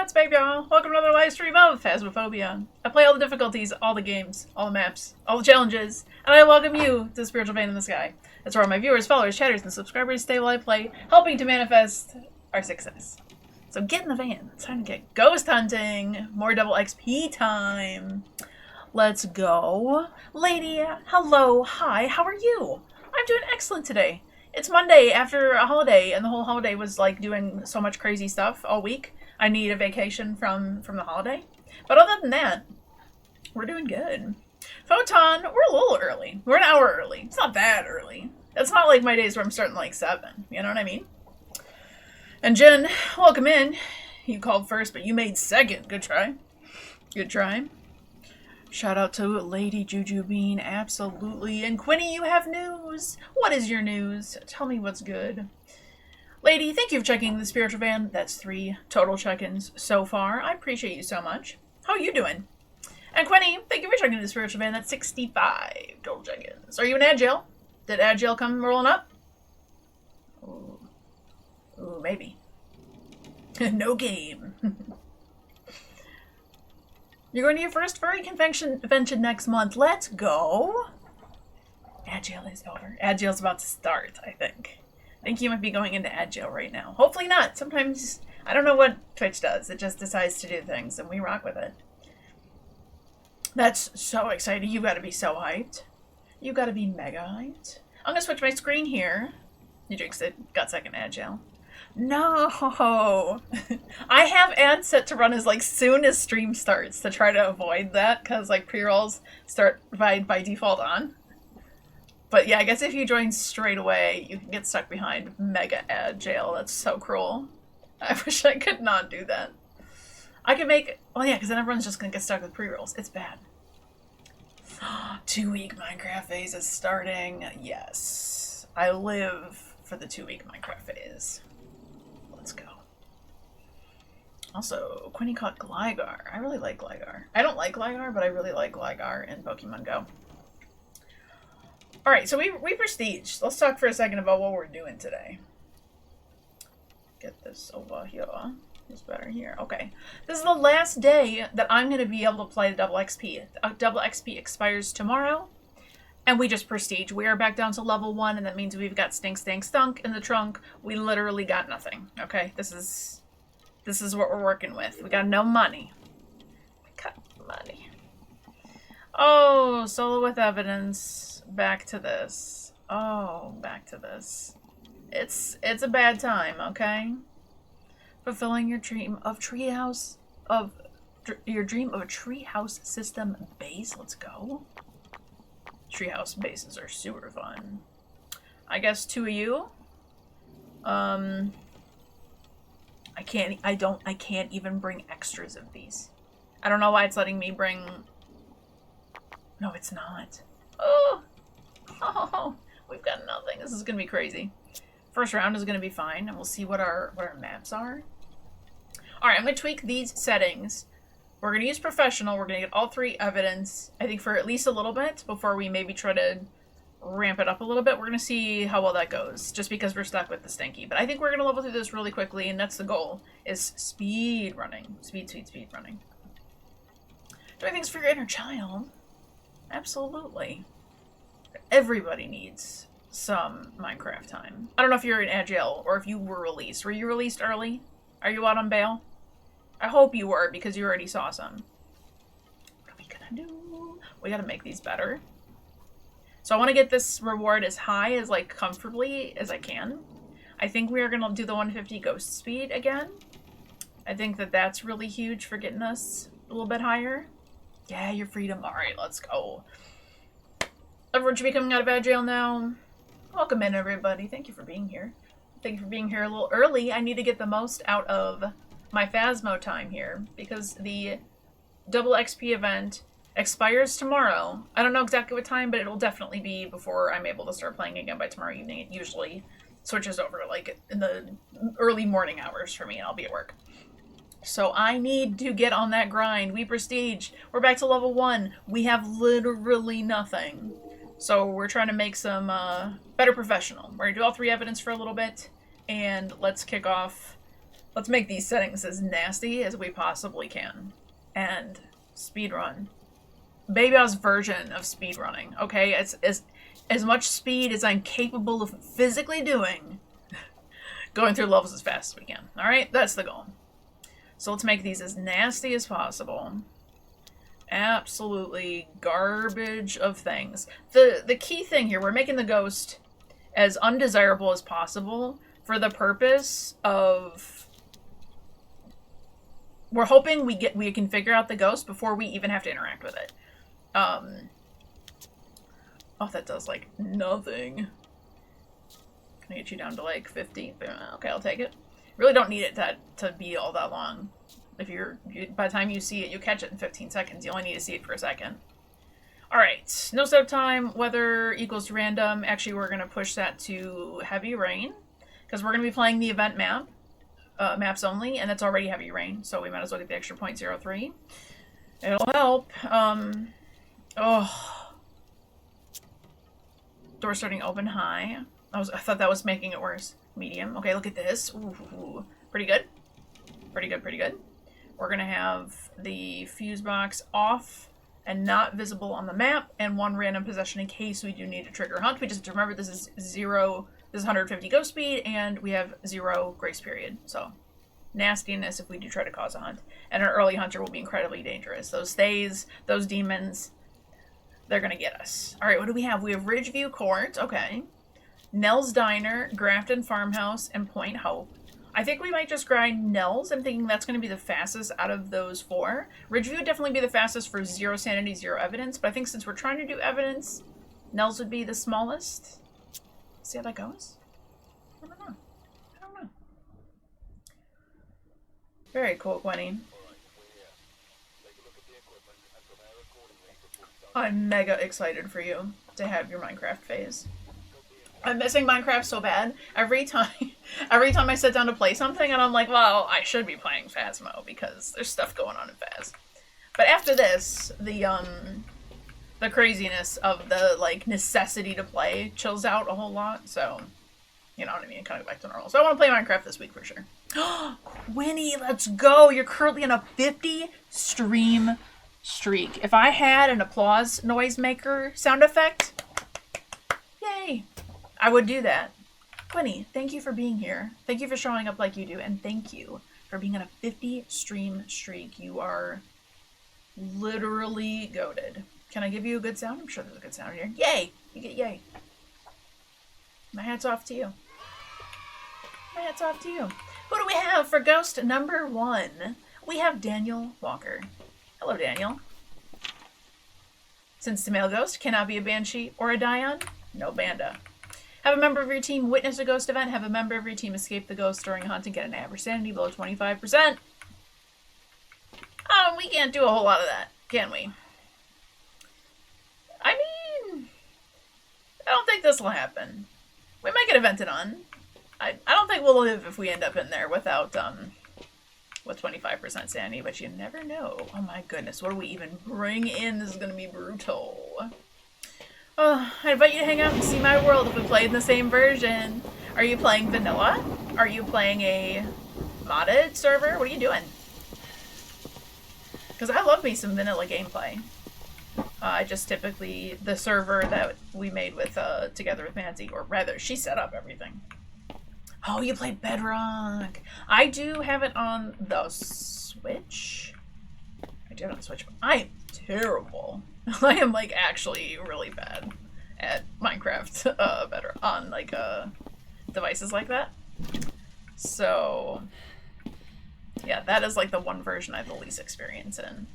it's BabeYaa. Welcome to another live stream of Phasmophobia. I play all the difficulties, all the games, all the maps, all the challenges, and I welcome you to the spiritual vein in the sky. That's where all my viewers, followers, chatters, and subscribers stay while I play, helping to manifest our success. So get in the van. It's time to get ghost hunting. More double XP time. Let's go. Lady, hello, hi, how are you? I'm doing excellent today. It's Monday after a holiday, and the whole holiday was like doing so much crazy stuff all week. I need a vacation from the holiday. But other than that, we're doing good. Photon, we're a little early. We're an hour early. It's not that early. It's not like my days where I'm starting like 7. You know what I mean? And Jen, welcome in. You called first, but you made second. Good try. Good try. Shout out to Lady Juju Bean, absolutely. And Quinny, you have news. What is your news? Tell me what's good. Lady, thank you for checking the spiritual van. That's 3 total check-ins so far. I appreciate you so much. How are you doing? And Quinny, thank you for checking the spiritual van. That's 65 total check-ins. Are you in Agile? Did Agile come rolling up? Ooh, maybe. No game. You're going to your first furry convention next month. Let's go. Agile is over. Agile's about to start, I think. I think you might be going into Agile right now. Hopefully not. Sometimes, I don't know what Twitch does. It just decides to do things, and we rock with it. That's so exciting. You gotta be so hyped. You gotta be mega hyped. I'm gonna switch my screen here. You jinxed it. Got second Agile. No! I have ads set to run as like soon as stream starts to try to avoid that, because like pre-rolls start by default on. But yeah, I guess if you join straight away, you can get stuck behind mega ad jail. That's so cruel. I wish I could not do that. I could make... Oh yeah, because then everyone's just going to get stuck with pre-rolls. It's bad. 2-week Minecraft phase is starting. Yes. I live for the 2-week Minecraft phase. Let's go. Also, Quinny caught Gligar. I really like Gligar. I don't like Gligar, but I really like Gligar in Pokemon Go. Alright, so we prestige. Let's talk for a second about what we're doing today. Get this over here. It's better here. Okay. This is the last day that I'm going to be able to play the double XP. Double XP expires tomorrow. And we just prestige. We are back down to level 1, and that means we've got Stink Stank Stunk in the trunk. We literally got nothing. Okay? This is what we're working with. We got no money. We got money. Oh, solo with evidence. Back to this. Oh, back to this. It's a bad time, okay? Fulfilling your dream of treehouse your dream of a treehouse system base. Let's go. Treehouse bases are super fun. I guess 2 of you. I can't even bring extras of these. I don't know why it's letting me bring... No, it's not. Oh, we've got nothing. This is gonna be crazy. First round is gonna be fine, and we'll see what our maps are. Alright, I'm gonna tweak these settings. We're gonna use professional. We're gonna get all 3 evidence, I think, for at least a little bit before we maybe try to ramp it up a little bit. We're gonna see how well that goes, just because we're stuck with the stinky. But I think we're gonna level through this really quickly, and that's the goal, is speed running. Speed running. Doing things for your inner child. Absolutely. Everybody needs some Minecraft time. I don't know if you're in Agile or if you were released. Were you released early? Are you out on bail? I hope you were, because you already saw some. What are we gonna do? We gotta make these better. So I want to get this reward as high as, like, comfortably as I can. I think we are gonna do the 150 ghost speed again. I think that that's really huge for getting us a little bit higher. Yeah, your freedom. Alright, let's go. Everyone should be coming out of Agile now. Welcome in, everybody. Thank you for being here. Thank you for being here a little early. I need to get the most out of my Phasmo time here, because the double XP event expires tomorrow. I don't know exactly what time, but it'll definitely be before I'm able to start playing again by tomorrow evening. It usually switches over, like, in the early morning hours for me, and I'll be at work. So I need to get on that grind. We prestige. We're back to level 1. We have literally nothing. So we're trying to make some better professional. We're going to do all 3 evidence for a little bit, and let's kick off Let's make these settings as nasty as we possibly can. And speedrun. BabeYaa's version of speedrunning, okay? It's as much speed as I'm capable of physically doing. Going through levels as fast as we can. Alright? That's the goal. So let's make these as nasty as possible. Absolutely garbage of things. The key thing here, we're making the ghost as undesirable as possible for the purpose of... We're hoping we can figure out the ghost before we even have to interact with it. Oh, that does, like, nothing. Can I get you down to, like, 50? Okay, I'll take it. Really don't need it to be all that long. If by the time you see it, you catch it in 15 seconds. You only need to see it for a second. Alright, no setup time, weather equals to random. Actually, we're going to push that to heavy rain, because we're going to be playing the event map. Maps only, and it's already heavy rain, so we might as well get the extra 0.03. It'll help. Oh. Door starting open high. I thought that was making it worse. Medium. Okay, look at this. Ooh. Pretty good. Pretty good, pretty good. We're gonna have the fuse box off and not visible on the map, and one random possession in case we do need to trigger hunt. We just have to remember this is 150 ghost speed, and we have 0 grace period. So, nastiness if we do try to cause a hunt. And an early hunter will be incredibly dangerous. Those thays, those demons, they're gonna get us. Alright, what do we have? We have Ridgeview Court, okay. Nell's Diner, Grafton Farmhouse, and Point Hope. I think we might just grind Nell's. I'm thinking that's gonna be the fastest out of those 4. Ridgeview would definitely be the fastest for 0 sanity, 0 evidence, but I think since we're trying to do evidence, Nell's would be the smallest. See how that goes? I don't know. I don't know. Very cool, Gwenny. I'm mega excited for you to have your Minecraft phase. I'm missing Minecraft so bad. Every time I sit down to play something and I'm like, well, I should be playing Phasmo because there's stuff going on in Phas. But after this, the craziness of the, like, necessity to play chills out a whole lot, so, you know what I mean, kind of go back to normal. So I want to play Minecraft this week for sure. Quinny, let's go! You're currently on a 50 stream streak. If I had an applause noise maker sound effect, yay, I would do that. Quinny, thank you for being here. Thank you for showing up like you do, and thank you for being on a 50 stream streak. You are literally goated. Can I give you a good sound? I'm sure there's a good sound here. Yay! You get yay. My hat's off to you. My hat's off to you. Who do we have for ghost number 1? We have Daniel Walker. Hello, Daniel. Since the male ghost cannot be a banshee or a Dion, no banda. Have a member of your team witness a ghost event. Have a member of your team escape the ghost during a hunt and get an average sanity below 25%. We can't do a whole lot of that, can we? I mean, I don't think this will happen. We might get evented on. I don't think we'll live if we end up in there without, with 25% sanity, but you never know. Oh my goodness, what do we even bring in? This is gonna be brutal. Oh, I invite you to hang out and see my world if we played in the same version. Are you playing vanilla? Are you playing a modded server? What are you doing? Because I love me some vanilla gameplay. I just typically, the server that we made with, together with Manzi, or rather, she set up everything. Oh, you play Bedrock. I do have it on the Switch. I do have it on the Switch, but I am terrible. I am, like, actually really bad at Minecraft, better on, like, devices like that. So, yeah, that is, like, the one version I have the least experience in.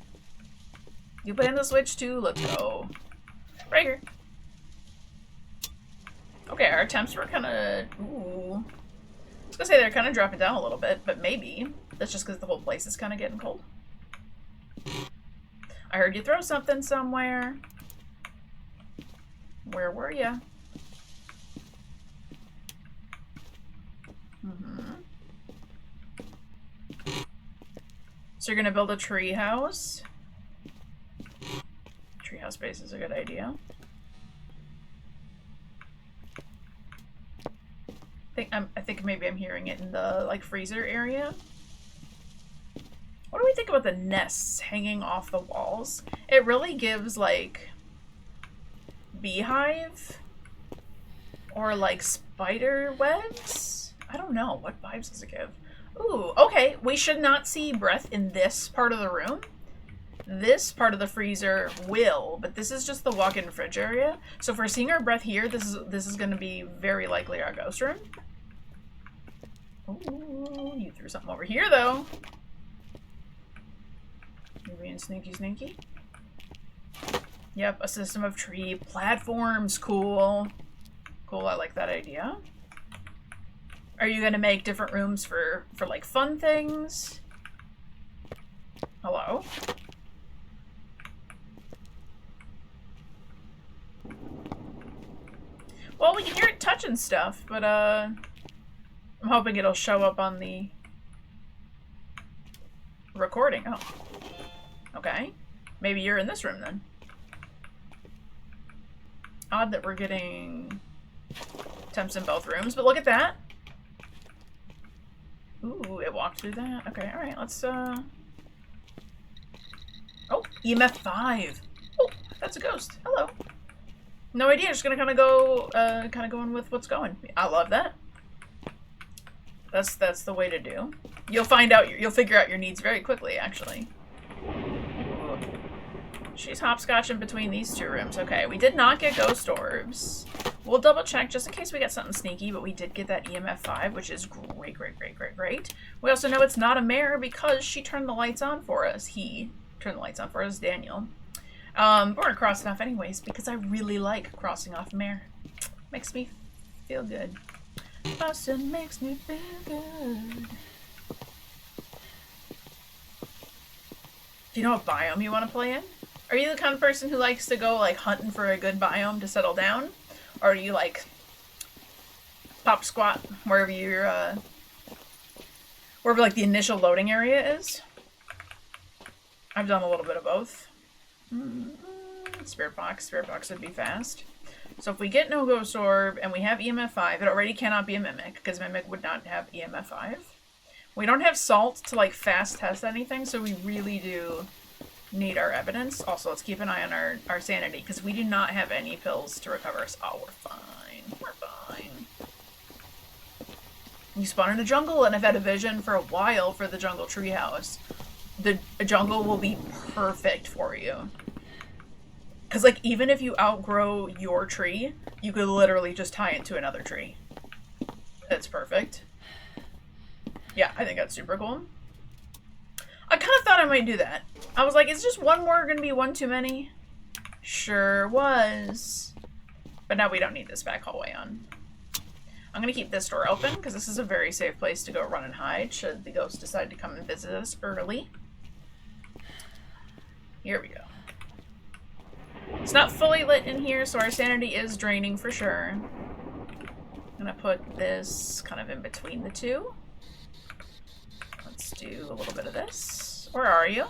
You play on the Switch too? Let's go. Right here. Okay, our temps were kind of... Ooh. I was gonna say they're kind of dropping down a little bit, but maybe. That's just because the whole place is kind of getting cold. I heard you throw something somewhere. Where were you? So you're gonna build a tree house? Treehouse base is a good idea. I think maybe I'm hearing it in the, like, freezer area. What do we think about the nests hanging off the walls? It really gives, like, beehive or, like, spider webs? I don't know. What vibes does it give? Ooh, okay. We should not see breath in this part of the room. This part of the freezer will, but this is just the walk-in fridge area. So if we're seeing our breath here, this is going to be very likely our ghost room. Ooh, you threw something over here, though. You're being sneaky. Yep, a system of tree platforms. Cool. Cool, I like that idea. Are you gonna make different rooms for like fun things? Hello? Well, we can hear it touching stuff, but I'm hoping it'll show up on the recording. Oh. Okay. Maybe you're in this room then. Odd that we're getting temps in both rooms, but look at that. Ooh, it walked through that. Okay, alright, let's Oh, EMF 5. Oh, that's a ghost. Hello. No idea, just gonna kinda go going with what's going. I love that. That's the way to do. You'll figure out your needs very quickly, actually. Ooh. She's hopscotching between these two rooms. Okay, we did not get ghost orbs. We'll double check just in case we get something sneaky, but we did get that EMF 5, which is great. We also know it's not a mare because she turned the lights on for us. He turned the lights on for us, Daniel. We're gonna cross it off anyways because I really like crossing off mare. Makes me feel good. Boston makes me feel good. Do you know what biome you want to play in? Are you the kind of person who likes to go like hunting for a good biome to settle down? Or do you like pop squat wherever you're wherever like the initial loading area is? I've done a little bit of both. Spirit box would be fast. So if we get no ghost orb and we have EMF 5, it already cannot be a mimic because mimic would not have EMF 5. We don't have salt to like fast test anything, so we really do need our evidence. Also, let's keep an eye on our sanity because we do not have any pills to recover us. Oh, we're fine. We're fine. You spawn in a jungle, and I've had a vision for a while for the jungle treehouse. The jungle will be perfect for you. Because, like, even if you outgrow your tree, you could literally just tie it to another tree. That's perfect. Yeah, I think that's super cool. I kind of thought I might do that. I was like, is just one more going to be one too many? Sure was. But now we don't need this back hallway on. I'm going to keep this door open because this is a very safe place to go run and hide should the ghost decide to come and visit us early. Here we go. It's not fully lit in here, so our sanity is draining for sure. I'm going to put this kind of in between the two. Let's do a little bit of this. Where are you?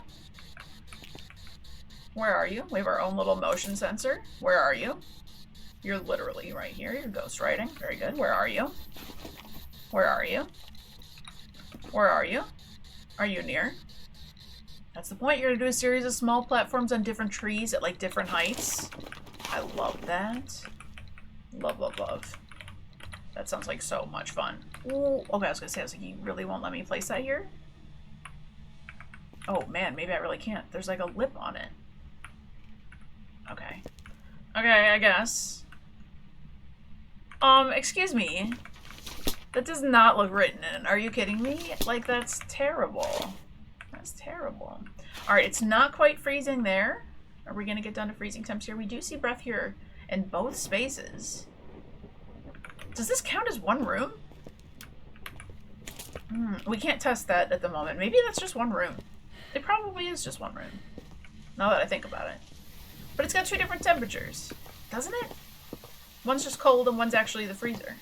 Where are you? We have our own little motion sensor. Where are you? You're literally right here. You're ghost writing. Very good. Where are you? Where are you? Where are you? Are you near? That's the point. You're going to do a series of small platforms on different trees at like different heights. I love that. Love, love, love. That sounds like so much fun. Ooh, okay, I was like, you really won't let me place that here? Oh man, maybe I really can't. There's like a lip on it. Okay. Okay, I guess. Excuse me. That does not look written in. Are you kidding me? Like, that's terrible. That's terrible. Alright, it's not quite freezing there. Are we gonna get down to freezing temps here? We do see breath here in both spaces. Does this count as one room? We can't test that at the moment. Maybe that's just one room. It probably is just one room. Now that I think about it. But it's got two different temperatures. Doesn't it? One's just cold and one's actually the freezer.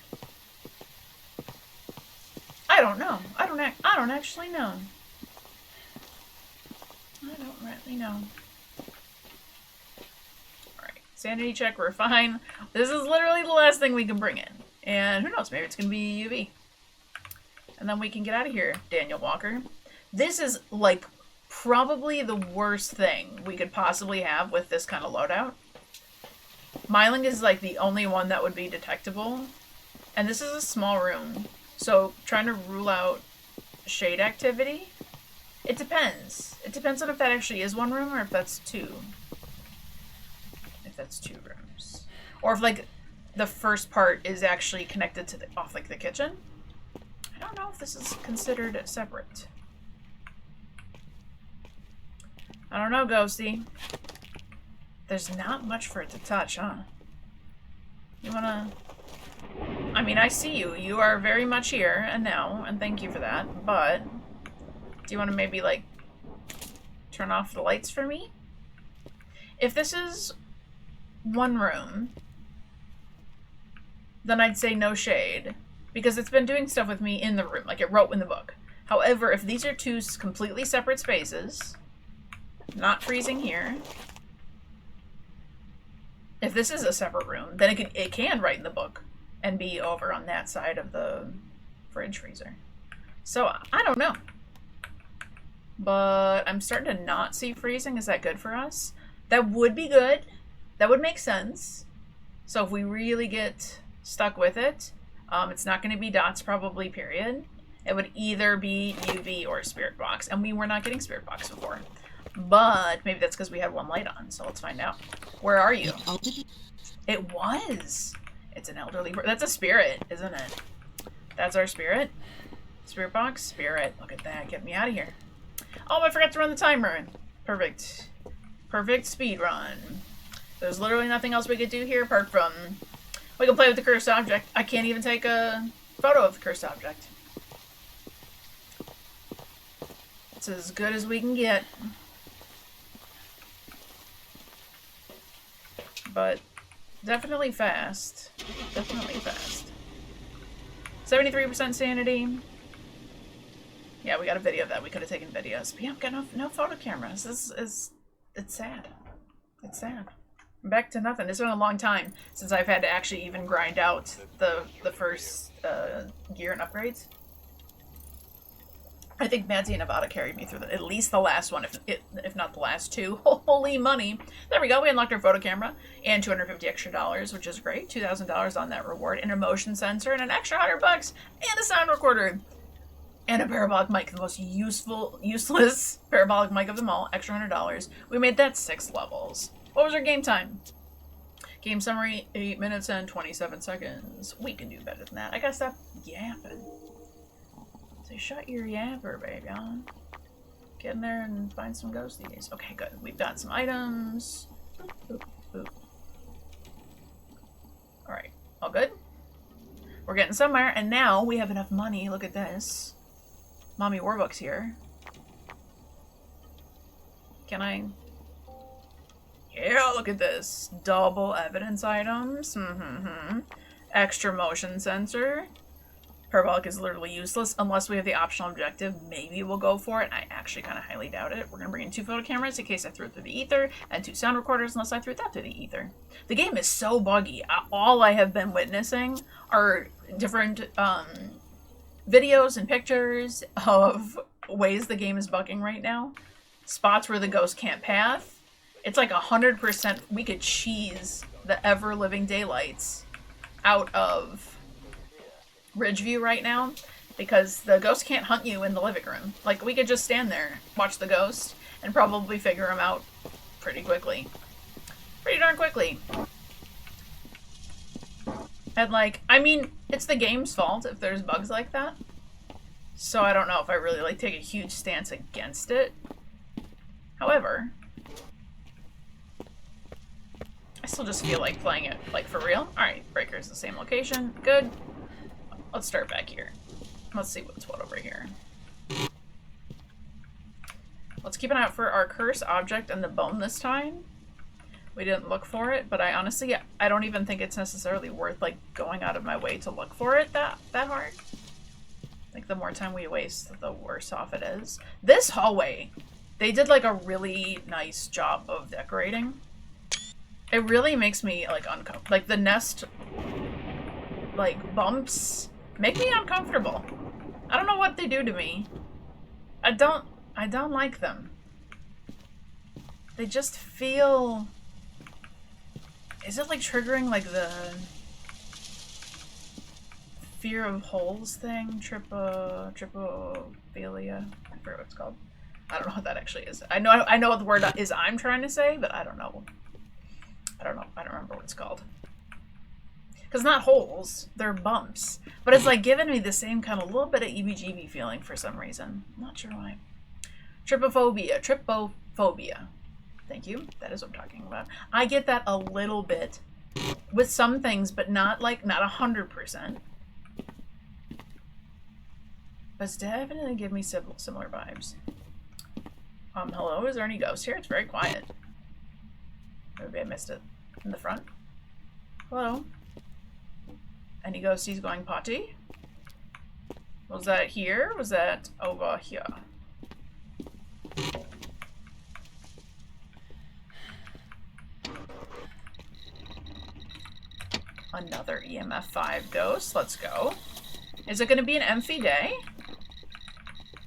I don't know. I don't actually know. I don't really know. Alright. Sanity check, we're fine. This is literally the last thing we can bring in. And who knows, maybe it's going to be UV. And then we can get out of here, Daniel Walker. This is, like, probably the worst thing we could possibly have with this kind of loadout. Myling is, like, the only one that would be detectable. And this is a small room. So, trying to rule out shade activity, it depends. It depends on if that actually is one room or if that's two. If that's two rooms. Or if, like, the first part is actually connected to the, off, like, the kitchen. I don't know if this is considered separate. I don't know, Ghosty. There's not much for it to touch, huh? You wanna... I mean, I see you. You are very much here and now, and thank you for that, but... Do you want to maybe, like, turn off the lights for me? If this is one room, then I'd say no shade, because it's been doing stuff with me in the room, like it wrote in the book. However, if these are two completely separate spaces, not freezing here, if this is a separate room, then it can write in the book and be over on that side of the fridge freezer. So, I don't know. But I'm starting to not see freezing. Is that good for us? That would be good. That would make sense. So if we really get stuck with it, it's not going to be dots probably, period. It would either be UV or Spirit Box. And we were not getting Spirit Box before. But maybe that's because we had one light on. So let's find out. Where are you? It was. It's an elderly... That's a spirit, isn't it? That's our spirit. Spirit Box? Spirit. Look at that. Get me out of here. Oh, I forgot to run the timer. Perfect. Perfect speed run. There's literally nothing else we could do here apart from... We can play with the cursed object. I can't even take a photo of the cursed object. It's as good as we can get. But definitely fast. Definitely fast. 73% sanity. Yeah, we got a video of that. We could have taken videos. But yeah, I've got no photo cameras. It's sad. It's sad. I'm back to nothing. It's been a long time since I've had to actually even grind out the first gear and upgrades. I think Madsy and Nevada carried me through at least the last one, if not the last two. Holy money. There we go. We unlocked our photo camera and $250 extra, which is great. $2,000 on that reward, and a motion sensor, and an extra $100, and a sound recorder. And a parabolic mic, the most useless parabolic mic of them all, extra $100. We made that 6 levels. What was our game time? Game summary, 8 minutes and 27 seconds. We can do better than that. I gotta stop yapping. So shut your yapper, BabeYaa. Get in there and find some ghosties. Okay, good. We've got some items. Boop, boop. Alright, all good? We're getting somewhere, and now we have enough money. Look at this. Mommy Warbucks here. Can I... Yeah, look at this. Double evidence items. Extra motion sensor. Parabolic is literally useless unless we have the optional objective. Maybe we'll go for it. I actually kind of highly doubt it. We're going to bring in 2 photo cameras in case I threw it through the ether, and 2 sound recorders unless I threw that through the ether. The game is so buggy. All I have been witnessing are different videos and pictures of ways the game is bugging right now. Spots where the ghost can't path. It's like 100% we could cheese the ever-living daylights out of Ridgeview right now because the ghost can't hunt you in the living room. Like, we could just stand there, watch the ghost, and probably figure him out pretty quickly. Pretty darn quickly. And, like, I mean, it's the game's fault if there's bugs like that. So I don't know if I really, like, take a huge stance against it. However, I still just feel like playing it, like, for real. Alright, breaker's the same location. Good. Let's start back here. Let's see what's what over here. Let's keep an eye out for our curse object and the bone this time. We didn't look for it, but I honestly, I don't even think it's necessarily worth, like, going out of my way to look for it that hard. Like, the more time we waste, the worse off it is. This hallway, they did, like, a really nice job of decorating. It really makes me, like, uncomfortable. Like, the nest like, bumps make me uncomfortable. I don't know what they do to me. I don't like them. They just feel... Is it like triggering like the fear of holes thing? Trypophobia? I forget what it's called. I don't know what that actually is. I know what the word is I'm trying to say, but I don't know. I don't remember what it's called. Because not holes, they're bumps. But it's like giving me the same kind of little bit of EBGB feeling for some reason. I'm not sure why. Trypophobia. Thank you. That is what I'm talking about. I get that a little bit with some things, but not 100%. But it's definitely give me similar vibes. Hello, is there any ghosts here? It's very quiet. Maybe I missed it. In the front. Hello? Any ghosties going potty? Was that here? Was that over here? Another EMF 5 ghost. Let's go. Is it going to be an empty day?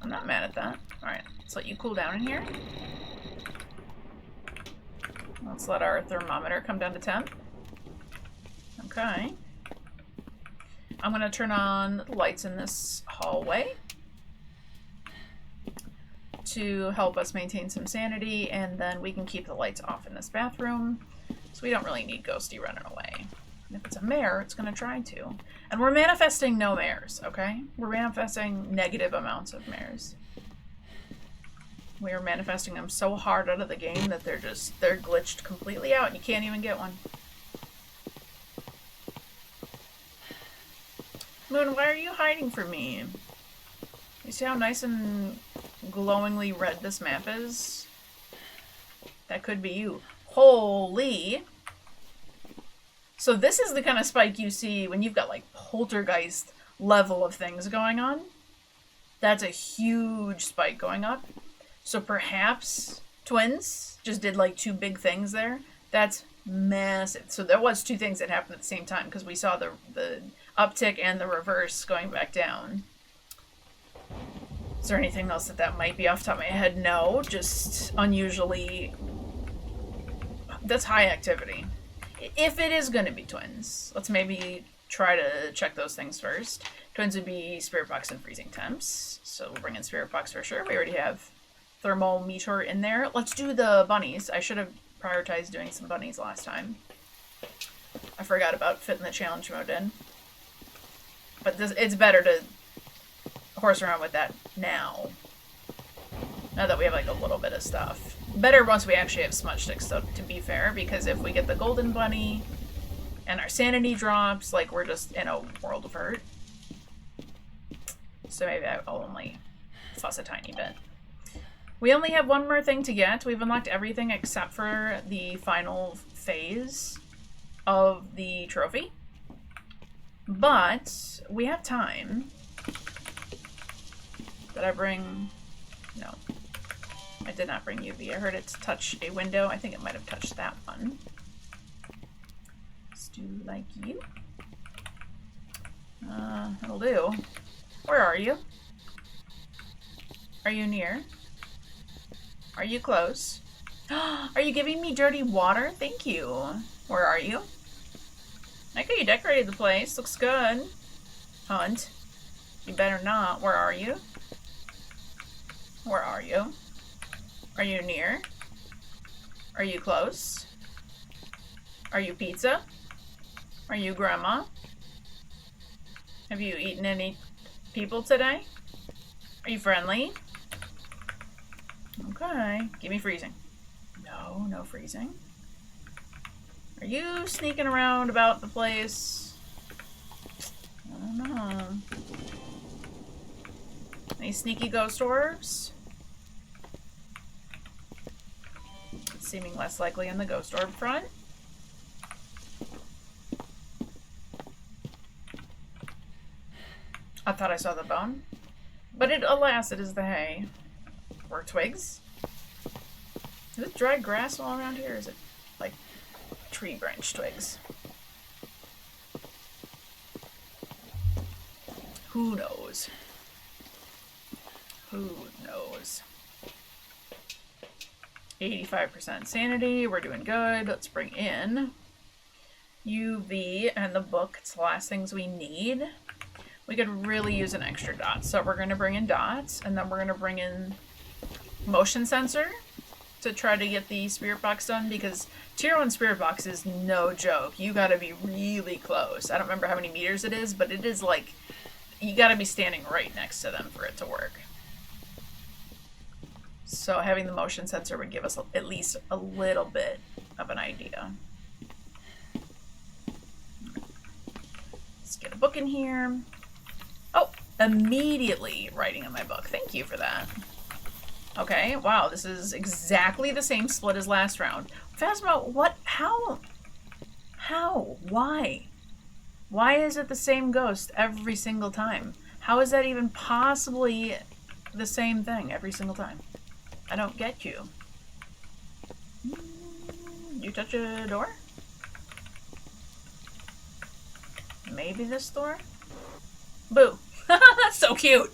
I'm not mad at that. Alright, let's let you cool down in here. Let's let our thermometer come down to temp. Okay. I'm going to turn on the lights in this hallway to help us maintain some sanity, and then we can keep the lights off in this bathroom, so we don't really need Ghosty running away. And if it's a mare, it's going to try to. And we're manifesting no mares, okay? We're manifesting negative amounts of mares. We are manifesting them so hard out of the game that they're glitched completely out and you can't even get one. Moon, why are you hiding from me? You see how nice and glowingly red this map is? That could be you. Holy! So this is the kind of spike you see when you've got like poltergeist level of things going on. That's a huge spike going up. So perhaps twins just did like 2 big things there. That's massive. So there was 2 things that happened at the same time because we saw the uptick and the reverse going back down. Is there anything else that might be off the top of my head? No, just unusually. That's high activity. If it is going to be twins, let's maybe try to check those things first. Twins would be spirit box and freezing temps. So we'll bring in spirit box for sure. We already have thermometer in there. Let's do the bunnies. I should have prioritized doing some bunnies last time. I forgot about fitting the challenge mode in. But it's better to horse around with that now. Now that we have like a little bit of stuff. Better once we actually have smudge sticks, though, to be fair, because if we get the golden bunny and our sanity drops, like, we're just in a world of hurt. So maybe I'll only fuss a tiny bit. We only have one more thing to get. We've unlocked everything except for the final phase of the trophy. But we have time. Did I bring... No. I did not bring UV. I heard it touch a window. I think it might have touched that one. Let's do like you. It'll do. Where are you? Are you near? Are you close? Are you giving me dirty water? Thank you. Where are you? I like how you decorated the place. Looks good. Hunt. You better not. Where are you? Where are you? Are you near? Are you close? Are you pizza? Are you grandma? Have you eaten any people today? Are you friendly? Okay. Give me freezing. No, no freezing. Are you sneaking around about the place? I don't know. Any sneaky ghost orbs? Seeming less likely in the ghost orb front. I thought I saw the bone. But alas, it is the hay. Or twigs. Is it dry grass all around here? Or is it like tree branch twigs? Who knows? Who knows? 85% sanity. We're doing good. Let's bring in UV and the book. It's the last things we need. We could really use an extra dot. So we're going to bring in dots, and then we're going to bring in motion sensor to try to get the spirit box done, because tier 1 spirit box is no joke. You got to be really close. I don't remember how many meters it is, but it is like, you got to be standing right next to them for it to work. So having the motion sensor would give us at least a little bit of an idea. Let's get a book in here. Oh, immediately writing in my book. Thank you for that. Okay, wow, this is exactly the same split as last round. Phasmo, what? How? Why? Why is it the same ghost every single time? How is that even possibly the same thing every single time? I don't get you. You touch a door? Maybe this door? Boo. That's so cute.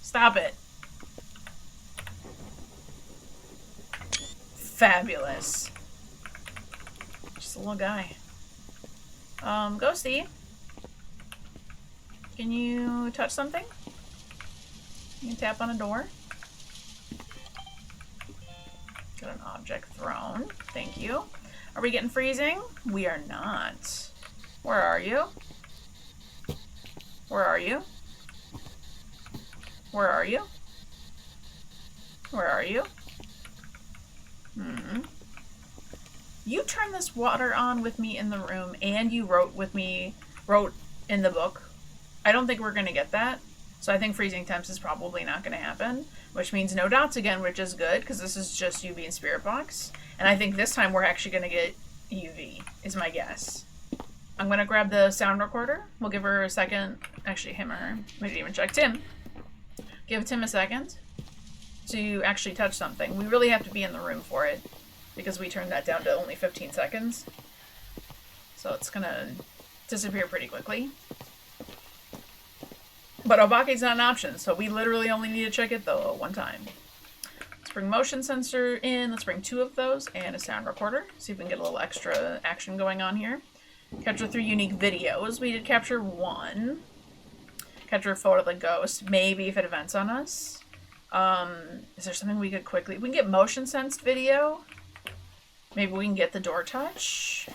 Stop it. Fabulous. Just a little guy. Ghosty. Can you touch something? Can you tap on a door? Got an object thrown. Thank you. Are we getting freezing? We are not. Where are you? Where are you? Where are you? Where are you? You turned this water on with me in the room, and you wrote in the book. I don't think we're going to get that. So I think freezing temps is probably not going to happen, which means no dots again, which is good, because this is just UV and Spirit Box. And I think this time we're actually going to get UV, is my guess. I'm going to grab the sound recorder. We'll give her a second. Actually, him or her. We didn't even check Tim. Give Tim a second to actually touch something. We really have to be in the room for it, because we turned that down to only 15 seconds. So it's going to disappear pretty quickly. But Obake's not an option, so we literally only need to check it, though, one time. Let's bring motion sensor in. Let's bring 2 of those and a sound recorder. See if we can get a little extra action going on here. Capture 3 unique videos. We did capture 1. Capture a photo of the ghost. Maybe if it events on us. Is there something we could quickly... We can get motion sensed video. Maybe we can get the door touch.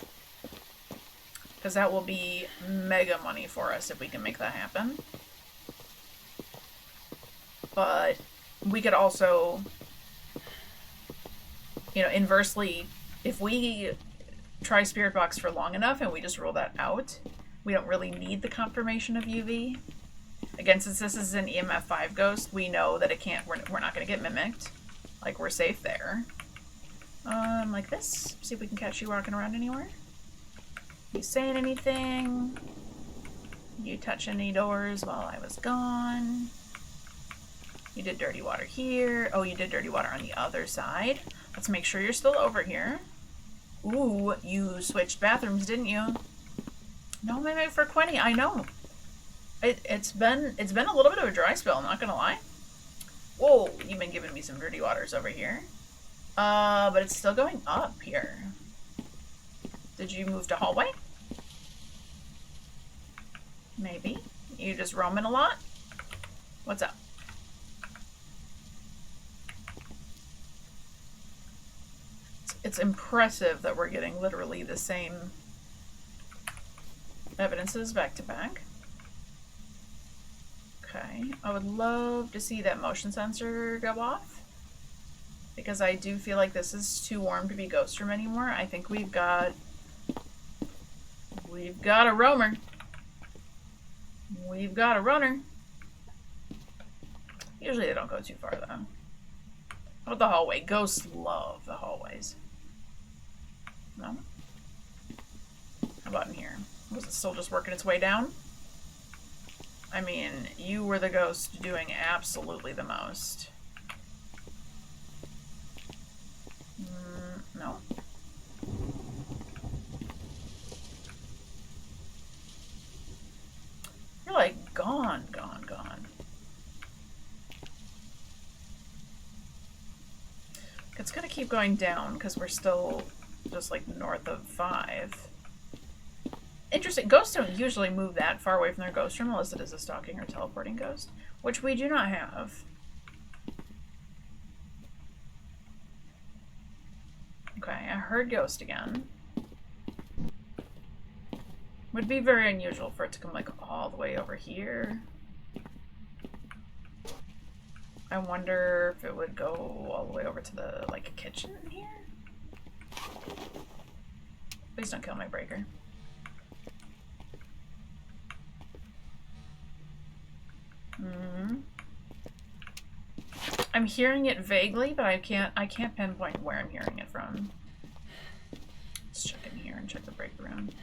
Because that will be mega money for us if we can make that happen. But we could also, you know, inversely, if we try Spirit Box for long enough and we just rule that out, we don't really need the confirmation of UV. Again, since this is an EMF 5 ghost, we know that it can't, we're not going to get mimicked. Like, we're safe there. Like this. See if we can catch you walking around anywhere. You saying anything? You touch any doors while I was gone? You did dirty water here. Oh, you did dirty water on the other side. Let's make sure you're still over here. Ooh, you switched bathrooms, didn't you? No mimic for Quinny. I know. It's been a little bit of a dry spell, I'm not gonna lie. Whoa, you've been giving me some dirty waters over here. But it's still going up here. Did you move to hallway? Maybe. You just roaming a lot? What's up? It's impressive that we're getting literally the same evidences back to back. Okay, I would love to see that motion sensor go off, because I do feel like this is too warm to be ghost room anymore. I think we've got a roamer. We've got a runner. Usually they don't go too far though. How about the hallway? Ghosts love the hallways. No? How about in here? Was it still just working its way down? I mean, you were the ghost doing absolutely the most. No. You're like gone, gone, gone. It's gonna keep going down because we're still just like north of 5. Interesting. Ghosts don't usually move that far away from their ghost room unless it is a stalking or teleporting ghost, which we do not have. Okay, I heard ghost again. Would be very unusual for it to come like all the way over here. I wonder if it would go all the way over to the like kitchen here. Please don't kill my breaker. I'm hearing it vaguely, but I can't pinpoint where I'm hearing it from. Let's check in here and check the break around.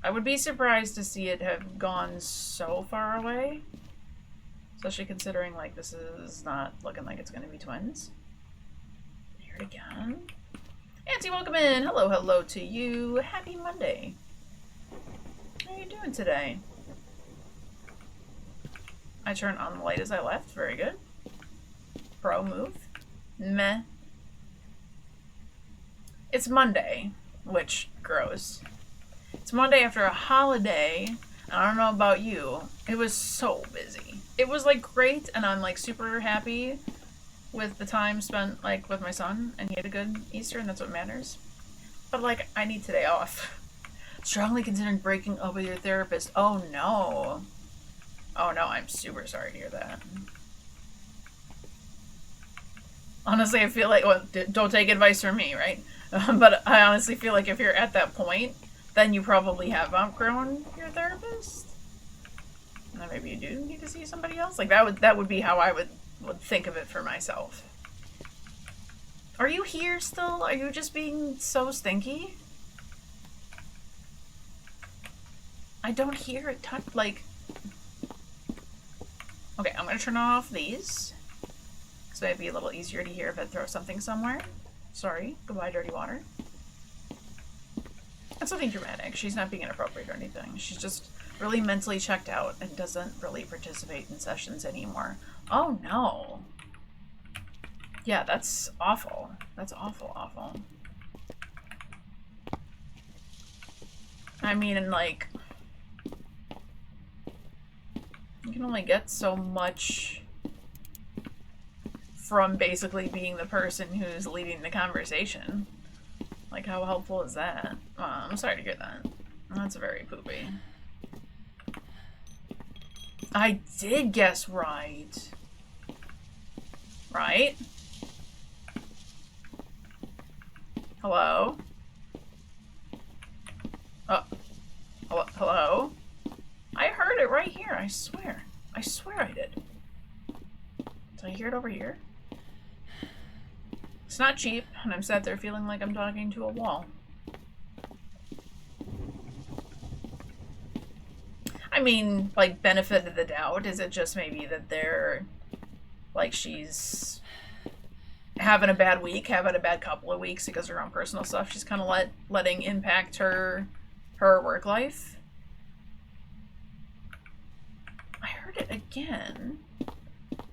I would be surprised to see it have gone so far away. Especially considering like this is not looking like it's gonna be twins. Hear it again. Nancy, welcome in. Hello, hello to you. Happy Monday. How are you doing today? I turned on the light as I left. Very good. Pro move. Meh. It's Monday, which gross. It's Monday after a holiday. I don't know about you. It was so busy. It was like great, and I'm like super happy with the time spent like with my son, and he had a good Easter, and that's what matters. But like, I need today off. Strongly considering breaking up with your therapist. Oh no. Oh no, I'm super sorry to hear that. Honestly, I feel like, well, don't take advice from me, right? But I honestly feel like if you're at that point, then you probably have outgrown your therapist. And then maybe you do need to see somebody else. Like that would be how I would think of it for myself. Are you here still? Are you just being so stinky? I don't hear it like... Okay, I'm gonna turn off these. So it'd be a little easier to hear if I throw something somewhere. Sorry. Goodbye, dirty water. That's nothing dramatic. She's not being inappropriate or anything. She's just really mentally checked out and doesn't really participate in sessions anymore. Oh no. Yeah, that's awful. That's awful, awful. I mean, and like... You can only get so much from basically being the person who's leading the conversation. Like, how helpful is that? I'm sorry to hear that. That's very poopy. I did guess right. Right? Hello? Hello? I heard it right here, I swear. I swear I did. Did I hear it over here? It's not cheap, and I'm sat there feeling like I'm talking to a wall. I mean, like, benefit of the doubt, is it just maybe that they're, like, she's having a bad week, having a bad couple of weeks because of her own personal stuff she's kind of letting impact her work life? I heard it again.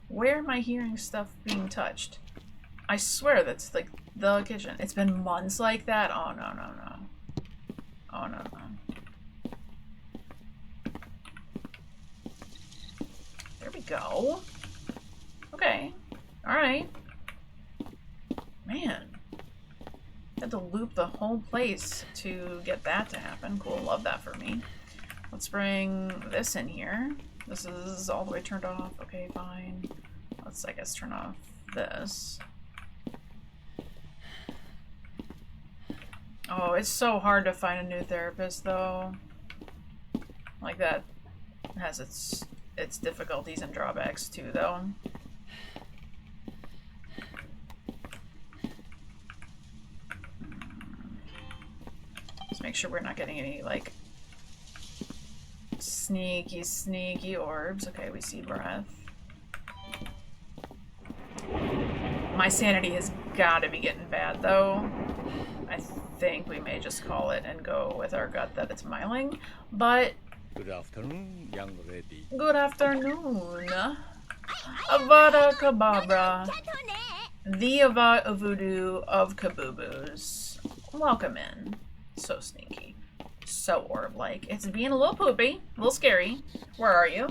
Where am I hearing stuff being touched? I swear that's like the kitchen. It's been months like that. Oh no, no, no. Oh no, no. There we go. Okay. Alright. Man. Had to loop the whole place to get that to happen. Cool, love that for me. Let's bring this in here. This is all the way turned off. Okay, fine. Let's, I guess, turn off this. Oh, it's so hard to find a new therapist, though. Like, that has its difficulties and drawbacks, too, though. Let's make sure we're not getting any, like, sneaky orbs. Okay, we see breath. My sanity has got to be getting bad, though. I think we may just call it and go with our gut that it's myling. But Good afternoon, young lady. Good afternoon. Avada Kedavra. The Ava of Voodoo of Kaboobos. Welcome in. So sneaky. So orb-like. It's being a little poopy. A little scary. Where are you?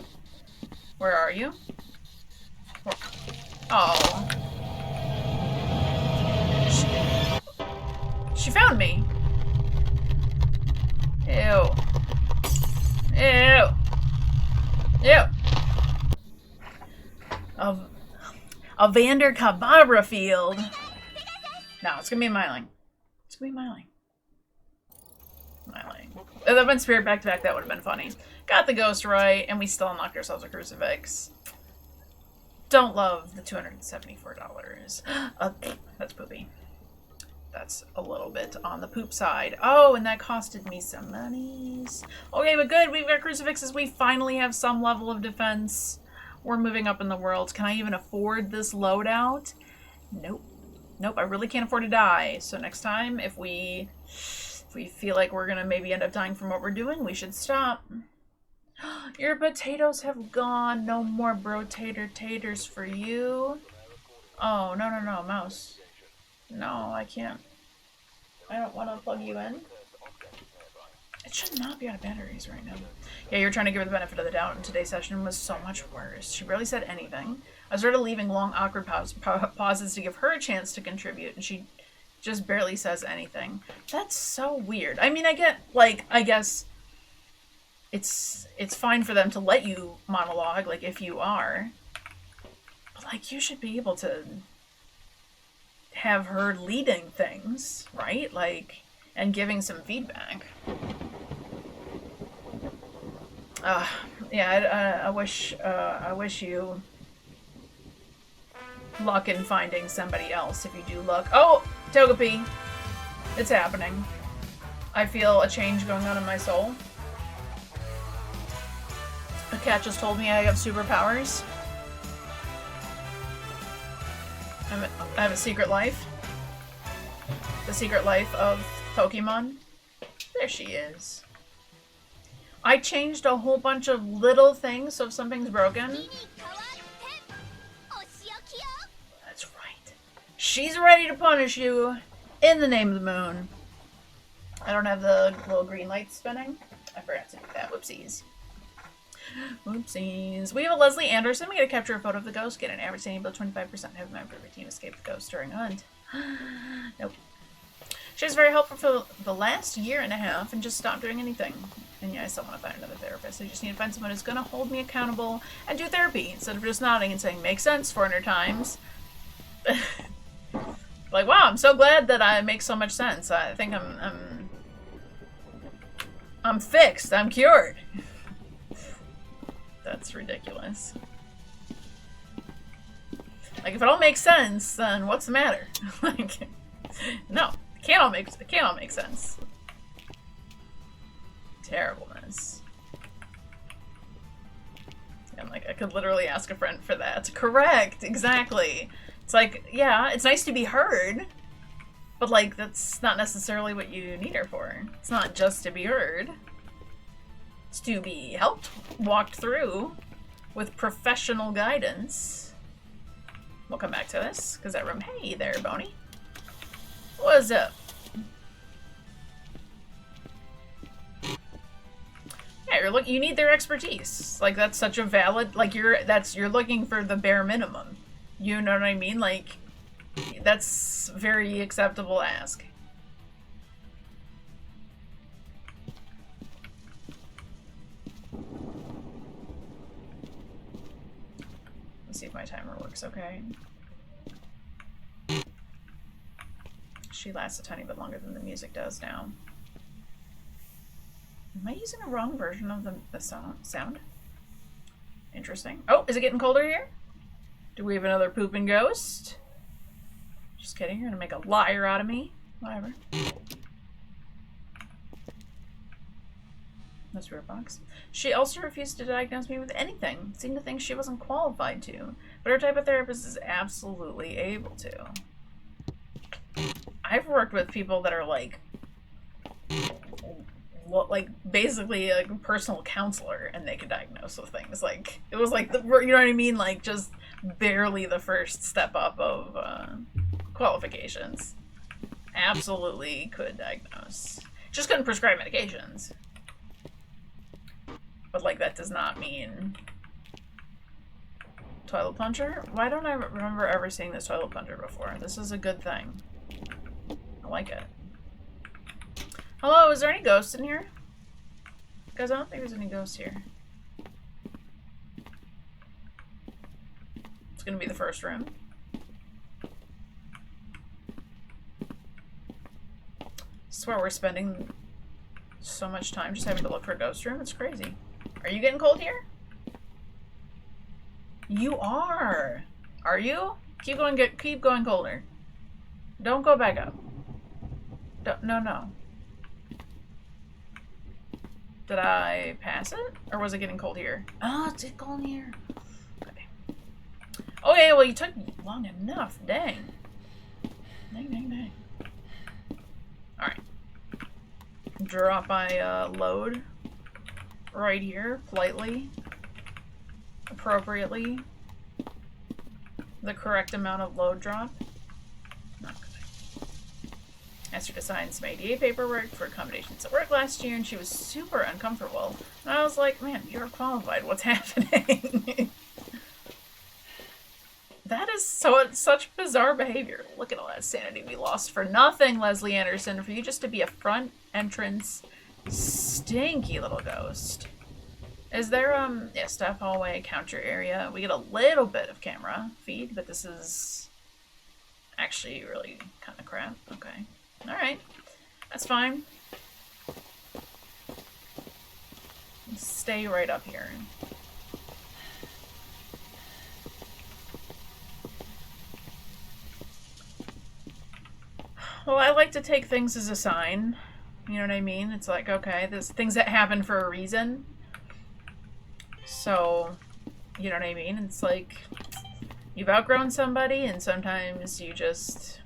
Where are you? Oh. She found me. Ew. Ew. Ew. A Vander Kedavra field. No, it's gonna be Myling. It's gonna be Myling. Myling. If that had been Spirit back to back, that would have been funny. Got the ghost right, and we still unlocked ourselves a crucifix. Don't love the $274. That's poopy. That's a little bit on the poop side. Oh, and that costed me some monies. Okay, but good. We've got crucifixes. We finally have some level of defense. We're moving up in the world. Can I even afford this loadout? Nope. Nope, I really can't afford to die. So next time, if we feel like we're gonna maybe end up dying from what we're doing, we should stop. Your potatoes have gone. No more bro-tater taters for you. Oh, no, no, no, mouse. No, I can't. I don't want to plug you in. It should not be out of batteries right now. Yeah, you're trying to give her the benefit of the doubt, and today's session was so much worse. She barely said anything. I started leaving long, awkward pauses to give her a chance to contribute, and she just barely says anything. That's so weird. I mean, I guess it's fine for them to let you monologue, like, if you are. But, like, you should be able to have her leading things, right? Like, and giving some feedback. Yeah, I wish you luck in finding somebody else if you do luck. Oh, Togepi. It's happening. I feel a change going on in my soul. A cat just told me I have superpowers. I have a secret life. The secret life of Pokemon. There she is. I changed a whole bunch of little things, so if something's broken... That's right. She's ready to punish you in the name of the moon. I don't have the little green light spinning. I forgot to do that. Whoopsies. Whoopsies. We have a Leslie Anderson. We gotta capture a photo of the ghost, get an average standing below 25%, have a member of the team escape the ghost during a hunt. Nope. She was very helpful for the last year and a half and just stopped doing anything. And yeah, I still want to find another therapist. I just need to find someone who's gonna hold me accountable and do therapy instead of just nodding and saying, makes sense 400 times. Like, wow, I'm so glad that I make so much sense. I think I'm fixed. I'm cured. That's ridiculous. Like, if it all makes sense, then what's the matter? Like, no, it can't all make sense. Terribleness. And like, I could literally ask a friend for that. Correct, exactly. It's like, yeah, it's nice to be heard, but like, that's not necessarily what you need her for. It's not just to be heard. It's to be helped, walked through with professional guidance. We'll come back to this, because that room, hey there, Boney. What's up? Yeah, you need their expertise. Like, that's such a valid, like, you're looking for the bare minimum. You know what I mean? Like, that's very acceptable ask. Let's see if my timer works okay. She lasts a tiny bit longer than the music does now. Am I using the wrong version of the sound? Interesting. Oh, is it getting colder here? Do we have another pooping ghost? Just kidding, you're gonna make a liar out of me. Whatever. No spirit box. She also refused to diagnose me with anything. Seemed to think she wasn't qualified to. But her type of therapist is absolutely able to. I've worked with people that are like like basically like a personal counselor, and they could diagnose with things. Like it was like the, you know what I mean? Like just barely the first step up of qualifications. Absolutely could diagnose. Just couldn't prescribe medications. But like that does not mean toilet plunger. Why don't I remember ever seeing this toilet plunger before? This is a good thing. I like it. Hello, is there any ghosts in here? Guys, I don't think there's any ghosts here. It's gonna be the first room. I swear we're spending so much time just having to look for a ghost room. It's crazy. Are you getting cold here? You are. Are you? Keep going colder. Don't go back up. No. Did I pass it? Or was it getting cold here? Oh, it's getting cold here. Okay. Okay, well you took long enough. Dang. Dang. Alright. Drop my load right here, politely, appropriately. The correct amount of load drop. Not good. Asked her to sign some ADA paperwork for accommodations at work last year, and she was super uncomfortable. And I was like, man, you're qualified. What's happening? That is such bizarre behavior. Look at all that sanity we lost for nothing, Leslie Anderson, for you just to be a front entrance stinky little ghost. Is there, yeah, staff hallway, counter area. We get a little bit of camera feed, but this is actually really kind of crap. Okay. Alright. That's fine. Stay right up here. Well, I like to take things as a sign. You know what I mean? It's like, okay, there's things that happen for a reason. So, you know what I mean? It's like, you've outgrown somebody, and sometimes you just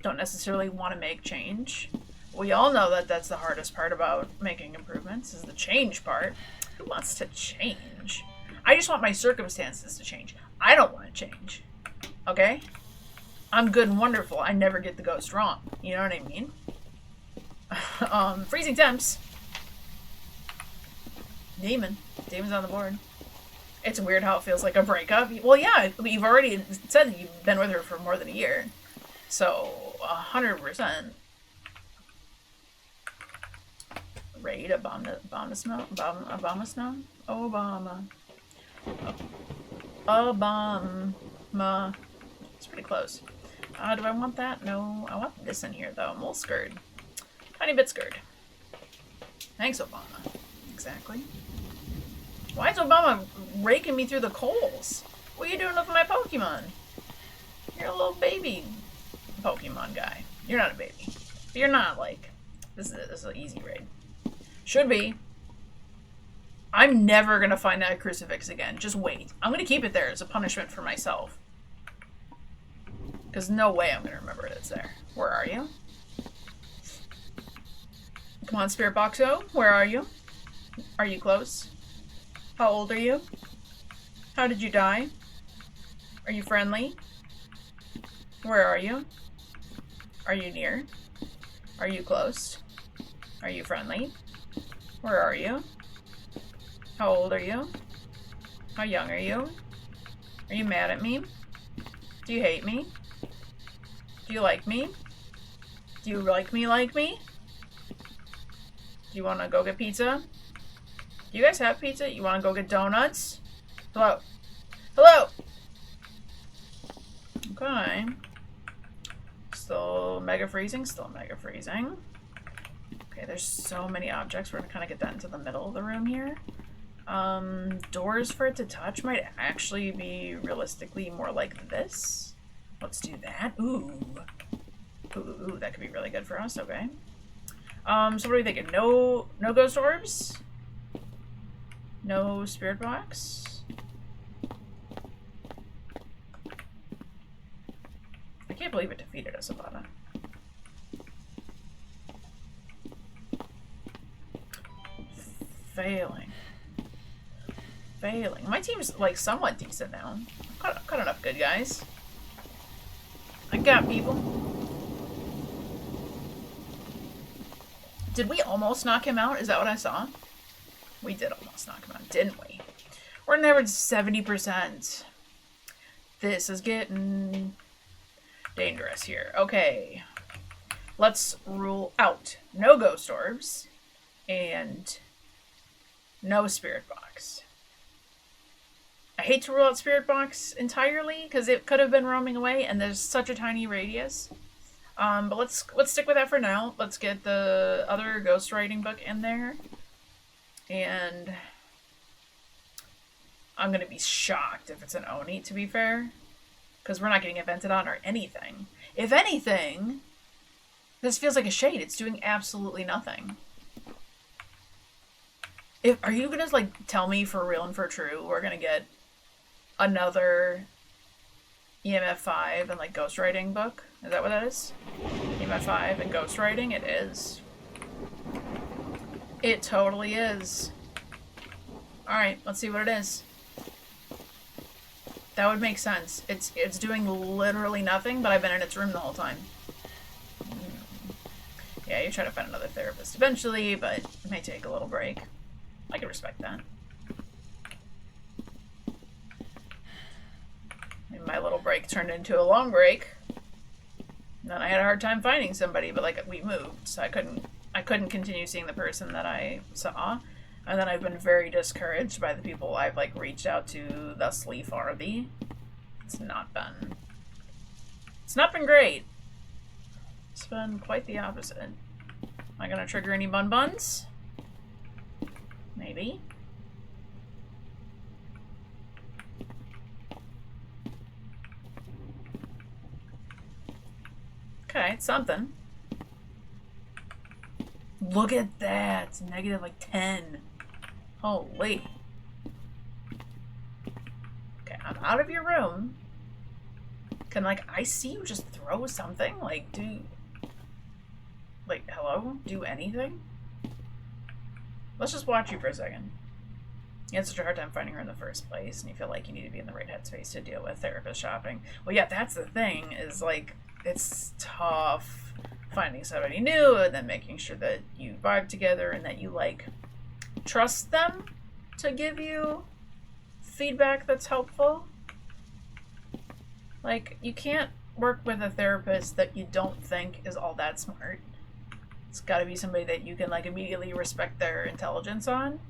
don't necessarily want to make change. We all know that that's the hardest part about making improvements, is the change part. Who wants to change? I just want my circumstances to change. I don't want to change. Okay? I'm good and wonderful. I never get the ghost wrong. You know what I mean? Freezing temps. Demon's on the board. It's weird how it feels like a breakup. Well, yeah, you've already said that you've been with her for more than a year. So, 100%. Raid Obama snow? Obama. It's pretty close. Do I want that? No. I want this in here, though. I'm a little scared. Tiny bit scared. Thanks, Obama. Exactly. Why is Obama raking me through the coals? What are you doing with my Pokemon? You're a little baby Pokemon guy. You're not a baby. But you're not, like... This is an easy raid. Should be. I'm never gonna find that crucifix again. Just wait. I'm gonna keep it there as a punishment for myself. Because no way I'm gonna remember it's there. Where are you? Come on, Spirit Boxo. Where are you? Are you close? How old are you? How did you die? Are you friendly? Where are you? Are you near? Are you close? Are you friendly? Where are you? How old are you? How young are you? Are you mad at me? Do you hate me? Do you like me? Do you like me like me? Do you want to go get pizza? Do you guys have pizza? You want to go get donuts? Hello? Hello? Okay. Still mega freezing? Still mega freezing. Okay, there's so many objects. We're going to kind of get that into the middle of the room here. Doors for it to touch might actually be realistically more like this. Let's do that. Ooh. Ooh, that could be really good for us. Okay. So what are we thinking? No ghost orbs? No spirit box? I can't believe it defeated us, Avada. failing. Failing. My team's like somewhat decent now. I've got enough good guys. I got people. Did we almost knock him out? Is that what I saw? We did almost knock him out, didn't we? We're an average 70%. This is getting dangerous here. Okay. Let's rule out no ghost orbs and no spirit box. I hate to rule out spirit box entirely because it could have been roaming away and there's such a tiny radius. But let's stick with that for now. Let's get the other ghost writing book in there. And I'm going to be shocked if it's an Oni, to be fair. Because we're not getting evented on or anything. If anything, this feels like a shade. It's doing absolutely nothing. Are you going to, like, tell me for real and for true we're going to get another EMF 5 and, like, ghostwriting book? Is that what that is? EMF 5 and ghostwriting? It is. It totally is. Alright, let's see what it is. That would make sense. It's doing literally nothing, but I've been in its room the whole time. Yeah, you try to find another therapist eventually, but it may take a little break. I can respect that. And my little break turned into a long break. And then I had a hard time finding somebody, but like we moved, so I couldn't continue seeing the person that I saw. And then I've been very discouraged by the people I've like reached out to thusly farthy. It's not been great. It's been quite the opposite. Am I gonna trigger any bun buns? Maybe. Okay, it's something. Look at that! It's negative like 10. Holy. Okay, I'm out of your room. Can, like, I see you just throw something? Like, like, hello? Do anything? Let's just watch you for a second. You had such a hard time finding her in the first place, and you feel like you need to be in the right headspace to deal with therapist shopping. Well, yeah, that's the thing, is, like, it's tough finding somebody new, and then making sure that you vibe together, and that you, like, trust them to give you feedback that's helpful. Like, you can't work with a therapist that you don't think is all that smart. It's gotta be somebody that you can, like, immediately respect their intelligence on.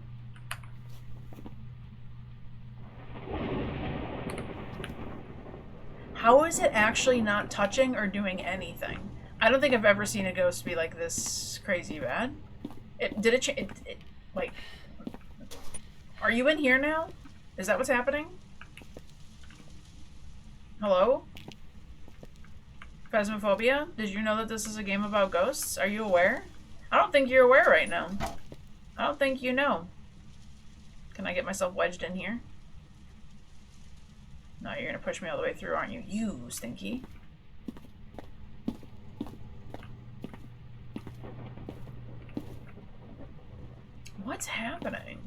How is it actually not touching or doing anything? I don't think I've ever seen a ghost be, like, this crazy bad. Like, are you in here now? Is that what's happening? Hello? Phasmophobia? Did you know that this is a game about ghosts? Are you aware? I don't think you're aware right now. I don't think you know. Can I get myself wedged in here? No, you're gonna push me all the way through, aren't you? You stinky. What's happening?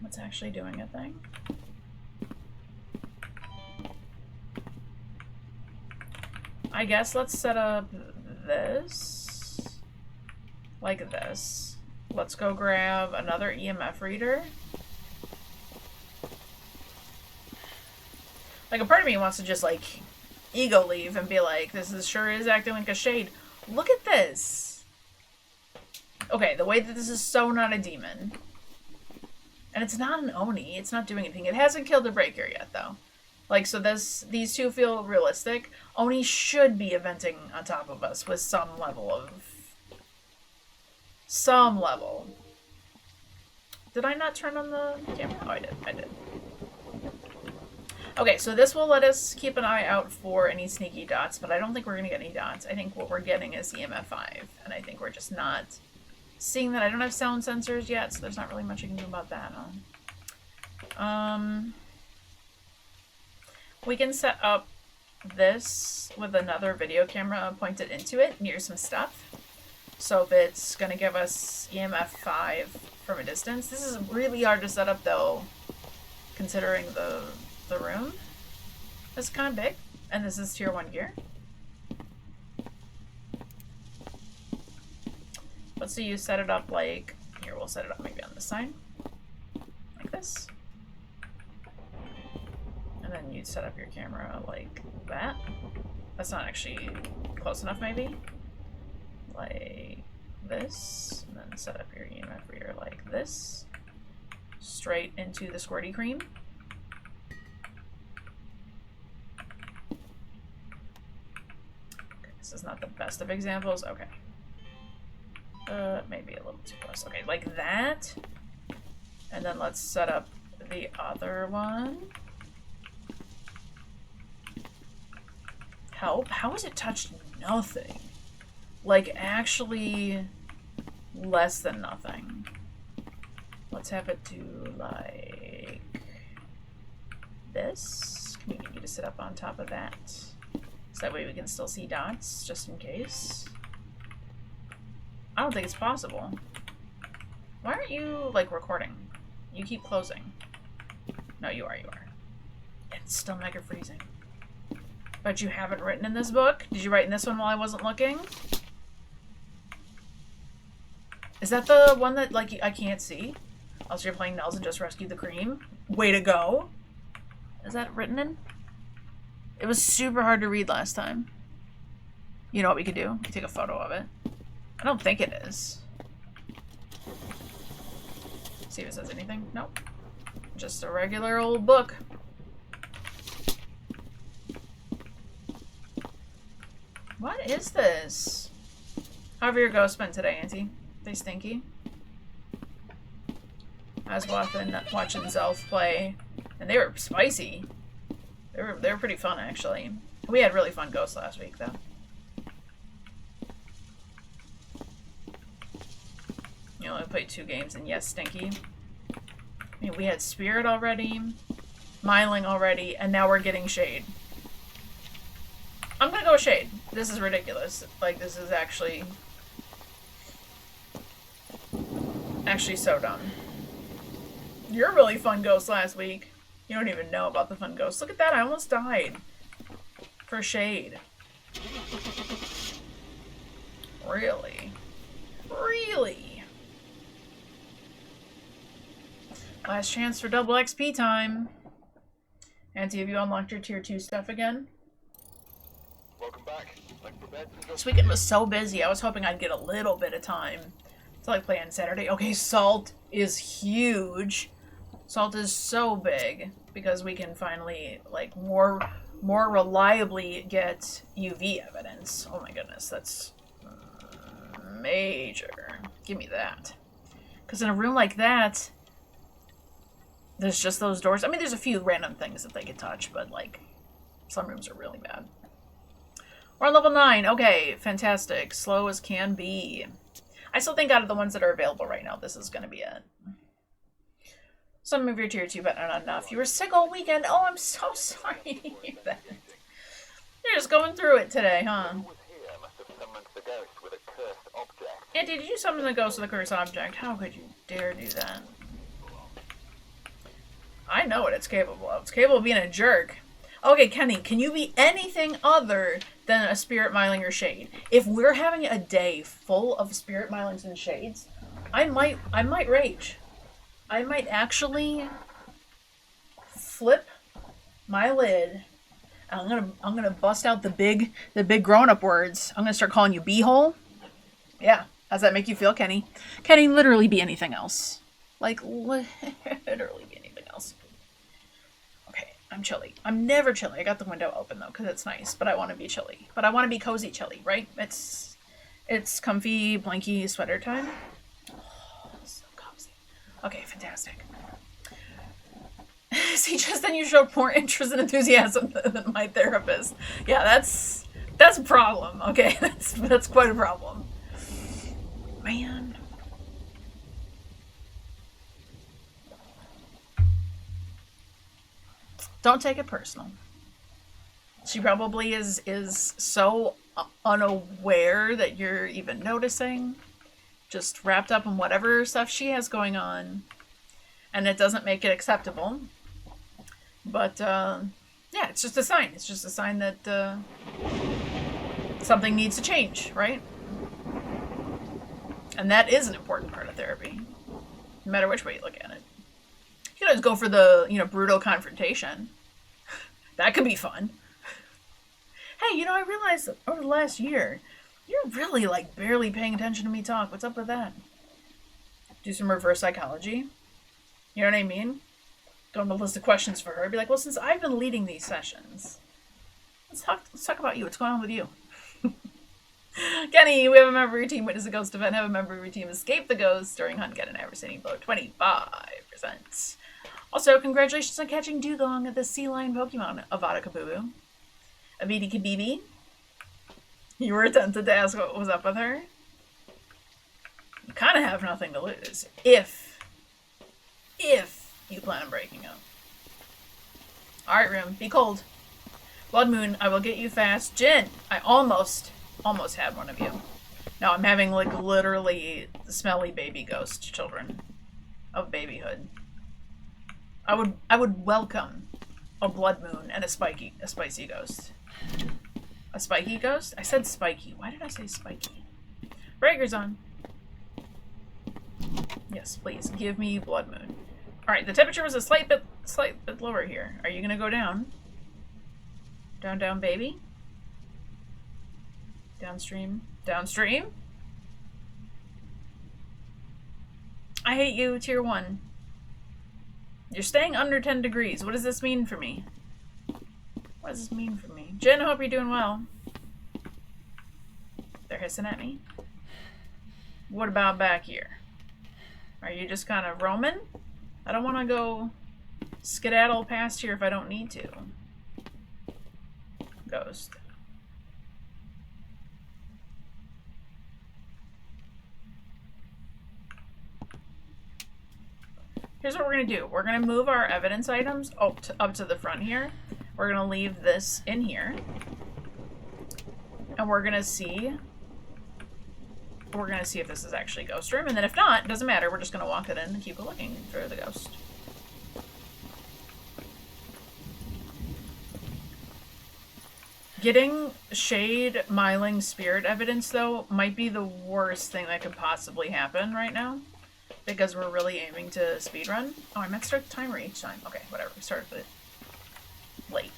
What's actually doing a thing? I guess let's set up this. Like this. Let's go grab another EMF reader. Like, a part of me wants to just, like, ego leave and be like, this sure is acting like a shade. Look at this. Okay, the way that this is so not a demon. And it's not an Oni. It's not doing anything. It hasn't killed a breaker yet, though. Like, so these two feel realistic. Oni should be eventing on top of us with some level. Did I not turn on the camera? Oh, I did. Okay, so this will let us keep an eye out for any sneaky dots, but I don't think we're going to get any dots. I think what we're getting is EMF 5, and I think we're just not seeing that. I don't have sound sensors yet, so there's not really much I can do about that. We can set up this with another video camera pointed into it near some stuff. So if it's gonna give us EMF 5 from a distance, this is really hard to set up though, considering the room is kind of big, and this is tier 1 gear. Let's see you set it up like, here we'll set it up maybe on this side, like this. And then you'd set up your camera like that. That's not actually close enough maybe. Like this, and then set up your EMF reader like this. Straight into the squirty cream. Okay, this is not the best of examples. Okay. Maybe a little too close. Okay, like that. And then let's set up the other one. Help? How has it touched nothing? Like, actually less than nothing. Let's have it do, like, this. Maybe we need to sit up on top of that. So that way we can still see dots, just in case. I don't think it's possible. Why aren't you, like, recording? You keep closing. No, you are. It's still mega freezing. But you haven't written in this book? Did you write in this one while I wasn't looking? Is that the one that, like, I can't see? Also, you're playing Nels and just rescued the cream? Way to go. Is that written in? It was super hard to read last time. You know what we could do? We could take a photo of it. I don't think it is. See if it says anything. Nope. Just a regular old book. What is this? However your ghost spent today, Auntie. They stinky. I was watching Zelf play, and they were spicy. They were pretty fun, actually. We had really fun ghosts last week, though. You only played 2 games, and yes, stinky. I mean, we had Spirit already, Myling already, and now we're getting Shade. I'm gonna go with Shade. This is ridiculous. Like, this is actually so dumb. You're a really fun ghost last week. You don't even know about the fun ghosts. Look at that, I almost died. For Shade. Really? Really? Last chance for double XP time. Auntie, have you unlocked your tier 2 stuff again? Welcome back. This weekend was so busy. I was hoping I'd get a little bit of time to like play on Saturday. Okay, Salt is huge. Salt is so big because we can finally like more reliably get UV evidence. Oh my goodness, that's major. Give me that. Because in a room like that, there's just those doors. I mean, there's a few random things that they could touch, but like some rooms are really bad. We're on level 9. Okay, fantastic. Slow as can be. I still think out of the ones that are available right now, this is going to be it. Some of your tier 2, but not enough. You were sick all weekend. Oh, I'm so sorry to hear that. You're just going through it today, huh? Auntie, did you summon the ghost of the cursed object? How could you dare do that? I know what it's capable of. It's capable of being a jerk. Okay, Kenny, can you be anything other than a Spirit Myling or Shade? If we're having a day full of Spirit Mylings and Shades, I might rage. I might actually flip my lid. And I'm gonna bust out the big grown-up words. I'm gonna start calling you beehole. Yeah, how's that make you feel, Kenny? Kenny, literally be anything else. Like literally be anything else. I'm chilly. I'm never chilly. I got the window open though, because it's nice, but I want to be chilly. But I want to be cozy chilly, right? It's comfy, blanky sweater time. Oh, so cozy. Okay, fantastic. See, just then you showed more interest and enthusiasm than my therapist. Yeah, that's a problem, okay? That's quite a problem. Man. Don't take it personal. She probably is so unaware that you're even noticing, just wrapped up in whatever stuff she has going on, and it doesn't make it acceptable. But yeah, it's just a sign. It's just a sign that something needs to change, right? And that is an important part of therapy, no matter which way you look at it. You can always go for the, brutal confrontation. That could be fun. Hey, I realized that over the last year, you're really, barely paying attention to me talk. What's up with that? Do some reverse psychology. You know what I mean? Go on a list of questions for her. Be like, well, since I've been leading these sessions, let's talk about you. What's going on with you? Kenny, we have a member of your team witness a ghost event. Have a member of your team escape the ghost during hunt. Get an average rating below 25%. Also, congratulations on catching Dugong, the sea lion Pokemon, Avada Kabubu. Avidi Kabibi. You were tempted to ask what was up with her. You kind of have nothing to lose. If you plan on breaking up. Alright, room. Be cold. Blood Moon, I will get you fast. Jin, I almost had one of you. Now I'm having, literally smelly baby ghost children of babyhood. I would welcome a Blood Moon and a spicy ghost. A spiky ghost? I said spiky. Why did I say spiky? Breaker's on. Yes, please. Give me Blood Moon. Alright, the temperature was a slight bit lower here. Are you gonna go down? Down, baby? Downstream? Downstream? I hate you, tier 1. You're staying under 10 degrees. What does this mean for me? What does this mean for me? Jen, I hope you're doing well. They're hissing at me. What about back here? Are you just kind of roaming? I don't want to go skedaddle past here if I don't need to. Ghost. Here's what we're going to do. We're going to move our evidence items up to the front here. We're going to leave this in here. And we're going to see if this is actually a ghost room. And then if not, it doesn't matter. We're just going to walk it in and keep looking for the ghost. Getting Shade Myling spirit evidence, though, might be the worst thing that could possibly happen right now. Because we're really aiming to speedrun. Oh, I meant to start the timer each time. Okay, whatever. We started it late.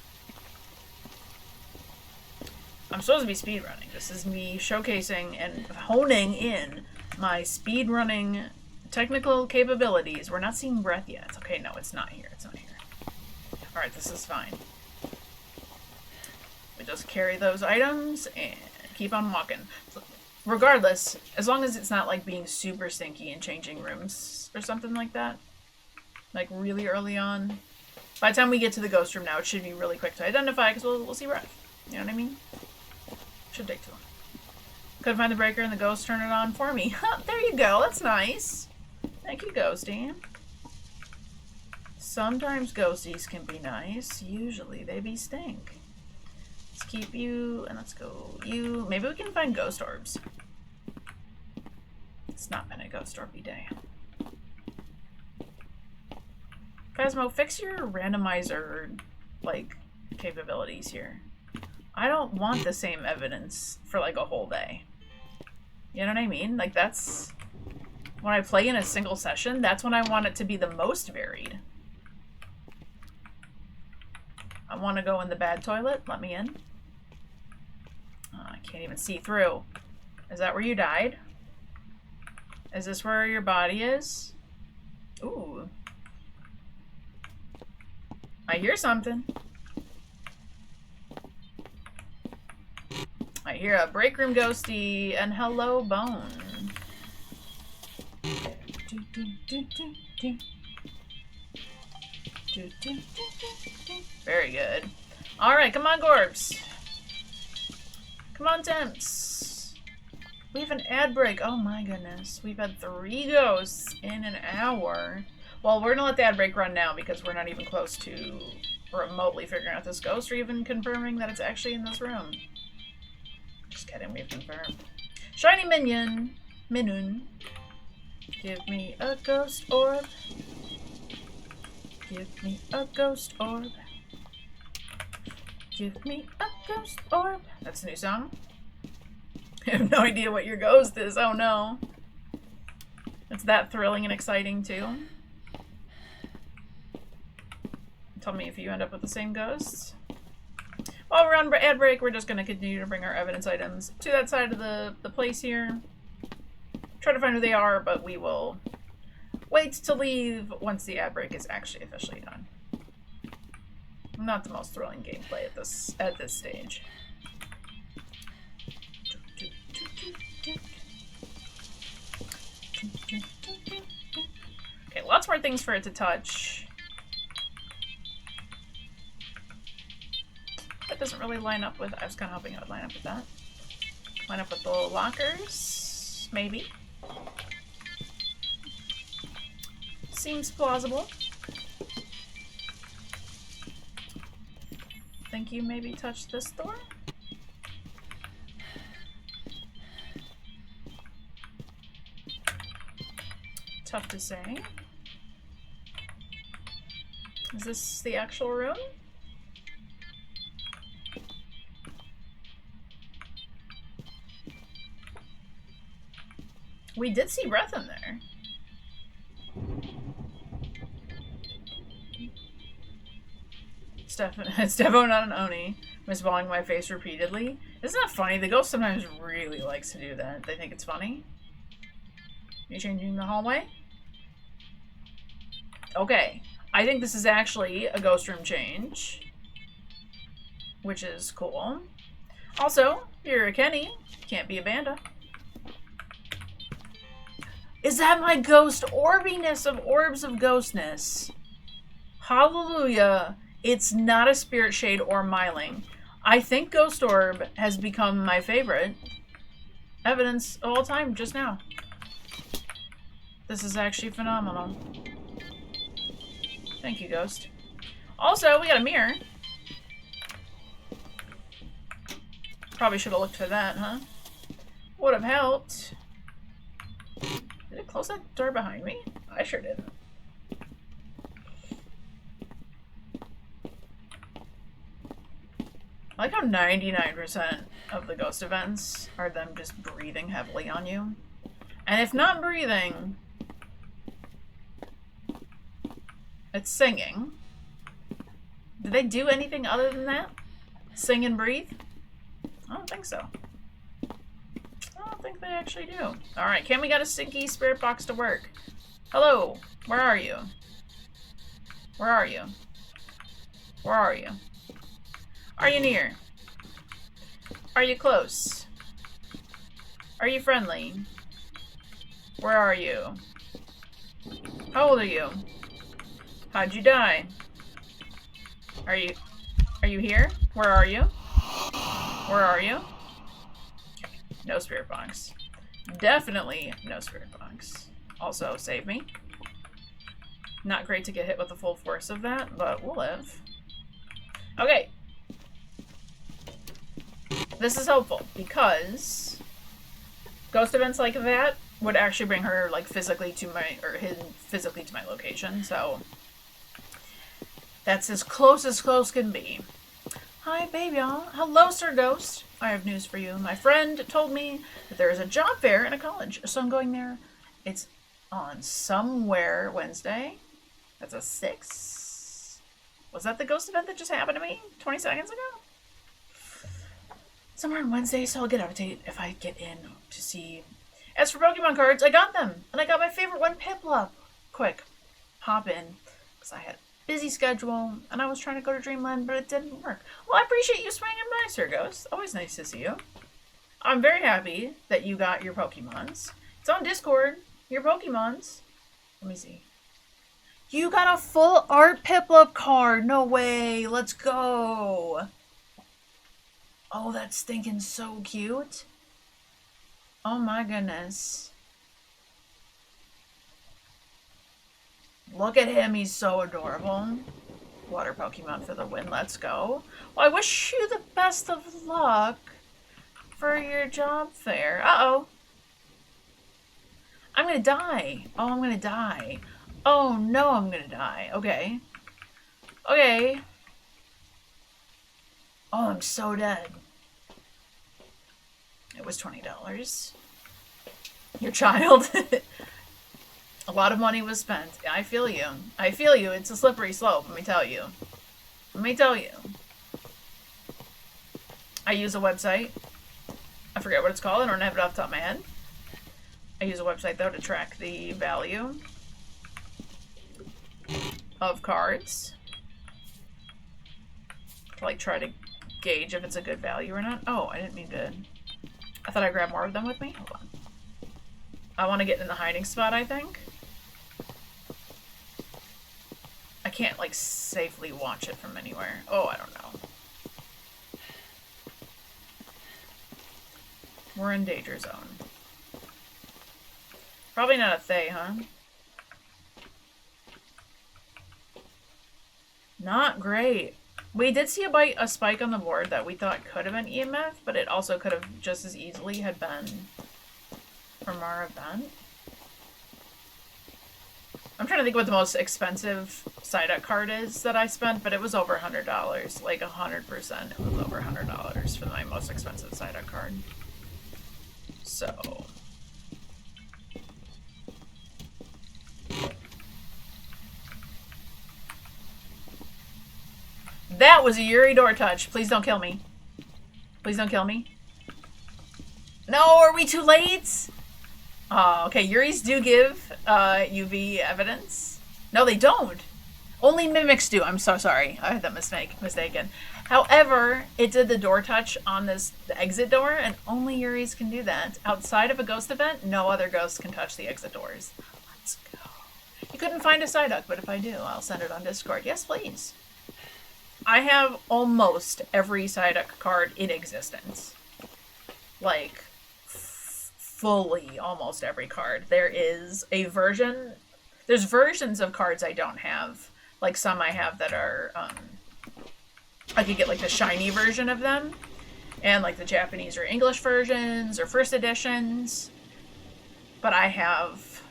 I'm supposed to be speedrunning. This is me showcasing and honing in my speedrunning technical capabilities. We're not seeing breath yet. Okay, no, it's not here. It's not here. Alright, this is fine. We just carry those items and keep on walking. So, regardless, as long as it's not being super stinky and changing rooms or something like that, really early on. By the time we get to the ghost room now, it should be really quick to identify because we'll see breath. You know what I mean? Should take too long. Couldn't find the breaker and the ghost turned it on for me. There you go. That's nice. Thank you, Ghosty. Sometimes ghosties can be nice. Usually they be stink. Let's keep you, and let's go you. Maybe we can find ghost orbs. It's not been a ghost orby day. Phasmo, fix your randomizer, capabilities here. I don't want the same evidence for, a whole day. You know what I mean? That's... When I play in a single session, that's when I want it to be the most varied. I want to go in the bad toilet. Let me in. Oh, I can't even see through. Is that where you died? Is this where your body is? Ooh. I hear something. I hear a break room ghosty and hello bone. Very good. Alright, come on, Gorbs. Come on, Temps. We have an ad break. Oh my goodness. We've had 3 ghosts in an hour. Well, we're gonna let the ad break run now because we're not even close to remotely figuring out this ghost or even confirming that it's actually in this room. Just kidding, we've confirmed. Shiny minion. Minun. Give me a ghost orb. Give me a ghost orb. Give me a ghost orb. That's a new song. I have no idea what your ghost is. Oh no. It's that thrilling and exciting too. Tell me if you end up with the same ghosts. While we're on ad break, we're just going to continue to bring our evidence items to that side of the place here. Try to find who they are, but we will wait to leave once the ad break is actually officially done. Not the most thrilling gameplay at this stage. Okay, lots more things for it to touch. That doesn't really line up with... I was kind of hoping it would line up with that. Line up with the lockers? Maybe. Seems plausible. Think you maybe touched this door? Tough to say. Is this the actual room? We did see breath in there. Stefo, not an Oni. Misballing my face repeatedly. Isn't that funny? The ghost sometimes really likes to do that. They think it's funny. You changing the hallway? Okay. I think this is actually a ghost room change. Which is cool. Also, you're a Kenny. Can't be a Banda. Is that my ghost orbiness of orbs of ghostness? Hallelujah. It's not a spirit shade or myling. I think Ghost Orb has become my favorite evidence of all time just now. This is actually phenomenal. Thank you, Ghost. Also, we got a mirror. Probably should have looked for that, huh? Would have helped. Did it close that door behind me? I sure didn't. I like how 99% of the ghost events are them just breathing heavily on you. And if not breathing, it's singing. Do they do anything other than that? Sing and breathe? I don't think so. I don't think they actually do. Alright, Kim, we got a stinky spirit box to work. Hello, where are you? Where are you? Where are you? Are you near? Are you close? Are you friendly? Where are you? How old are you? How'd you die? Are you here? Where are you? Where are you? Okay, no spirit box. Definitely no spirit box. Also, save me. Not great to get hit with the full force of that, but we'll live. Okay. This is helpful because ghost events like that would actually bring her like physically to my, or hidden physically to my location, so that's as close can be. Hi, BabeYaa. Hello, Sir Ghost. I have news for you. My friend told me that there is a job fair in a college, so I'm going there. It's on somewhere Wednesday. That's a 6. Was that the ghost event that just happened to me 20 seconds ago? Somewhere on Wednesday, so I'll get an update if I get in to see. As for Pokemon cards, I got them, and I got my favorite one, Piplup. Quick, hop in, because I had a busy schedule, and I was trying to go to Dreamland, but it didn't work. Well, I appreciate you swinging by, Sir Ghost. Always nice to see you. I'm very happy that you got your Pokemons. It's on Discord, your Pokemons. Let me see. You got a full art Piplup card. No way. Let's go. Oh, that's stinking so cute. Oh my goodness. Look at him, he's so adorable. Water Pokemon for the win, let's go. Well, I wish you the best of luck. for your job fair. Uh-oh. I'm gonna die. Oh, I'm gonna die. Oh, no, I'm gonna die. Okay. Okay. Oh, I'm so dead. It was $20. Your child. A lot of money was spent. I feel you. I feel you. It's a slippery slope, let me tell you. Let me tell you. I use a website. I forget what it's called. I don't have it off the top of my head. I use a website, though, to track the value of cards. To, like, try to gauge if it's a good value or not. Oh, I didn't mean to... I thought I grabbed more of them with me. Hold on. I want to get in the hiding spot, I think. I can't, like, safely watch it from anywhere. Oh, I don't know. We're in danger zone. Probably not a Thay, huh? Not great. We did see a spike on the board that we thought could have been EMF, but it also could have just as easily had been from our event. I'm trying to think what the most expensive Psyduck card is that I spent, but it was over $100. Like 100%. It was over $100 for my most expensive Psyduck card. So... that was a Yuri door touch. Please don't kill me. Please don't kill me. No, are we too late? Okay, Yuris do give UV evidence. No, they don't. Only mimics do. I'm so sorry. I had that mistaken. However, it did the door touch on the exit door, and only Yuris can do that. Outside of a ghost event, no other ghosts can touch the exit doors. Let's go. You couldn't find a Psyduck, but if I do, I'll send it on Discord. Yes, please. I have almost every Psyduck card in existence. Like, fully almost every card. There is a version... there's versions of cards I don't have. Like, some I have that are, I could get, like, the shiny version of them. And, like, the Japanese or English versions or first editions. But I have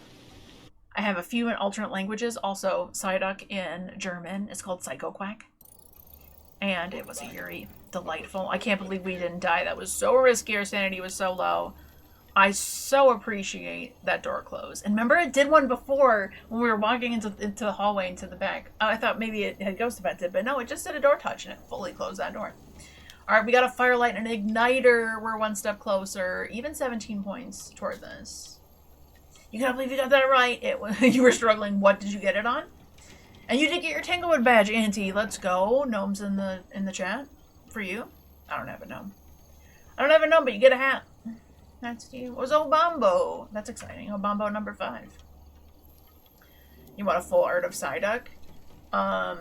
a few in alternate languages. Also, Psyduck in German. It's called Psycho Quack. And it was a Yuri. Delightful. I can't believe we didn't die. That was so risky. Our sanity was so low. I so appreciate that door close. And remember, it did one before when we were walking into the hallway into the back. I thought maybe it had ghost event, but no, it just did a door touch and it fully closed that door. All right, we got a firelight and an igniter. We're one step closer. Even 17 points toward this. You can't believe you got that right. You were struggling. What did you get it on? And you did get your Tanglewood badge, Auntie. Let's go. Gnome's in the chat for you. I don't have a gnome. I don't have a gnome, but you get a hat. That's you. It was Obambo. That's exciting. Obambo number 5. You want a full art of Psyduck? I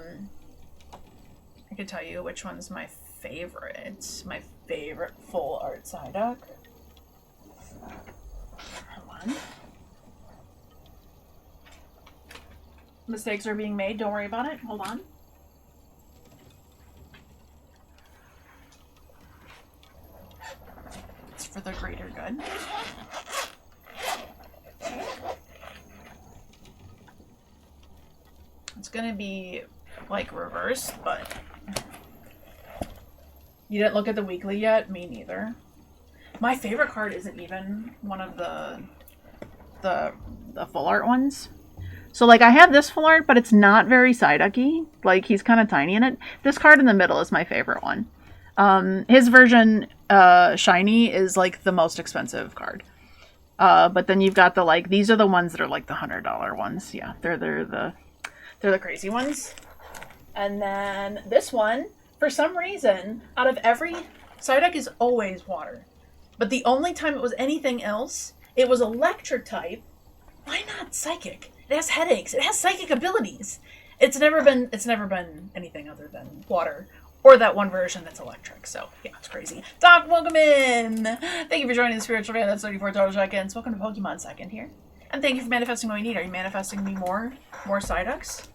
could tell you which one's my favorite. My favorite full art Psyduck. Hold on. Mistakes are being made. Don't worry about it. Hold on. It's for the greater good. It's gonna be like reversed, but you didn't look at the weekly yet? Me neither. My favorite card isn't even one of the full art ones. So, like, I have this full art, but it's not very Psyducky. Like, he's kind of tiny in it. This card in the middle is my favorite one. His version, shiny, is, like, the most expensive card. But then you've got the, like, these are the ones that are, like, the $100 ones. Yeah, they're the crazy ones. And then this one, for some reason, out of every... Psyduck is always water. But the only time it was anything else, it was electric type. Why not psychic? It has headaches. It has psychic abilities. It's never been anything other than water. Or that one version that's electric. So, yeah, it's crazy. Doc, welcome in! Thank you for joining the Spiritual Fan. That's 34 total check-ins. Welcome to Pokemon Second here. And thank you for manifesting what we need. Are you manifesting me more Psyducks?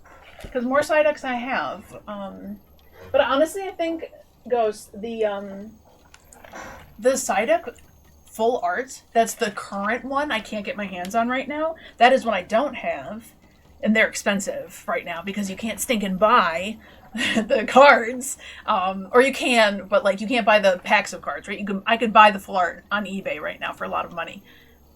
Because more Psyducks I have. But honestly, I think, Ghost, The Psyduck full art, that's the current one I can't get my hands on right now. That is one I don't have. And they're expensive right now because you can't stink and buy the cards. Or you can, but like you can't buy the packs of cards, right? I could buy the full art on eBay right now for a lot of money.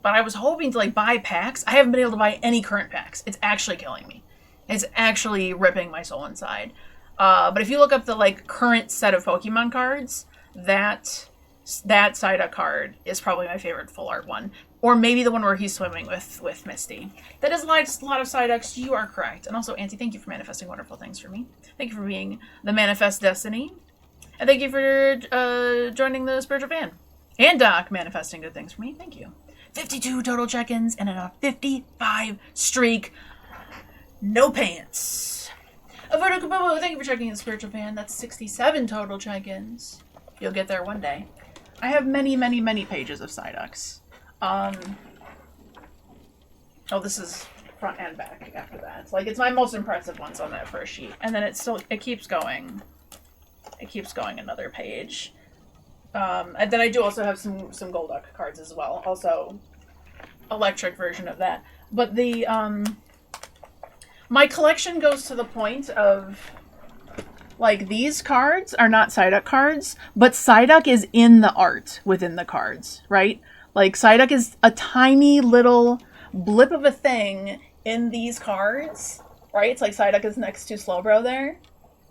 But I was hoping to like buy packs. I haven't been able to buy any current packs. It's actually killing me. It's actually ripping my soul inside. But if you look up the like current set of Pokemon cards, that Psyduck card is probably my favorite full art one. Or maybe the one where he's swimming with Misty. That is a lot of Psyducks. You are correct. And also, Auntie, thank you for manifesting wonderful things for me. Thank you for being the Manifest Destiny. And thank you for joining the Spiritual Fan. And Doc manifesting good things for me. Thank you. 52 total check-ins and a 55 streak. No pants. Averto Kabobo, thank you for checking in, Spiritual Fan. That's 67 total check-ins. You'll get there one day. I have many, many, many pages of Psyducks. Oh, this is front and back after that. Like, it's my most impressive ones on that first sheet. And then it keeps going. It keeps going another page. And then I do also have some Golduck cards as well. Also, electric version of that. But the, my collection goes to the point of, like, these cards are not Psyduck cards, but Psyduck is in the art within the cards, right? Like, Psyduck is a tiny little blip of a thing in these cards, right? It's like Psyduck is next to Slowbro there.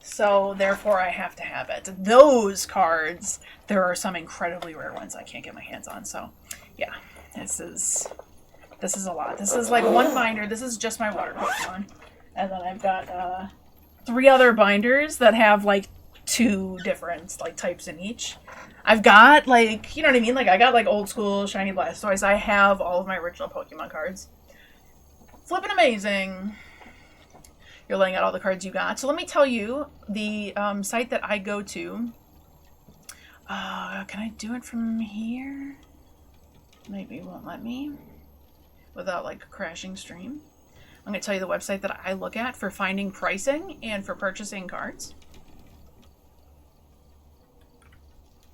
So, therefore, I have to have it. Those cards, there are some incredibly rare ones I can't get my hands on. So, yeah, this is a lot. This is like one binder. This is just my water Pokemon. And then I've got 3 other binders that have, like, 2 different, like, types in each. I've got, like, you know what I mean? Like, I got, like, old school Shiny Blastoise. I have all of my original Pokemon cards. Flippin' amazing. You're laying out all the cards you got. So let me tell you the site that I go to. Can I do it from here? Maybe it won't let me. Without, like, crashing stream. I'm going to tell you the website that I look at for finding pricing and for purchasing cards.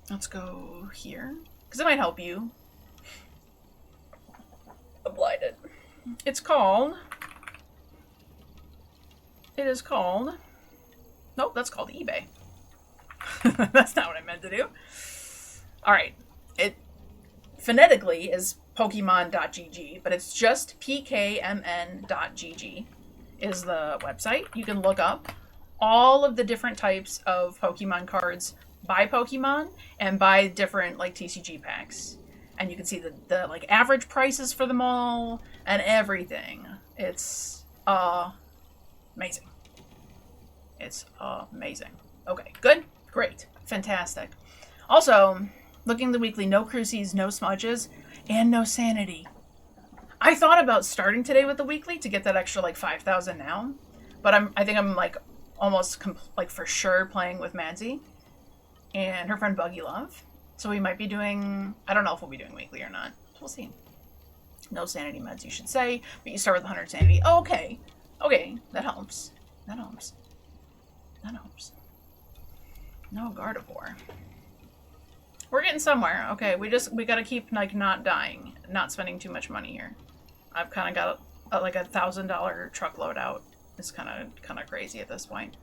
Let's go here, because it might help you. I'm blinded. It is called, nope, that's called eBay. That's not what I meant to do. Alright, it phonetically is Pokemon.gg, but it's just pkmn.gg is the website. You can look up all of the different types of Pokemon cards by Pokemon and by different like TCG packs. And you can see the like average prices for them all and everything. It's amazing. It's amazing. Okay, good, great, fantastic. Also, looking at the weekly, no Crucies, no Smudges, and no Sanity. I thought about starting today with the weekly to get that extra like 5,000 now, but I think I'm like almost like for sure playing with Madzy and her friend Buggy Love. So we might be doing, I don't know if we'll be doing weekly or not. We'll see. No Sanity meds, you should say, but you start with 100 Sanity. Oh, okay. Okay, that helps. That helps. That helps. No Gardevoir. We're getting somewhere. Okay, we gotta keep like not dying, not spending too much money here. I've kind of got like $1,000 truckload out. It's kind of crazy at this point.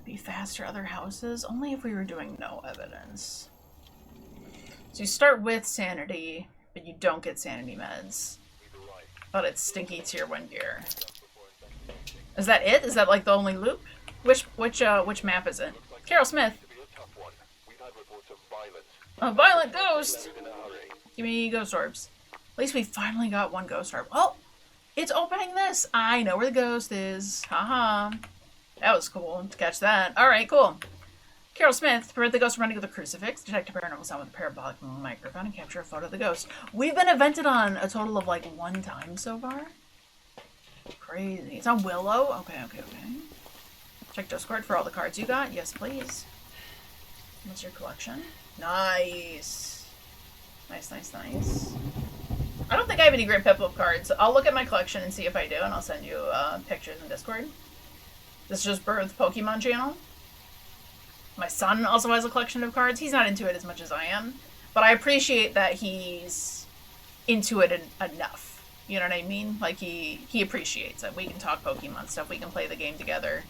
Be faster other houses only if we were doing no evidence. So you start with Sanity, but you don't get Sanity meds. But it's Stinky Tier 1 gear. Is that it? Is that like the only loop? Which map is it? Carol Smith. A violent ghost! Give me ghost orbs. At least we finally got one ghost orb. Oh! It's opening this! I know where the ghost is. Haha. That was cool to catch that. Alright, cool. Carol Smith, prevent the ghost from running with a crucifix, detect a paranormal sound with a parabolic microphone, and capture a photo of the ghost. We've been evented on a total of like 1 time so far. Crazy. It's on Willow? Okay. Check Discord for all the cards you got. Yes, please. What's your collection? Nice. Nice. I don't think I have any Great Piplup cards. I'll look at my collection and see if I do, and I'll send you pictures in Discord. This is just Birth Pokemon channel. My son also has a collection of cards. He's not into it as much as I am, But I appreciate that he's into it enough. You know what I mean? Like, he appreciates it. We can talk Pokemon stuff. We can play the game together.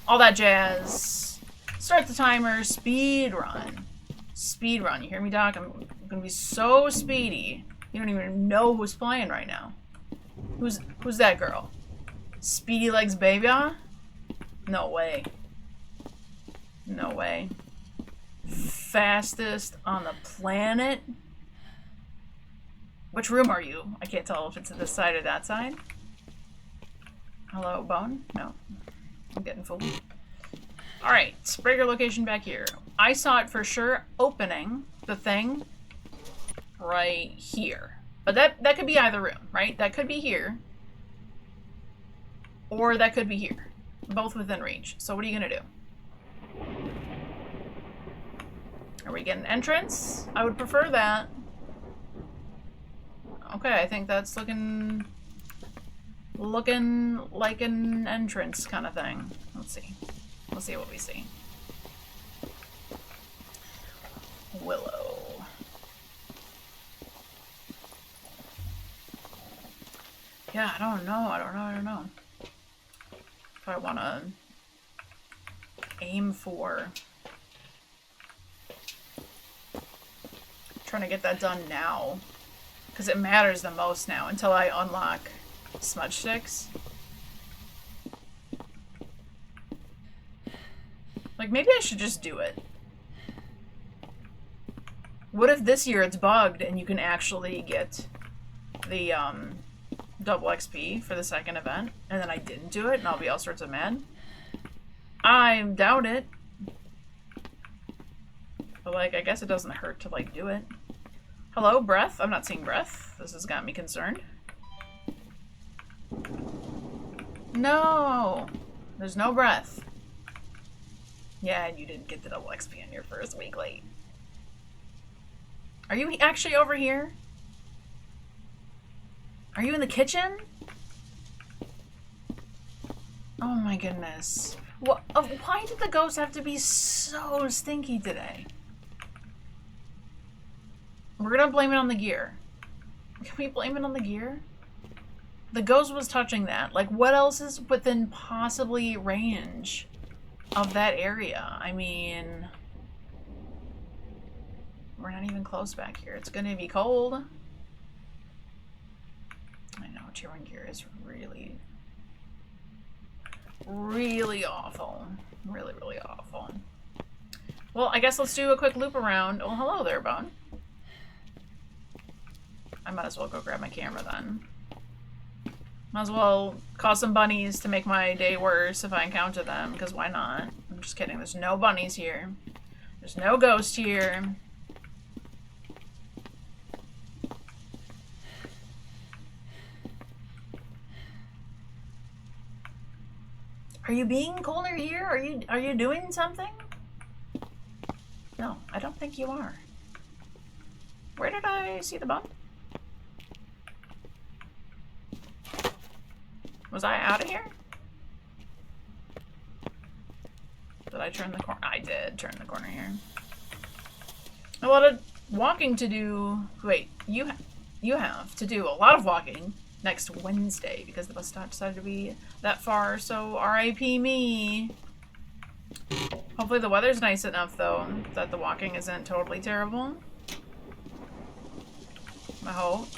All that jazz. Start the timer. Speed run. Speed run. You hear me, Doc? I'm gonna be so speedy. You don't even know who's playing right now. Who's that girl? Speedy Legs BabeYaa? No way. No way. Fastest on the planet? Which room are you? I can't tell if it's this side or that side. Hello, Bone? No. I'm getting fooled. Alright, breaker location back here. I saw it for sure opening the thing right here. But that could be either room, right? That could be here. Or that could be here. Both within reach. So what are you gonna do? Are we getting entrance? I would prefer that. Okay, I think that's looking like an entrance kind of thing. Let's see. Let's see what we see. Willow. Yeah, I don't know. If I want to aim for. Trying to get that done now. Because it matters the most now until I unlock smudge sticks. Like, maybe I should just do it. What if this year it's bugged and you can actually get the double XP for the second event, and then I didn't do it and I'll be all sorts of mad? I doubt it. But, like, I guess it doesn't hurt to, like, do it. Hello, breath? I'm not seeing breath. This has got me concerned. No! There's no breath. Yeah, and you didn't get the double XP on your first week late. Are you actually over here? Are you in the kitchen? Oh my goodness. What? Why did the ghosts have to be so stinky today? We're gonna blame it on the gear. Can we blame it on the gear? The ghost was touching that. Like, what else is within possibly range of that area? I mean, we're not even close back here. It's gonna be cold. I know, cheering gear is really, really awful. Really, really awful. Well, I guess let's do a quick loop around. Oh, hello there, Bone. I might as well go grab my camera then. Might as well cause some bunnies to make my day worse if I encounter them, because why not? I'm just kidding. There's no bunnies here. There's no ghost here. Are you being colder here? Are you doing something? No, I don't think you are. Where did I see the bump? Was I out of here? Did I turn the corner? I did turn the corner here. A lot of walking to do. Wait, you have to do a lot of walking next Wednesday because the bus stop decided to be that far. So RIP me. Hopefully the weather's nice enough though that the walking isn't totally terrible. I hope.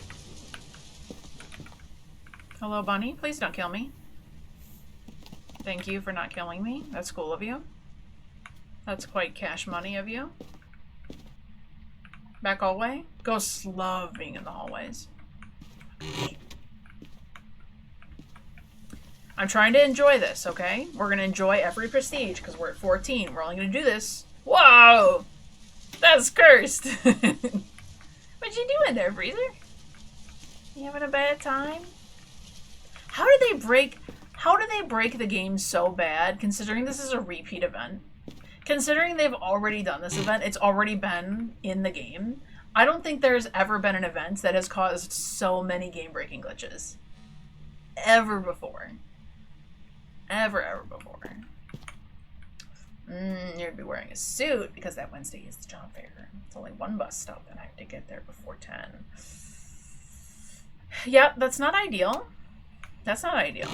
Hello, Bunny. Please don't kill me. Thank you for not killing me. That's cool of you. That's quite cash money of you. Back hallway? Ghosts love being in the hallways. I'm trying to enjoy this, okay? We're gonna enjoy every prestige because we're at 14. We're only gonna do this. Whoa! That's cursed! What you doing there, Freezer? You having a bad time? How do they break the game so bad, considering this is a repeat event? Considering they've already done this event, it's already been in the game. I don't think there's ever been an event that has caused so many game-breaking glitches. Ever before. Ever before. would be wearing a suit because that Wednesday is the job fair. It's only one bus stop and I have to get there before 10. Yep, that's not ideal. That's not ideal.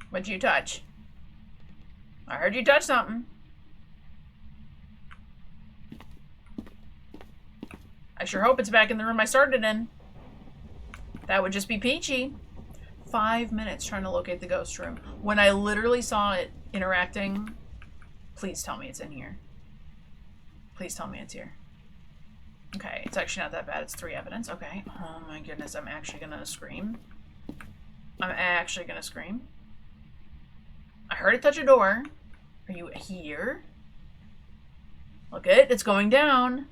What'd you touch? I heard you touch something. I sure hope it's back in the room I started in. That would just be peachy. 5 minutes trying to locate the ghost room. When I literally saw it interacting, please tell me it's in here. Please tell me it's here. Okay, it's actually not that bad. It's 3 evidence. Okay. Oh my goodness, I'm actually gonna scream. I'm actually gonna scream. I heard it touch a door. Are you here? Look it, it's going down.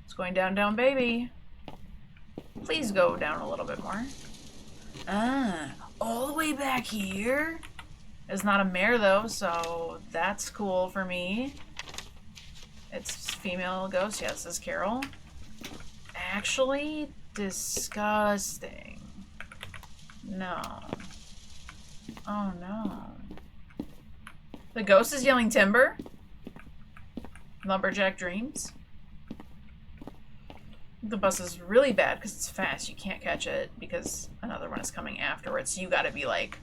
It's going down, down, baby. Please go down a little bit more. Ah, all the way back here? It's not a mare though, so that's cool for me. It's female ghost. Yes, this is Carol. Actually, disgusting. No. Oh no. The ghost is yelling timber? Lumberjack dreams? The bus is really bad because it's fast. You can't catch it because another one is coming afterwards. So you gotta be like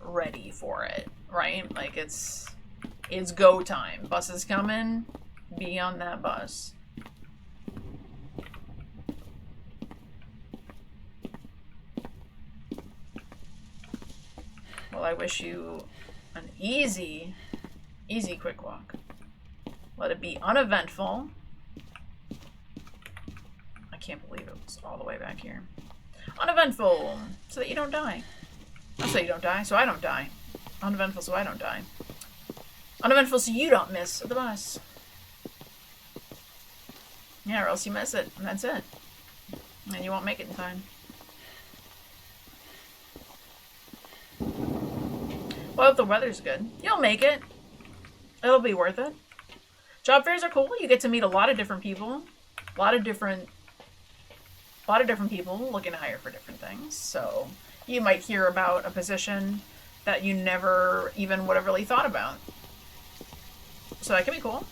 ready for it, right? Like it's go time. Bus is coming. Be on that bus. Well, I wish you an easy quick walk. Let it be uneventful. I can't believe it was all the way back here. Uneventful, so that you don't die. Not so you don't die, so I don't die. Uneventful, so I don't die. Uneventful, so you don't miss the bus. Yeah, or else you miss it, and that's it. And you won't make it in time. Well, if the weather's good, you'll make it. It'll be worth it. Job fairs are cool. You get to meet a lot of different people. A lot of different people looking to hire for different things. So you might hear about a position that you never even would have really thought about. So that could be cool.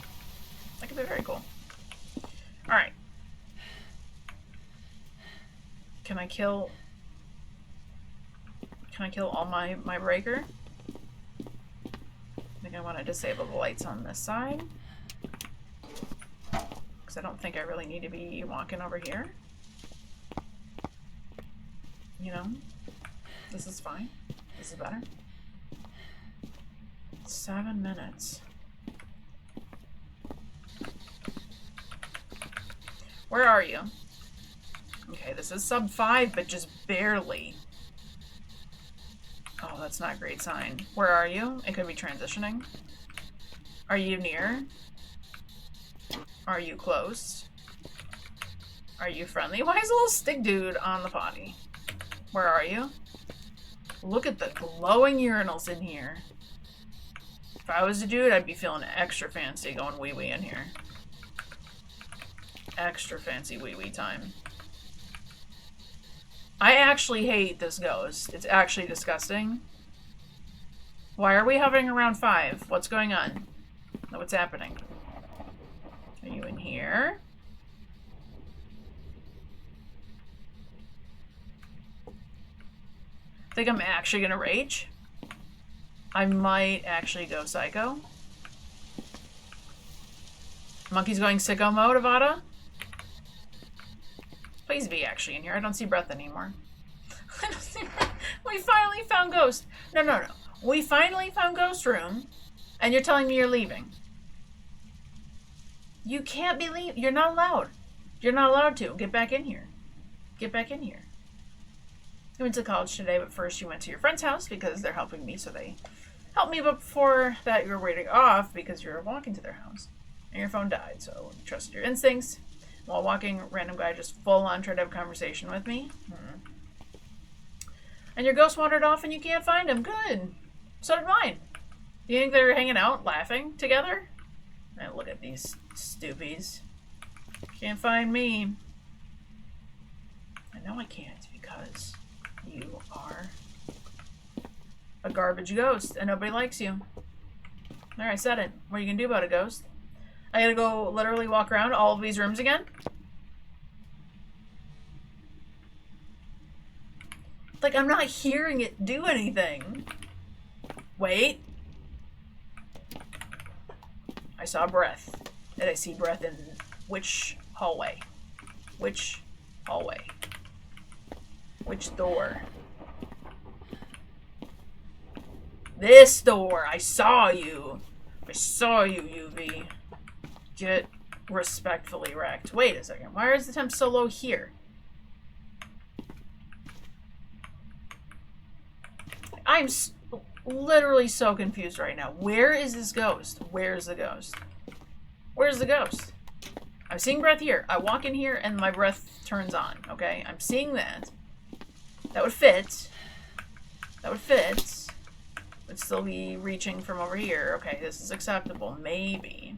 That could be very cool. Alright. Can I kill all my breaker? I think I want to disable the lights on this side. Because I don't think I really need to be walking over here. You know? This is fine. This is better. 7 minutes. Where are you? Okay, this is sub 5, but just barely. Oh, that's not a great sign. Where are you? It could be transitioning. Are you near? Are you close? Are you friendly? Why is a little stick dude on the potty? Where are you? Look at the glowing urinals in here. If I was a dude, I'd be feeling extra fancy going wee-wee in here. Extra fancy wee-wee time. I actually hate this ghost. It's actually disgusting. Why are we hovering around 5? What's going on? What's happening? Are you in here? Think I'm actually gonna rage? I might actually go psycho. Monkey's going sicko mode, Avada? Please be actually in here. I don't see breath anymore. I don't see breath. We finally found ghost. No. We finally found ghost room, and you're telling me you're leaving. You can't be leaving. You're not allowed. You're not allowed to. Get back in here. Get back in here. You went to college today, but first you went to your friend's house because they're helping me, so they helped me, but before that you were waiting off because you were walking to their house. And your phone died, so you trusted your instincts. While walking, random guy just full on tried to have a conversation with me. And your ghost wandered off and you can't find him. Good. So did mine. Do you think they were hanging out, laughing together? Man, look at these stoopies. Can't find me. I know I can't because you are a garbage ghost, and nobody likes you. There, I said it. What are you gonna do about a ghost? I gotta go literally walk around all of these rooms again? Like, I'm not hearing it do anything. Wait. I saw breath. Did I see breath in which hallway? Which hallway? Which door? This door! I saw you! I saw you, UV. Get respectfully wrecked. Wait a second. Why is the temp so low here? I'm literally so confused right now. Where is this ghost? Where's the ghost? Where's the ghost? I'm seeing breath here. I walk in here and my breath turns on, okay? I'm seeing that. That would fit. That would fit. Would still be reaching from over here. Okay, this is acceptable. Maybe.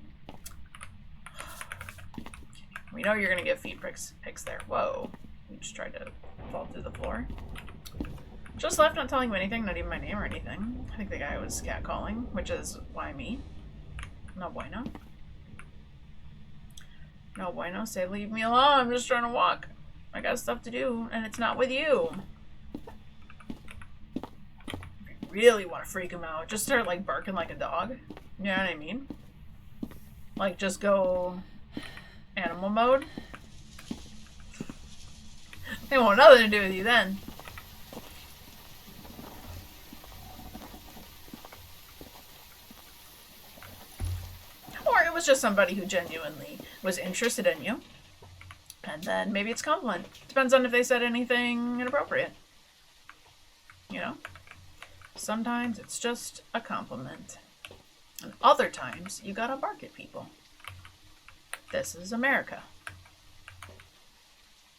We know you're gonna get feet picks there. Whoa. We just tried to fall through the floor. Just left, not telling him anything, not even my name or anything. I think the guy was catcalling, which is why me. No bueno. No bueno. Say leave me alone. I'm just trying to walk. I got stuff to do, and it's not with you. If you really want to freak him out, just start like barking like a dog. You know what I mean? Like just go animal mode. They want nothing to do with you then. Or it was just somebody who genuinely was interested in you. And then maybe it's a compliment. Depends on if they said anything inappropriate. You know? Sometimes it's just a compliment. And other times, you gotta bark at people. This is America.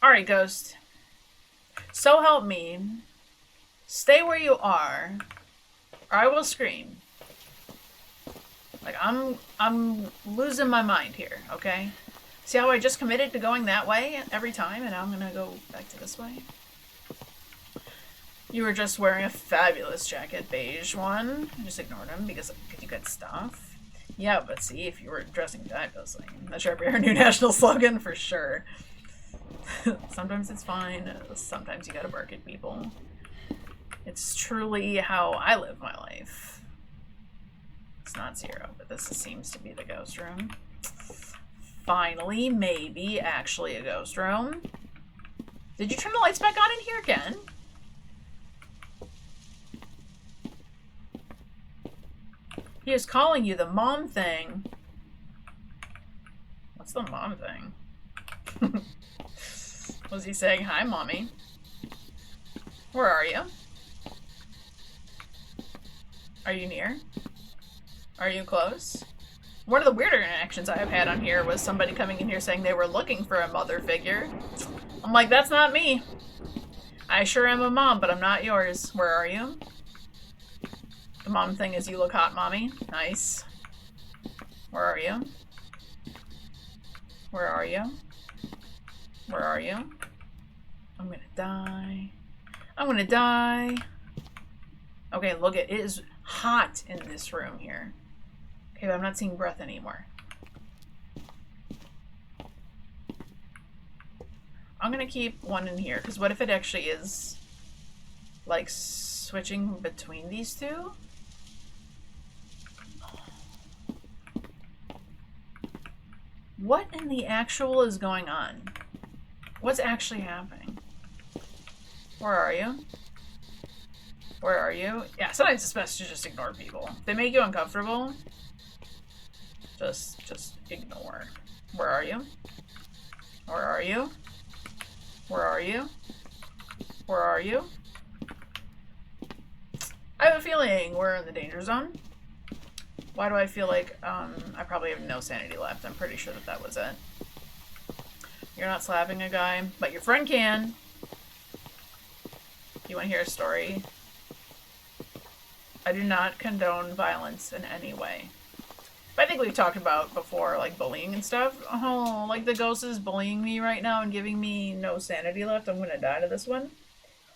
Alright, Ghost. So help me. Stay where you are, or I will scream. Like, I'm losing my mind here, okay? See how I just committed to going that way every time, and now I'm gonna go back to this way? You were just wearing a fabulous jacket, beige one. I just ignored him because you got stuff. Yeah, but see, if you were dressing fabulously, that should be our new national slogan for sure. Sometimes it's fine, sometimes you gotta bark at people. It's truly how I live my life. It's not zero, but this seems to be the ghost room. Finally, maybe actually a ghost room. Did you turn the lights back on in here again? He is calling you the mom thing. What's the mom thing? Was he saying, hi, mommy? Where are you? Are you near? Are you close? One of the weirder interactions I have had on here was somebody coming in here saying they were looking for a mother figure. I'm like, that's not me. I sure am a mom, but I'm not yours. Where are you? The mom thing is you look hot, mommy. Nice. Where are you? Where are you? Where are you? I'm gonna die. I'm gonna die. Okay, look, it is hot in this room here. Okay, but I'm not seeing breath anymore. I'm gonna keep one in here, because what if it actually is, like, switching between these two? What in the actual is going on? What's actually happening? Where are you? Where are you? Yeah, sometimes it's best to just ignore people. If they make you uncomfortable, just ignore. Where are you? Where are you? Where are you? Where are you? I have a feeling we're in the danger zone. Why do I feel like I probably have no sanity left? I'm pretty sure that was it. You're not slapping a guy, but your friend can. You want to hear a story? I do not condone violence in any way. But I think we've talked about before, like, bullying and stuff. Oh, like the ghost is bullying me right now and giving me no sanity left. I'm gonna die to this one.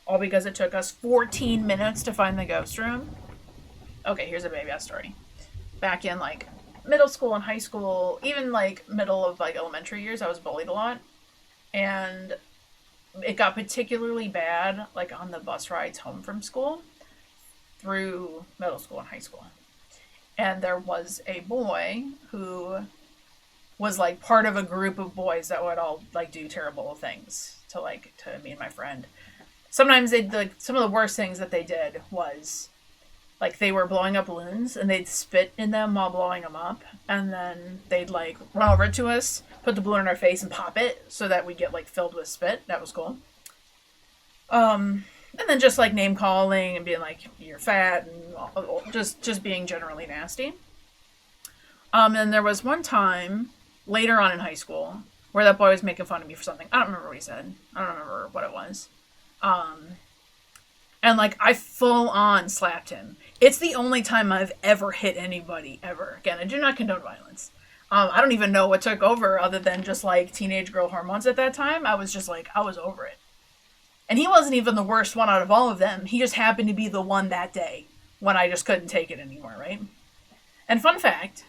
All because it took us 14 minutes to find the ghost room. Okay, here's a BabeYaa story. Back in like middle school and high school, even like middle of like elementary years, I was bullied a lot. And it got particularly bad like on the bus rides home from school through middle school and high school. And there was a boy who was like part of a group of boys that would all like do terrible things to me and my friend. Sometimes they'd like, some of the worst things that they did was like they were blowing up balloons and they'd spit in them while blowing them up, and then they'd like run over to us, put the balloon in our face and pop it so that we get like filled with spit. That was cool. And then just like name calling and being like you're fat and just being generally nasty. And there was one time later on in high school where that boy was making fun of me for something. I don't remember what he said. I don't remember what it was. And like I full on slapped him. It's the only time I've ever hit anybody ever. Again, I do not condone violence. I don't even know what took over other than just like teenage girl hormones at that time. I was just like, I was over it. And he wasn't even the worst one out of all of them. He just happened to be the one that day when I just couldn't take it anymore, right? And fun fact,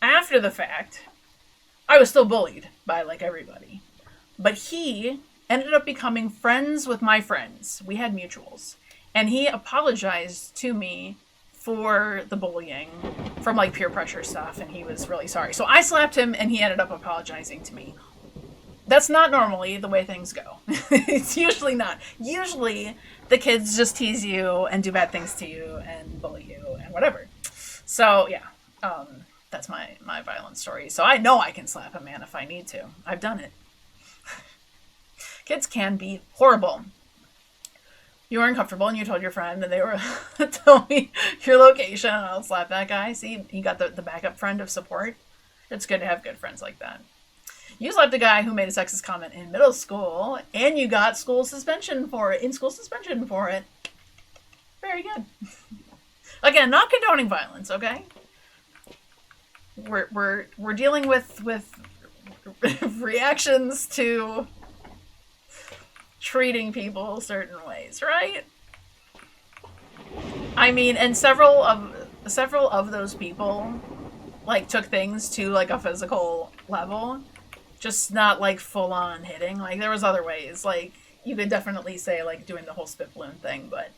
after the fact, I was still bullied by like everybody. But he ended up becoming friends with my friends. We had mutuals. And he apologized to me for the bullying from like peer pressure stuff, and he was really sorry. So I slapped him and he ended up apologizing to me. That's not normally the way things go. It's usually not. Usually the kids just tease you and do bad things to you and bully you and whatever. So yeah, that's my violent story. So I know I can slap a man if I need to. I've done it. Kids can be horrible. You were uncomfortable and you told your friend and they were tell me your location and I'll slap that guy. See, you got the backup friend of support. It's good to have good friends like that. You slapped a guy who made a sexist comment in middle school and you got in-school suspension for it. Very good. Again, not condoning violence, okay? We're dealing with reactions to treating people certain ways, right? I mean, and several of those people like took things to like a physical level, just not like full on hitting. Like there was other ways. Like you could definitely say like doing the whole spit balloon thing, but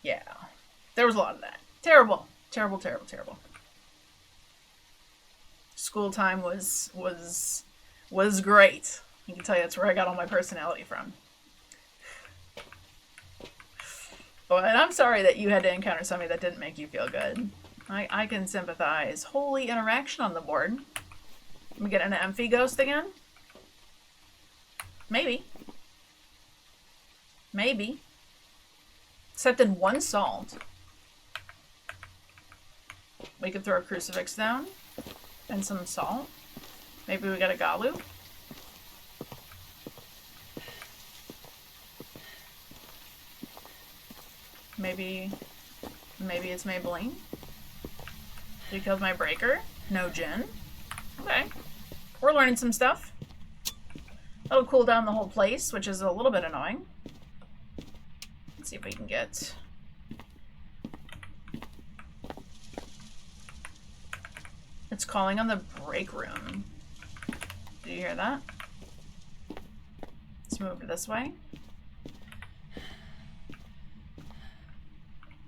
yeah, there was a lot of that. Terrible. School time was great. I can tell you that's where I got all my personality from. But I'm sorry that you had to encounter somebody that didn't make you feel good. I can sympathize. Holy interaction on the board. Let me get an Amphi ghost again? Maybe. Except in one salt. We could throw a crucifix down. And some salt. Maybe we got a Galu. Maybe it's Maybelline. You killed my breaker. No Jin. Okay. We're learning some stuff. That'll cool down the whole place, which is a little bit annoying. Let's see if we can get... It's calling on the break room. Do you hear that? Let's move this way.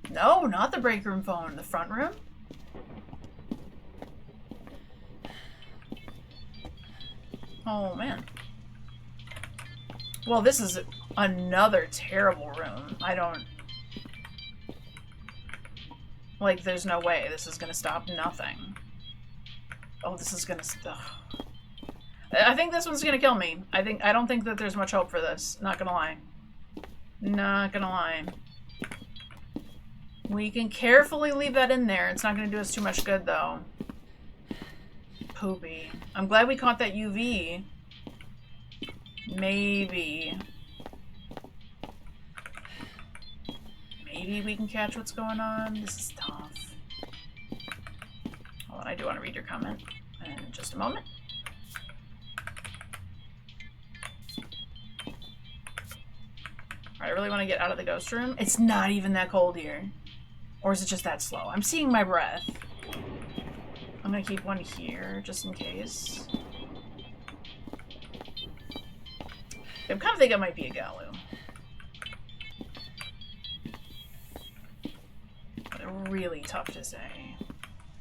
No, not the break room phone. The front room? Oh, man. Well, this is another terrible room. I don't... Like, there's no way this is gonna stop nothing. Oh, this is gonna... I think this one's gonna kill me. I don't think that there's much hope for this. Not gonna lie. Not gonna lie. We can carefully leave that in there. It's not gonna do us too much good, though. Poopy. I'm glad we caught that UV. Maybe we can catch what's going on. This is tough. Hold on, I do want to read your comment in just a moment. Alright, I really want to get out of the ghost room. It's not even that cold here. Or is it just that slow? I'm seeing my breath. I'm gonna keep one here, just in case. I'm kind of thinking it might be a Galu. But really tough to say.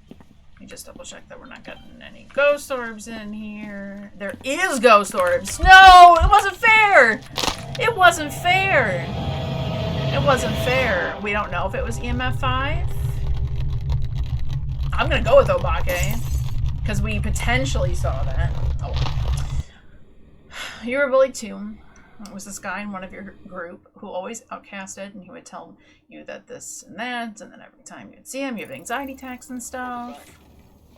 Let me just double check that we're not getting any ghost orbs in here. There is ghost orbs! No! It wasn't fair! It wasn't fair! It wasn't fair. We don't know if it was EMF 5. I'm gonna go with Obake. Because we potentially saw that. Oh. You were bullied too. It was this guy in one of your group who always outcasted, and he would tell you that this and that, and then every time you'd see him, you have anxiety attacks and stuff.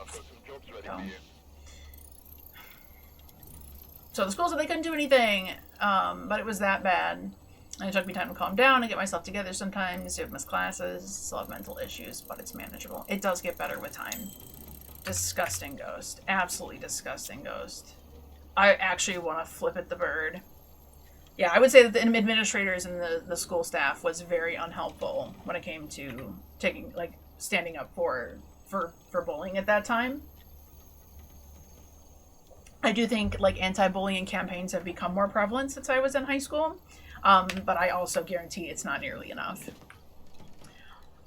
I've got some jobs ready for you. So the school said they couldn't do anything, but it was that bad. And it took me time to calm down and get myself together sometimes. You have missed classes, still have mental issues, but it's manageable. It does get better with time. Disgusting ghost. Absolutely disgusting ghost. I actually want to flip it the bird. Yeah, I would say that the administrators and the school staff was very unhelpful when it came to taking, like, standing up for bullying at that time. I do think, like, anti-bullying campaigns have become more prevalent since I was in high school, but I also guarantee it's not nearly enough.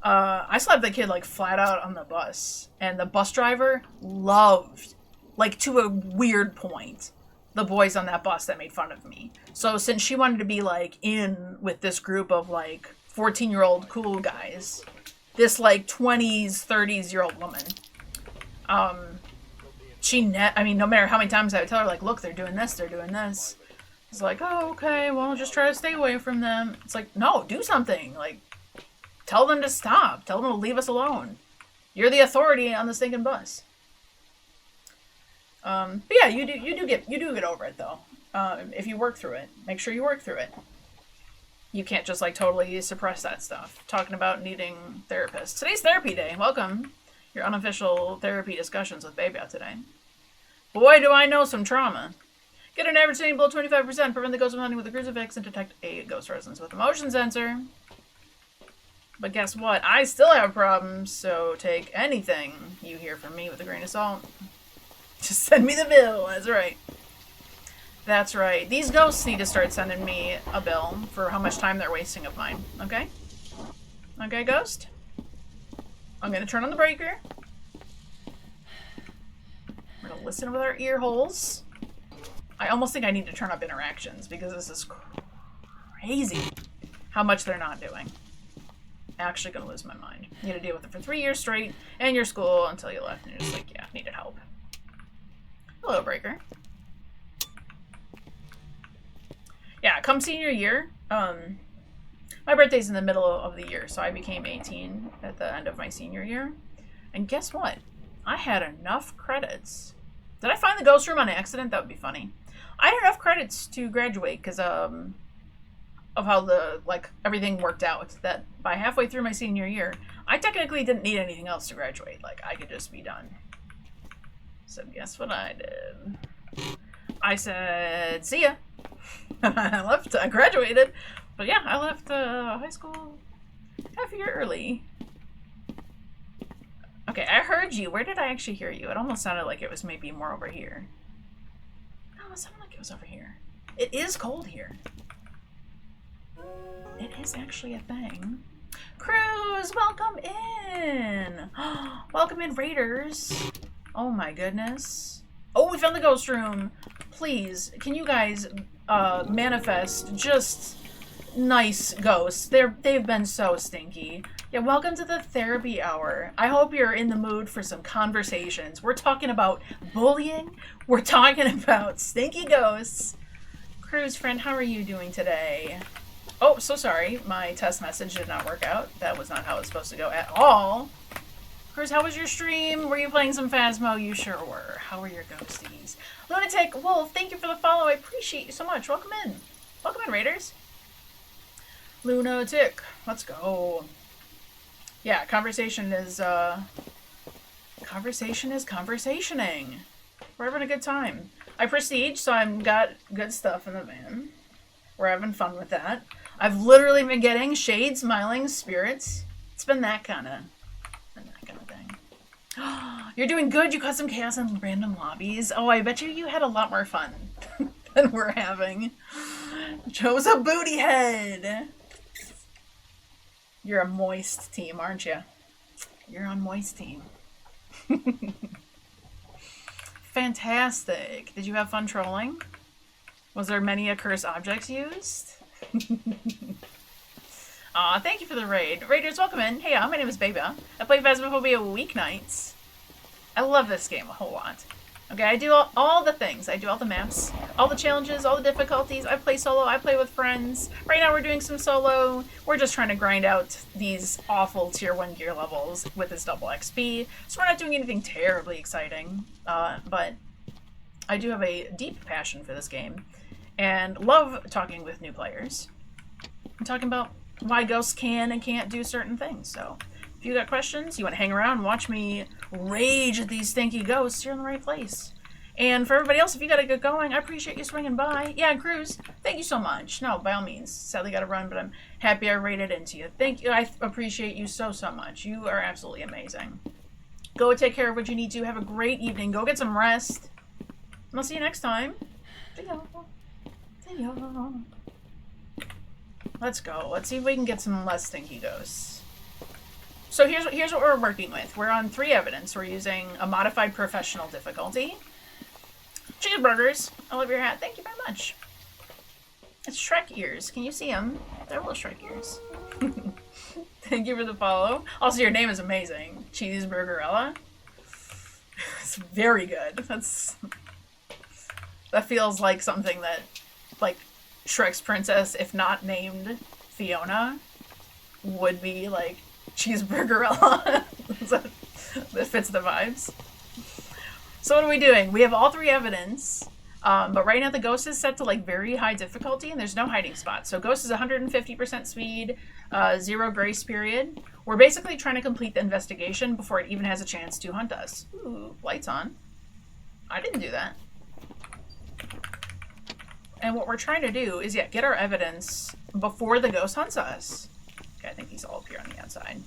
I slapped the kid, like, flat out on the bus, and the bus driver loved, like, to a weird point, the boys on that bus that made fun of me. So since she wanted to be, like, in with this group of, like, 14-year-old cool guys, this, like, 20s, 30s-year-old woman, I mean, no matter how many times I would tell her, like, look, they're doing this, it's like, oh, okay, well, I'll just try to stay away from them. It's like, no, do something. Like, tell them to stop. Tell them to leave us alone. You're the authority on the stinking bus. But yeah, you do get over it, though. If you work through it. Make sure you work through it. You can't just, like, totally suppress that stuff. Talking about needing therapists. Today's therapy day. Welcome. Your unofficial therapy discussions with BabeYaa today. Boy, do I know some trauma. Get an average rating below 25%, prevent the ghost from hunting with a crucifix, and detect a ghost presence with a motion sensor. But guess what? I still have problems, so take anything you hear from me with a grain of salt. Just send me the bill, that's right. That's right. These ghosts need to start sending me a bill for how much time they're wasting of mine, okay? Okay, ghost? I'm gonna turn on the breaker. We're gonna listen with our ear holes. I almost think I need to turn up interactions because this is crazy how much they're not doing. Actually gonna lose my mind. You had to deal with it for 3 years straight in your school until you left and you're just like, yeah, needed help. Hello, breaker. Yeah, come senior year, my birthday's in the middle of the year, so I became 18 at the end of my senior year. And guess what? I had enough credits. Did I find the ghost room on accident? That would be funny. I had enough credits to graduate because of how everything worked out, that by halfway through my senior year, I technically didn't need anything else to graduate. Like, I could just be done. So guess what I did? I said, see ya. I left. I graduated. But yeah, I left high school half a year early. Okay, I heard you. Where did I actually hear you? It almost sounded like it was maybe more over here. No, it sounded like it was over here. It is cold here. It is actually a thing. Cruz, welcome in! Welcome in, Raiders. Oh my goodness. Oh, we found the ghost room. Please, can you guys manifest just nice ghosts? They've been so stinky. Yeah, welcome to the therapy hour. I hope you're in the mood for some conversations. We're talking about bullying. We're talking about stinky ghosts. Cruz, friend, how are you doing today? Oh, so sorry. My test message did not work out. That was not how it was supposed to go at all. Cruz, how was your stream? Were you playing some Phasmo? You sure were. How were your ghosties? Lunatic Wolf, thank you for the follow. I appreciate you so much. Welcome in. Welcome in, Raiders. Lunatic. Let's go. Yeah, conversation is conversationing. We're having a good time. I prestige, so I've got good stuff in the van. We're having fun with that. I've literally been getting shade smiling spirits. It's It's been that kind of thing. You're doing good. You caught some chaos in random lobbies. Oh, I bet you had a lot more fun than we're having. Joe's a booty head. You're a moist team, aren't you? You're on moist team. Fantastic. Did you have fun trolling? Was there many cursed objects used? Aw, thank you for the raid. Raiders, welcome in. Hey, my name is BabeYaa. I play Phasmophobia weeknights. I love this game a whole lot. Okay, I do all the things. I do all the maps, all the challenges, all the difficulties. I play solo, I play with friends. Right now we're doing some solo. We're just trying to grind out these awful tier 1 gear levels with this double XP. So we're not doing anything terribly exciting. But I do have a deep passion for this game. And love talking with new players. I'm talking about why ghosts can and can't do certain things. So if you got questions, you want to hang around and watch me rage at these stinky ghosts, you're in the right place. And for everybody else, if you gotta get going, I appreciate you swinging by. Yeah, and Cruz, thank you so much. No, by all means. Sadly gotta run, but I'm happy I raided into you. Thank you. I appreciate you so much. You are absolutely amazing. Go take care of what you need to. Have a great evening. Go get some rest. And I'll see you next time. See ya. Let's go. Let's see if we can get some less stinky ghosts. So here's what we're working with. We're on 3 evidence. We're using a modified professional difficulty. Cheeseburgers. I love your hat. Thank you very much. It's Shrek ears. Can you see them? They're little Shrek ears. Thank you for the follow. Also, your name is amazing. Cheeseburgerella. It's very good. That feels like something that, like, Shrek's princess, if not named Fiona, would be like Cheeseburgerella. That fits the vibes. So what are we doing? We have all 3 evidence, but right now the ghost is set to like very high difficulty and there's no hiding spot. So ghost is 150% speed, 0 grace period. We're basically trying to complete the investigation before it even has a chance to hunt us. Ooh, lights on. I didn't do that. And what we're trying to do is, get our evidence before the ghost hunts us. Okay, I think he's all up here on the outside.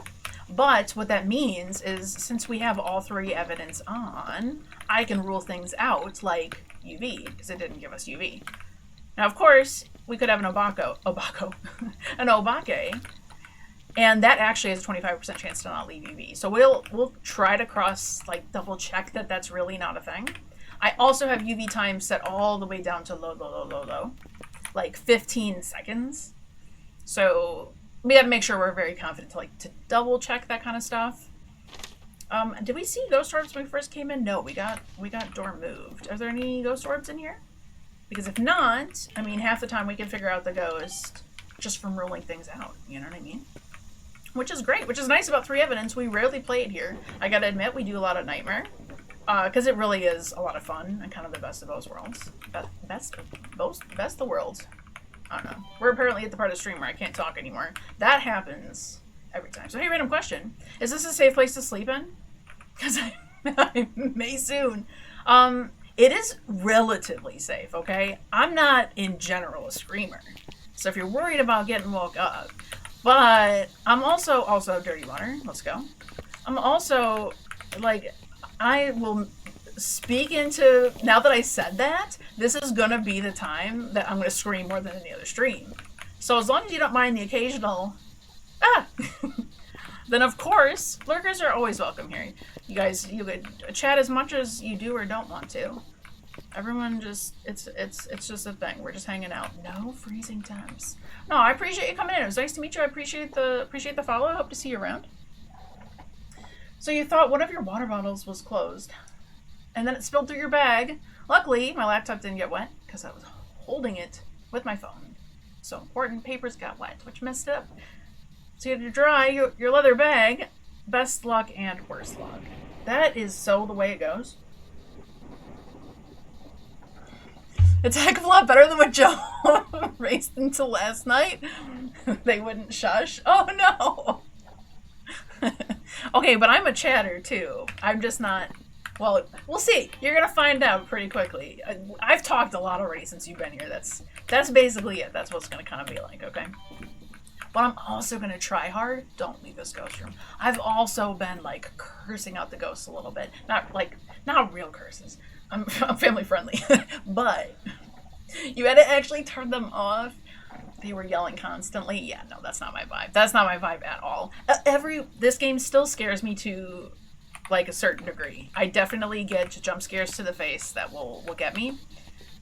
But what that means is, since we have all 3 evidence on, I can rule things out like UV, because it didn't give us UV. Now, of course, we could have an an Obake, and that actually has a 25% chance to not leave UV. So we'll try to like double check that that's really not a thing. I also have UV time set all the way down to low, like 15 seconds. So we have to make sure we're very confident to double check that kind of stuff. Did we see ghost orbs when we first came in? No, we got door moved. Are there any ghost orbs in here? Because if not, I mean, half the time we can figure out the ghost just from ruling things out. You know what I mean? Which is great. Which is nice about 3 evidence. We rarely play it here. I gotta admit, we do a lot of Nightmare. Because it really is a lot of fun and kind of the best of both worlds. Best of the worlds. I don't know. We're apparently at the part of the stream where I can't talk anymore. That happens every time. So hey, random question. Is this a safe place to sleep in? Because I may soon. It is relatively safe, okay? I'm not, in general, a screamer. So if you're worried about getting woke up. But I'm also dirty water. Let's go. I'm also, like, I will speak into, now that I said that, this is gonna be the time that I'm gonna scream more than any other stream. So as long as you don't mind the occasional, then of course, lurkers are always welcome here. You guys, you could chat as much as you do or don't want to. Everyone just, it's just a thing. We're just hanging out. No freezing temps. No, I appreciate you coming in. It was nice to meet you. I appreciate the follow. I hope to see you around. So you thought one of your water bottles was closed, and then it spilled through your bag. Luckily, my laptop didn't get wet, because I was holding it with my phone. So important, papers got wet, which messed it up. So you had to dry your leather bag. Best luck and worst luck. That is so the way it goes. It's a heck of a lot better than what Joe raced into last night. They wouldn't shush. Oh no! Okay, but I'm a chatter too. I'm just not. Well, we'll see. You're gonna find out pretty quickly. I've talked a lot already since you've been here. That's basically it. That's what it's gonna kind of be like. Okay. but I'm also gonna try hard. Don't leave this ghost room. I've also been like cursing out the ghosts a little bit. Not real curses. I'm family friendly, but you had to actually turn them off. They were yelling constantly. Yeah, no, that's not my vibe. That's not my vibe at all. This game still scares me to like a certain degree. I definitely get jump scares to the face that will get me.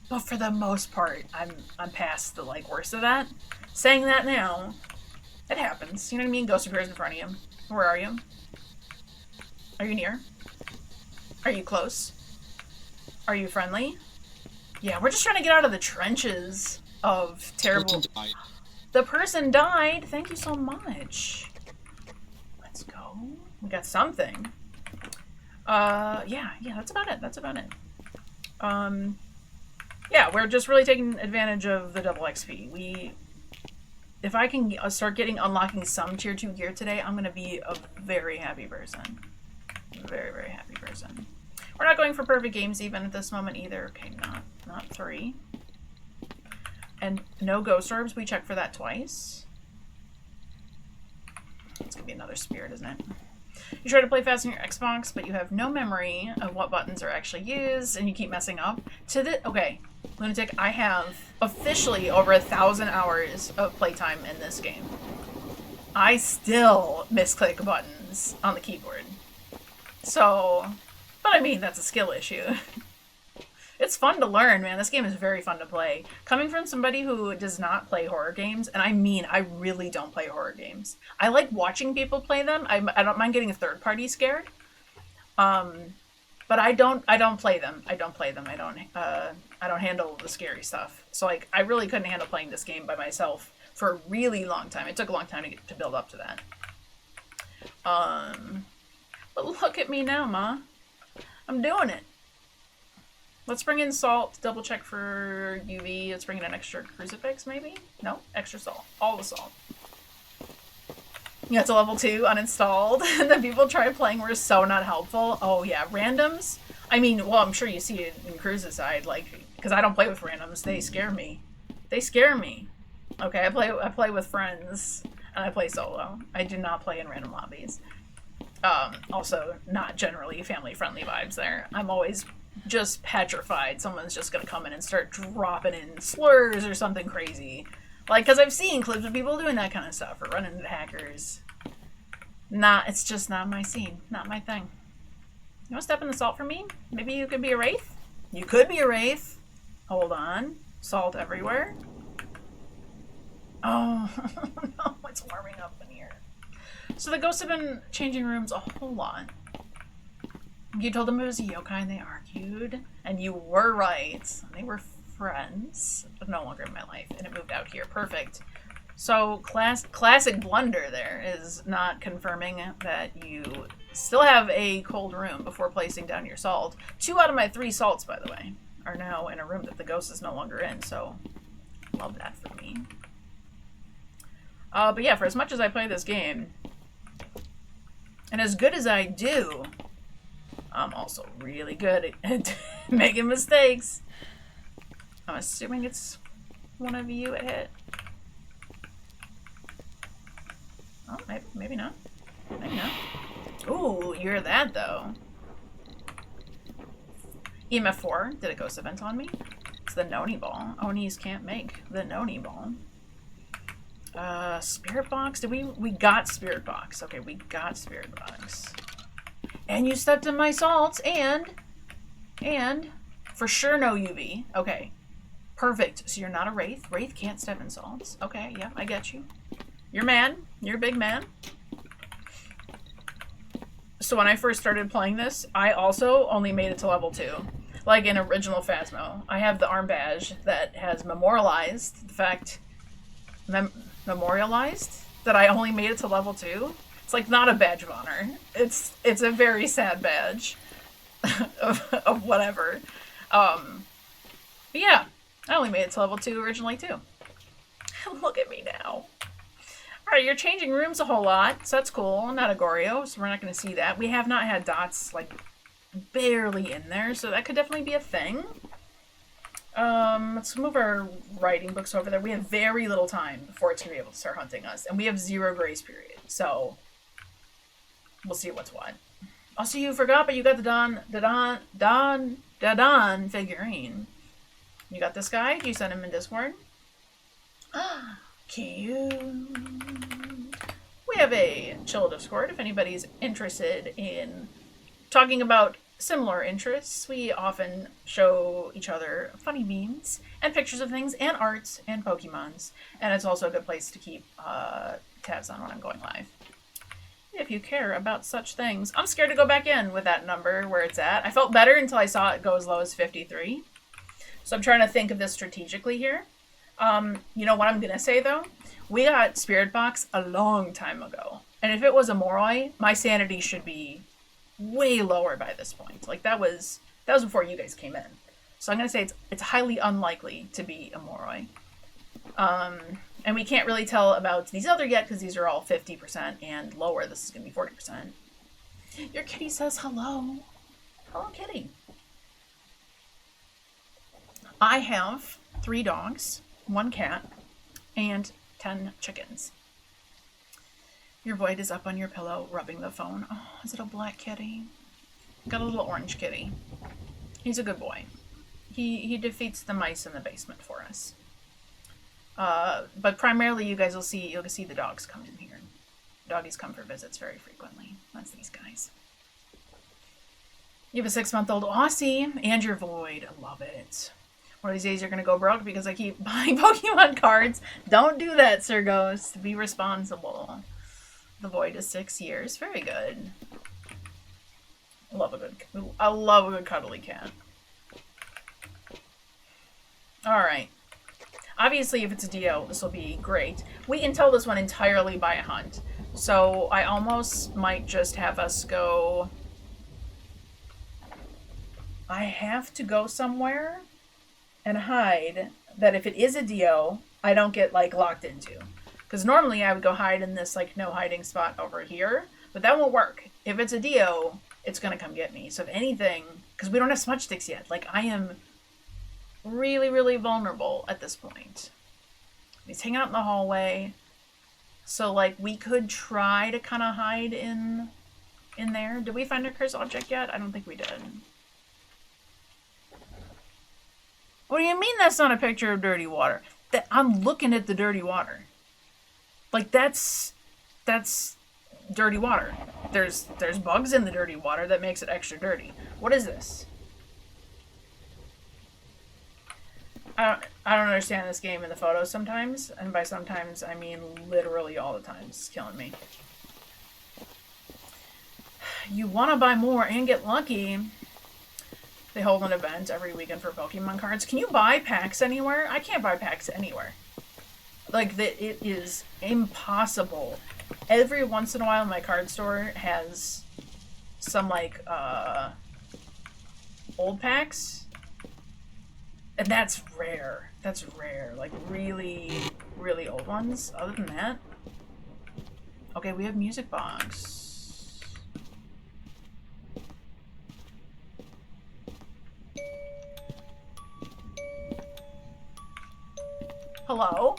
But for the most part, I'm past the like worst of that. Saying that now, it happens. You know what I mean? Ghost appears in front of you. Where are you? Are you near? Are you close? Are you friendly? Yeah, we're just trying to get out of the trenches of terrible... The person died. Thank you so much. Let's go. We got something. Yeah, that's about it. That's about it. Yeah, we're just really taking advantage of the double XP. If I can start unlocking some tier 2 gear today, I'm gonna be a very happy person. Very, very happy person. We're not going for perfect games even at this moment either. Okay, not 3. And no ghost orbs. We checked for that twice. It's gonna be another spirit, isn't it? You try to play fast on your Xbox, but you have no memory of what buttons are actually used, and you keep messing up. Okay, Lunatic, I have officially over 1,000 hours of playtime in this game. I still misclick buttons on the keyboard. So, but I mean, that's a skill issue. It's fun to learn, man. This game is very fun to play. Coming from somebody who does not play horror games, and I mean, I really don't play horror games. I like watching people play them. I don't mind getting a third party scared. But I don't play them. I don't handle the scary stuff. So like, I really couldn't handle playing this game by myself for a really long time. It took a long time to build up to that. But look at me now, Ma. I'm doing it. Let's bring in salt, double check for UV. Let's bring in an extra crucifix, maybe? No, extra salt. All the salt. Yeah, it's a level 2, uninstalled. The people try playing were so not helpful. Oh yeah, randoms? I mean, well, I'm sure you see it in Cruz's side, like, because I don't play with randoms. They scare me. They scare me. Okay, I play with friends, and I play solo. I do not play in random lobbies. Also, not generally family-friendly vibes there. I'm always just petrified someone's just gonna come in and start dropping in slurs or something crazy. Like, because I've seen clips of people doing that kind of stuff or running into hackers. It's just not my scene. Not my thing. You want to step in the salt for me? Maybe you could be a wraith? You could be a wraith. Hold on. Salt everywhere. Oh, no, it's warming up in here. So the ghosts have been changing rooms a whole lot. You told them it was a yokai and they argued, and you were right. They were friends, but no longer in my life, and it moved out here. Perfect. So classic blunder there is not confirming that you still have a cold room before placing down your salt. 2 out of my 3 salts, by the way, are now in a room that the ghost is no longer in, so love that for me. But yeah, for as much as I play this game, and as good as I do, I'm also really good at making mistakes. I'm assuming it's one of you it hit. Oh, maybe not. Maybe not. Ooh, you're that though. EMF 4 did a ghost event on me. It's the Noni ball. Onis can't make the Noni ball. Spirit box? We got spirit box. Okay, we got spirit box. And you stepped in my salts, and for sure no UV. Okay, perfect. So you're not a wraith. Wraith can't step in salts. Okay, yeah, I get you. You're man. You're a big man. So when I first started playing this, I also only made it to level 2. Like in original Phasmo. I have the arm badge that has memorialized the fact... memorialized that I only made it to level 2. It's like not a badge of honor. It's a very sad badge of whatever. But yeah, I only made it to level 2 originally too. Look at me now. Alright, you're changing rooms a whole lot, so that's cool. Not a Goryo, so we're not going to see that. We have not had dots, like, barely in there, so that could definitely be a thing. Let's move our writing books over there. We have very little time before it's gonna be able to start hunting us, and we have 0 grace period. So we'll see what's what. Also, you forgot, but you got the Don figurine. You got this guy? You sent him in Discord? Cute. We have a chill Discord if anybody's interested in talking about similar interests. We often show each other funny memes and pictures of things and arts and Pokemons. And it's also a good place to keep tabs on when I'm going live. If you care about such things. I'm scared to go back in with that number where it's at. I felt better until I saw it go as low as 53. So I'm trying to think of this strategically here. You know what I'm going to say, though? We got Spirit Box a long time ago. And if it was a Moroi, my sanity should be way lower by this point. Like, that was before you guys came in. So I'm going to say it's highly unlikely to be a Moroi. And we can't really tell about these other yet because these are all 50% and lower. This is going to be 40%. Your kitty says hello. Hello, kitty. I have 3 dogs, 1 cat, and 10 chickens. Your void is up on your pillow, rubbing the phone. Oh, is it a black kitty? Got a little orange kitty. He's a good boy. He defeats the mice in the basement for us. But primarily, you'll see the dogs come in here. Doggies come for visits very frequently. That's these guys. You have a 6-month-old Aussie and your void. I love it. One of these days you're going to go broke because I keep buying Pokemon cards. Don't do that, Sir Ghost. Be responsible. The void is 6 years. Very good. I love a good cuddly cat. Alright. Obviously, if it's a Dio, this will be great. We can tell this one entirely by a hunt. So I almost might just have us go... I have to go somewhere and hide that if it is a Dio, I don't get, like, locked into. Because normally I would go hide in this, like, no hiding spot over here. But that won't work. If it's a Dio, it's going to come get me. So if anything... Because we don't have smudge sticks yet. Like, I am really, really vulnerable at this point. He's hanging out in the hallway. So, like, we could try to kind of hide in there. Did we find a cursed object yet? I don't think we did. What do you mean that's not a picture of dirty water? I'm looking at the dirty water. Like, that's dirty water. There's bugs in the dirty water that makes it extra dirty. What is this? I don't understand this game in the photos sometimes, and by sometimes I mean literally all the time. It's killing me. You want to buy more and get lucky. They hold an event every weekend for Pokemon cards. Can you buy packs anywhere? I can't buy packs anywhere. Like, it is impossible. Every once in a while, my card store has some, like, old packs. And that's rare. That's rare. Like, really, really old ones. Other than that... Okay, we have Music Box. Hello?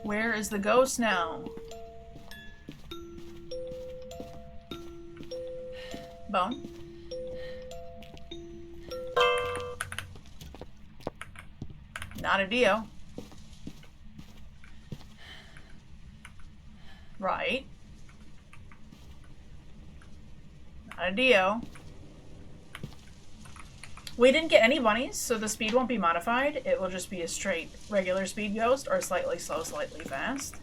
Where is the ghost now? Bone? Not a Dio. Right. Not a Dio. We didn't get any bunnies, so the speed won't be modified. It will just be a straight regular speed ghost, or slightly slow, slightly fast.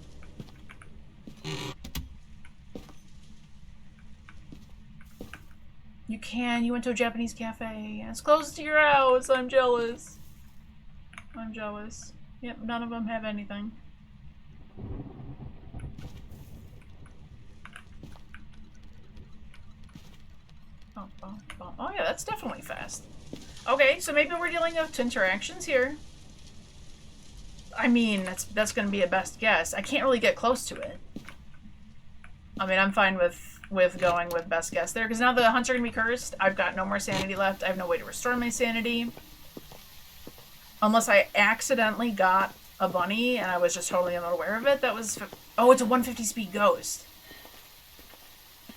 You can. You went to a Japanese cafe. It's close to your house. I'm jealous. I'm jealous. Yep, none of them have anything. Oh yeah, that's definitely fast. Okay, so maybe we're dealing with interactions here. I mean, that's going to be a best guess. I can't really get close to it. I mean, I'm fine with with going with best guess there, because now the hunts are going to be cursed. I've got no more sanity left. I have no way to restore my sanity. Unless I accidentally got a bunny and I was just totally unaware of it. That was... Oh, it's a 150 speed ghost.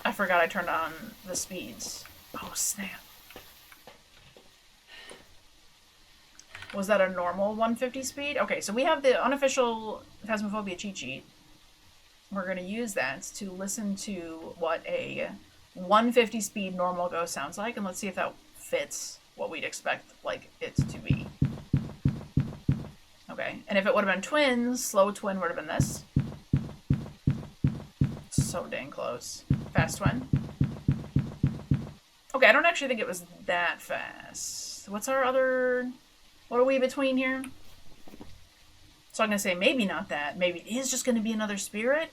I forgot I turned on the speeds. Oh, snap. Was that a normal 150 speed? Okay, so we have the unofficial Phasmophobia cheat sheet. We're going to use that to listen to what a 150 speed normal ghost sounds like, and let's see if that fits what we'd expect like it to be. Okay, and if it would have been twins, slow twin would have been this. So dang close. Fast twin. Okay, I don't actually think it was that fast. What's our other... What are we between here? So I'm going to say maybe not that. Maybe it is just going to be another spirit.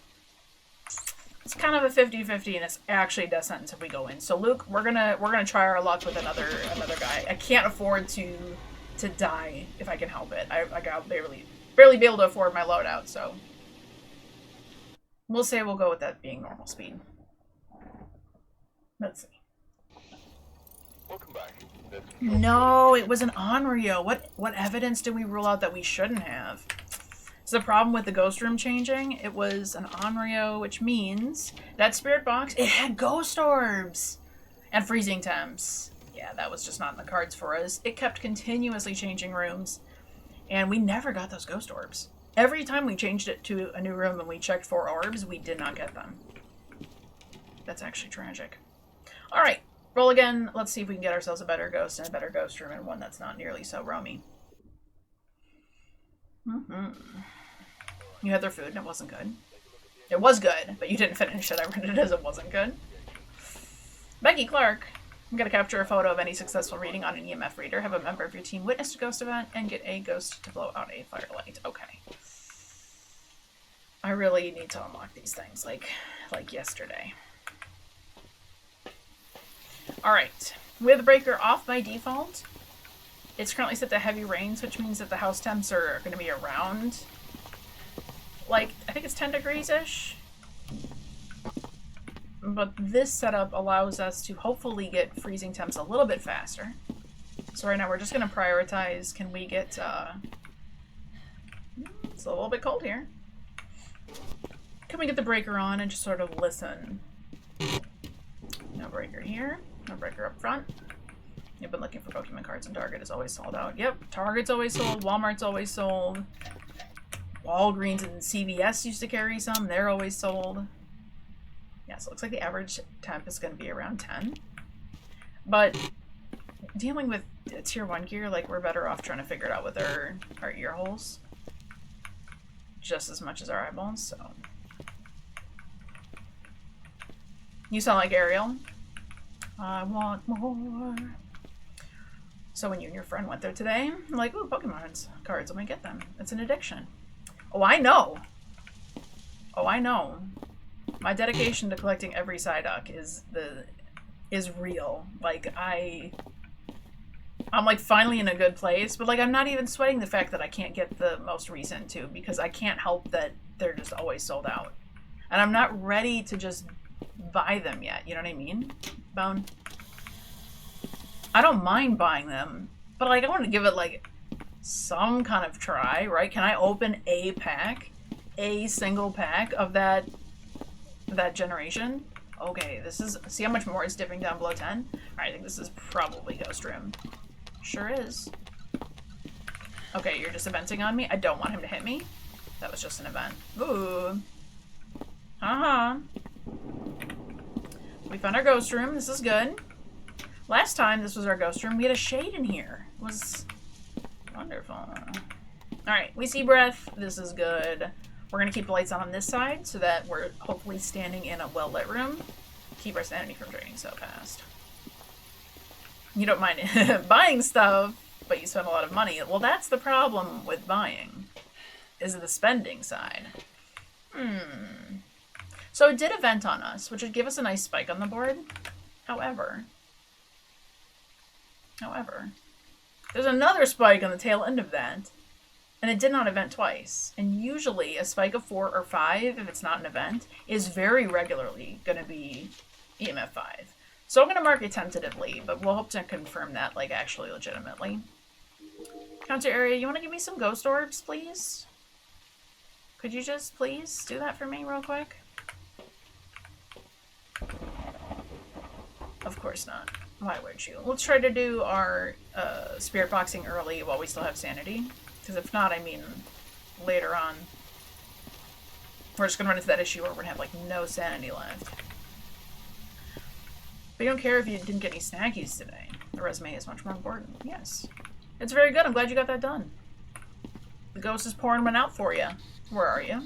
It's kind of a 50-50, and it's actually a death sentence if we go in. So Luke, we're gonna try our luck with another guy. I can't afford to die if I can help it. I'll barely be able to afford my loadout, so we'll say we'll go with that being normal speed. Let's see. Welcome back. No, it was an Onryo. What evidence did we rule out that we shouldn't have? It's the problem with the ghost room changing. It was an Onryo, which means that spirit box, it had ghost orbs and freezing temps. Yeah, that was just not in the cards for us. It kept continuously changing rooms, and we never got those ghost orbs. Every time we changed it to a new room and we checked for orbs, we did not get them. That's actually tragic. All right, roll again. Let's see if we can get ourselves a better ghost and a better ghost room, and one that's not nearly so roamy. You had their food and it wasn't good. It was good, but you didn't finish it. I read it as it wasn't good. Becky Clark. I'm going to capture a photo of any successful reading on an EMF reader. Have a member of your team witness a ghost event and get a ghost to blow out a firelight. Okay. I really need to unlock these things like yesterday. Alright. With breaker off by default, it's currently set to heavy rains, which means that the house temps are going to be around, like, I think it's 10 degrees-ish. But this setup allows us to hopefully get freezing temps a little bit faster. So right now we're just going to prioritize, can we get, it's a little bit cold here. Can we get the breaker on and just sort of listen? No breaker here, no breaker up front. You've been looking for Pokemon cards and Target is always sold out. Yep, Target's always sold, Walmart's always sold. Walgreens and CVS used to carry some, they're always sold. Yeah, so it looks like the average temp is going to be around 10. But dealing with tier 1 gear, like, we're better off trying to figure it out with our ear holes. Just as much as our eyeballs, so. You sound like Ariel. I want more. So when you and your friend went there today, I'm like, ooh, Pokemon cards, let me get them. It's an addiction. Oh, I know. Oh, I know. My dedication to collecting every Psyduck is real. Like, I'm like finally in a good place, but like I'm not even sweating the fact that I can't get the most recent two because I can't help that they're just always sold out. And I'm not ready to just buy them yet, you know what I mean? Bone. I don't mind buying them, but like I want to give it like some kind of try, right? Can I open a pack? A single pack of that generation? Okay, this is, see how much more it's dipping down below 10? Alright, I think this is probably Ghost Room. Sure is. Okay, you're just eventing on me? I don't want him to hit me. That was just an event. Ooh. We found our Ghost Room. This is good. Last time this was our Ghost Room, we had a shade in here. It was wonderful. Alright, we see breath. This is good. We're going to keep the lights on this side so that we're hopefully standing in a well-lit room. Keep our sanity from draining so fast. You don't mind buying stuff, but you spend a lot of money. Well, that's the problem with buying, is the spending side. So it did event on us, which would give us a nice spike on the board. However, there's another spike on the tail end of that. And it did not event twice. And usually a spike of 4 or 5, if it's not an event, is very regularly going to be EMF 5. So I'm going to mark it tentatively, but we'll hope to confirm that, like, actually legitimately. Counter area, you want to give me some ghost orbs, please? Could you just please do that for me real quick? Of course not. Why would you? Let's try to do our spirit boxing early while we still have sanity. Because if not, I mean, later on, we're just going to run into that issue where we're going to have, like, no sanity left. But you don't care if you didn't get any snackies today. The resume is much more important. Yes. It's very good. I'm glad you got that done. The ghost is pouring one out for you. Where are you?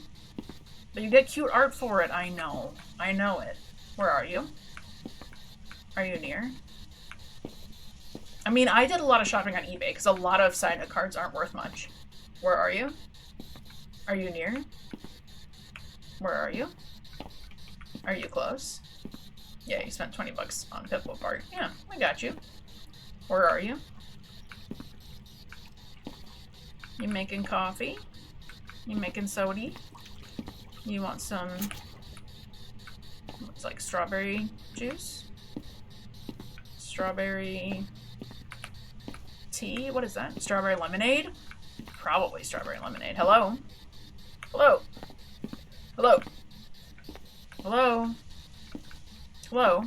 But you get cute art for it. I know. I know it. Where are you? Are you near? I mean, I did a lot of shopping on eBay because a lot of side note cards aren't worth much. Where are you? Are you near? Where are you? Are you close? Yeah, you spent 20 bucks on Pitbull part. Yeah, I got you. Where are you? You making coffee? You making soda? You want some, looks like strawberry juice? Strawberry tea? What is that? Strawberry lemonade? Probably strawberry lemonade. Hello? Hello? Hello? Hello? Hello?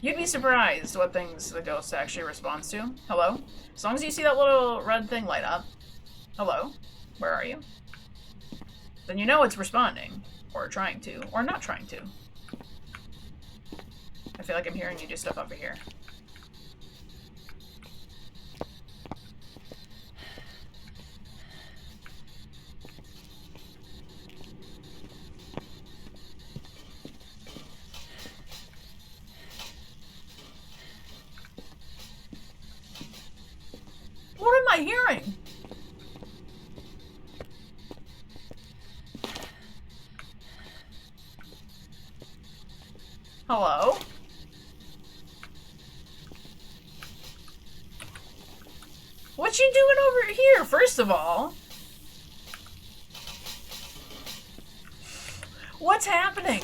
You'd be surprised what things the ghost actually responds to. Hello? As long as you see that little red thing light up. Hello? Where are you? Then you know it's responding. Or trying to. Or not trying to. I feel like I'm hearing you do stuff over here. What am I hearing? Hello? What you doing over here, first of all? What's happening?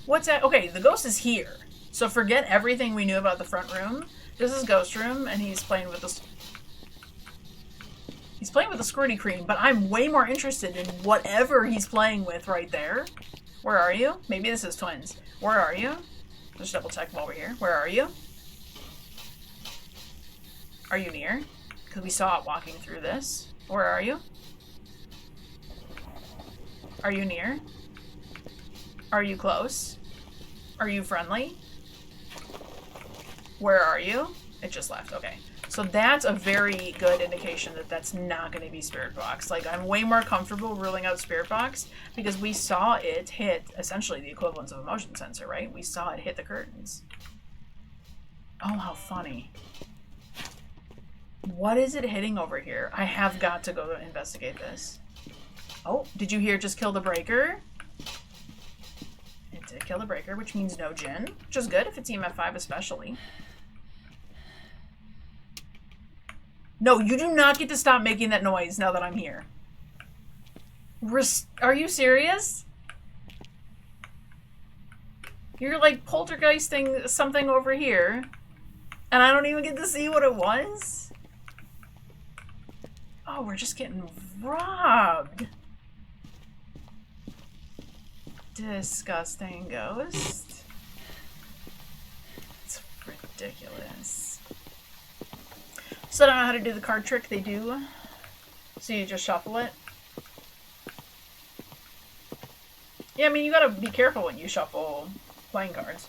Okay, the ghost is here. So forget everything we knew about the front room. This is ghost room, and he's playing with the squirty cream, but I'm way more interested in whatever he's playing with right there. Where are you? Maybe this is twins. Where are you? Let's double check while we're here. Where are you? Are you near? Because we saw it walking through this. Where are you? Are you near? Are you close? Are you friendly? Where are you? It just left. Okay. So that's a very good indication that that's not going to be Spirit Box. Like, I'm way more comfortable ruling out Spirit Box because we saw it hit essentially the equivalence of a motion sensor, right? We saw it hit the curtains. Oh, how funny. What is it hitting over here? I have got to go investigate this. Oh, did you hear just kill the breaker? It did kill the breaker, which means no Jinn, which is good if it's EMF 5 especially. No, you do not get to stop making that noise now that I'm here. Are you serious? You're like poltergeisting something over here, and I don't even get to see what it was? Oh, we're just getting robbed. Disgusting ghost. It's ridiculous. So I don't know how to do the card trick they do. So you just shuffle it. Yeah, I mean, you gotta be careful when you shuffle playing cards.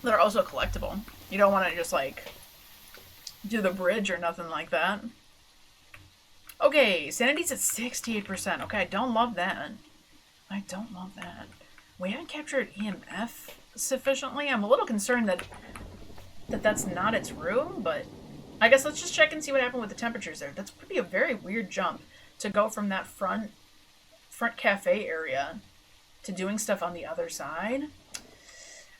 That are also collectible. You don't want to just, like, do the bridge or nothing like that. Okay, sanity's at 68%. Okay, I don't love that. I don't love that. We haven't captured EMF sufficiently. I'm a little concerned that that's not its room, but I guess let's just check and see what happened with the temperatures there. That's pretty a very weird jump to go from that front cafe area to doing stuff on the other side.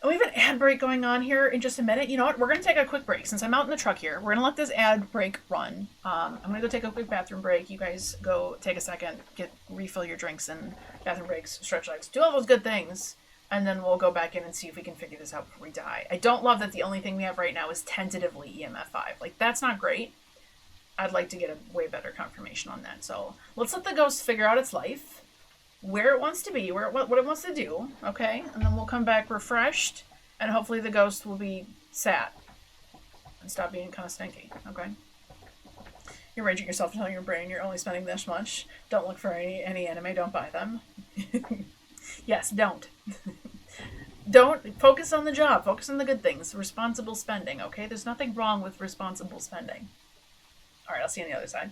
And we have an ad break going on here in just a minute. You know what? We're going to take a quick break. Since I'm out in the truck here, we're going to let this ad break run. I'm going to go take a quick bathroom break. You guys go take a second, refill your drinks and bathroom breaks, stretch legs, do all those good things. And then we'll go back in and see if we can figure this out before we die. I don't love that the only thing we have right now is tentatively EMF 5. Like, that's not great. I'd like to get a way better confirmation on that. So let's let the ghost figure out its life, where it wants to be, what it wants to do, okay? And then we'll come back refreshed, and hopefully the ghost will be sad and stop being kind of stinky, okay? You're raging yourself and telling your brain you're only spending this much. Don't look for any anime, don't buy them. Yes, don't. Don't focus on the job, focus on the good things. Responsible spending, okay? There's nothing wrong with responsible spending. Alright, I'll see you on the other side.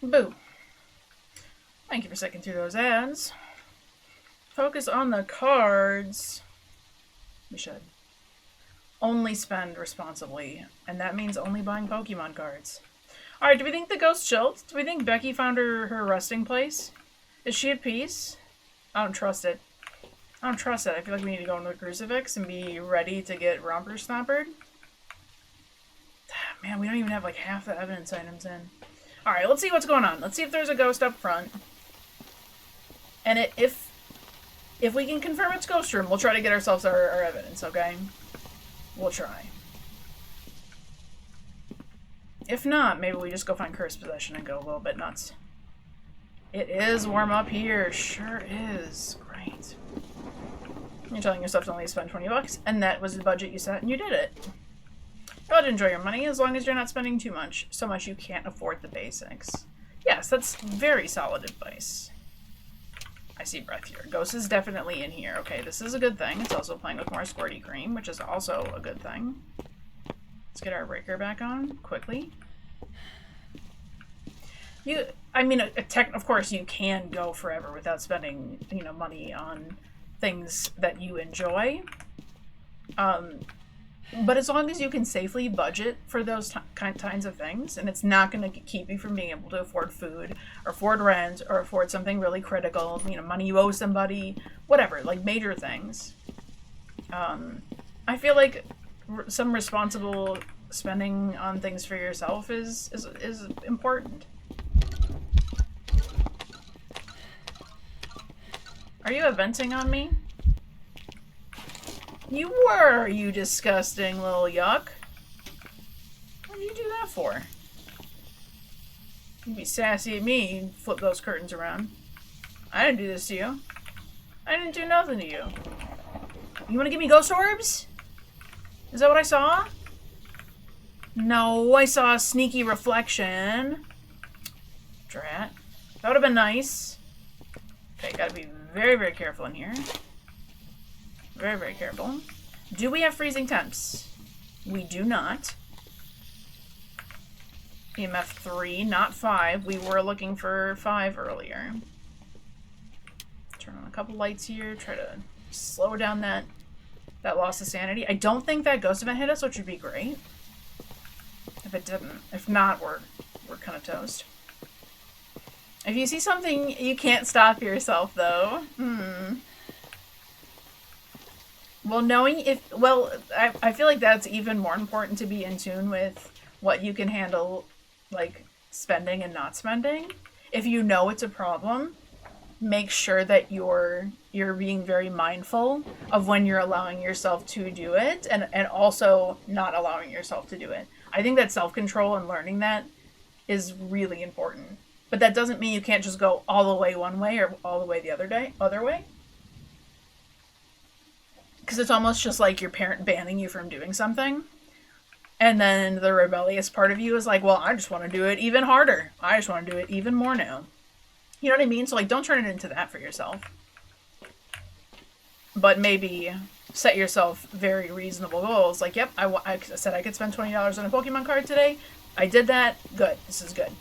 Boo. Thank you for sticking through those ads. Focus on the cards. We should. Only spend responsibly, and that means only buying Pokemon cards. Alright, do we think the ghost chilled? Do we think Becky found her resting place? Is she at peace? I don't trust it. I don't trust it. I feel like we need to go into the crucifix and be ready to get romper snappered. Man, we don't even have like half the evidence items in. Alright, let's see what's going on. Let's see if there's a ghost up front. And if we can confirm it's ghost room, we'll try to get ourselves our evidence, okay? We'll try. If not, maybe we just go find cursed possession and go a little bit nuts. It is warm up here. Sure is. Great. You're telling yourself to only spend 20 bucks, and that was the budget you set, and you did it. Go ahead and enjoy your money as long as you're not spending too much. So much you can't afford the basics. Yes, that's very solid advice. I see breath here. Ghost is definitely in here. Okay, this is a good thing. It's also playing with more squirty cream, which is also a good thing. Let's get our breaker back on quickly. I mean, of course, you can go forever without spending, money on things that you enjoy. But as long as you can safely budget for those kinds of things, and it's not going to keep you from being able to afford food, or afford rent, or afford something really critical, money you owe somebody, whatever, like major things. I feel like some responsible spending on things for yourself is important. Are you venting on me? You were, you disgusting little yuck. What did you do that for? You'd be sassy at me and flip those curtains around. I didn't do this to you. I didn't do nothing to you. You want to give me ghost orbs? Is that what I saw? No, I saw a sneaky reflection. Drat. That would have been nice. Okay, gotta be very, very careful in here. Very, very careful. Do we have freezing temps? We do not. EMF 3, not 5. We were looking for 5 earlier. Turn on a couple lights here. Try to slow down that loss of sanity. I don't think that ghost event hit us, which would be great. If it didn't. If not, we're kind of toast. If you see something, you can't stop yourself, though. Well, I feel like that's even more important to be in tune with what you can handle, like, spending and not spending. If you know it's a problem, make sure that you're being very mindful of when you're allowing yourself to do it, and also not allowing yourself to do it. I think that self-control and learning that is really important. But that doesn't mean you can't just go all the way one way or all the way the other way. Because it's almost just like your parent banning you from doing something. And then the rebellious part of you is like, well, I just want to do it even harder. I just want to do it even more now. You know what I mean? So, like, don't turn it into that for yourself. But maybe set yourself very reasonable goals. Like, yep, I said I could spend $20 on a Pokemon card today. I did that. Good. This is good.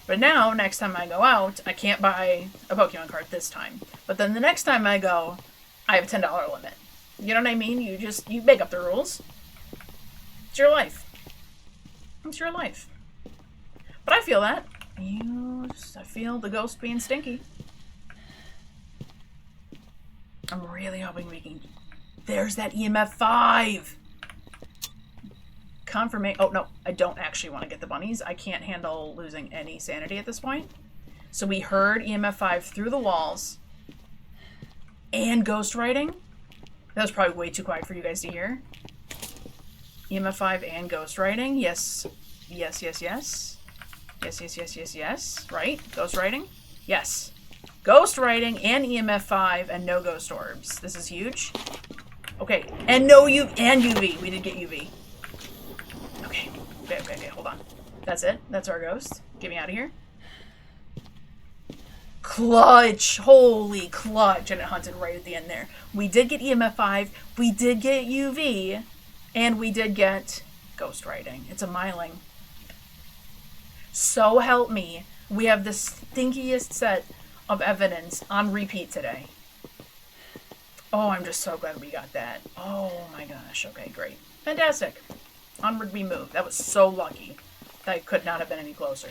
But now, next time I go out, I can't buy a Pokemon card this time. But then the next time I go, I have a $10 limit. You know what I mean? You make up the rules. It's your life. It's your life. But I feel that. I feel the ghost being stinky. I'm really hoping we can... There's that EMF 5! Confirmation... Oh, no. I don't actually want to get the bunnies. I can't handle losing any sanity at this point. So we heard EMF 5 through the walls. And ghost writing. That was probably way too quiet for you guys to hear. EMF 5 and ghost writing. Yes. Yes, yes, yes. Yes, yes, yes, yes, yes. Right? Ghost writing? Yes. Ghost writing and EMF 5 and no ghost orbs. This is huge. Okay. And no UV. We did get UV. Okay. Okay, hold on. That's it. That's our ghost. Get me out of here. Clutch! Holy clutch! And it hunted right at the end there. We did get EMF 5, we did get UV, and we did get ghost writing. It's a myling. So help me, we have the stinkiest set of evidence on repeat today. Oh, I'm just so glad we got that. Oh my gosh. Okay, great. Fantastic. Onward we move. That was so lucky. That could not have been any closer.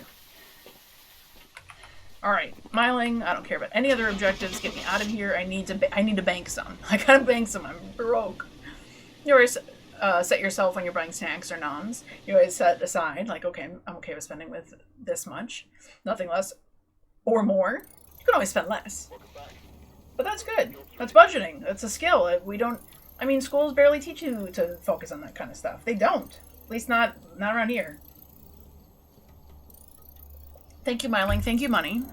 Alright, Myling, I don't care about any other objectives. Get me out of here. I need to bank some. I gotta bank some. I'm broke. You always set yourself when you're buying snacks or noms. You always set aside, like, okay, I'm okay with spending with this much. Nothing less or more. You can always spend less. But that's good. That's budgeting. That's a skill. Schools barely teach you to focus on that kind of stuff. They don't. At least not around here. Thank you, Myling. Thank you, money.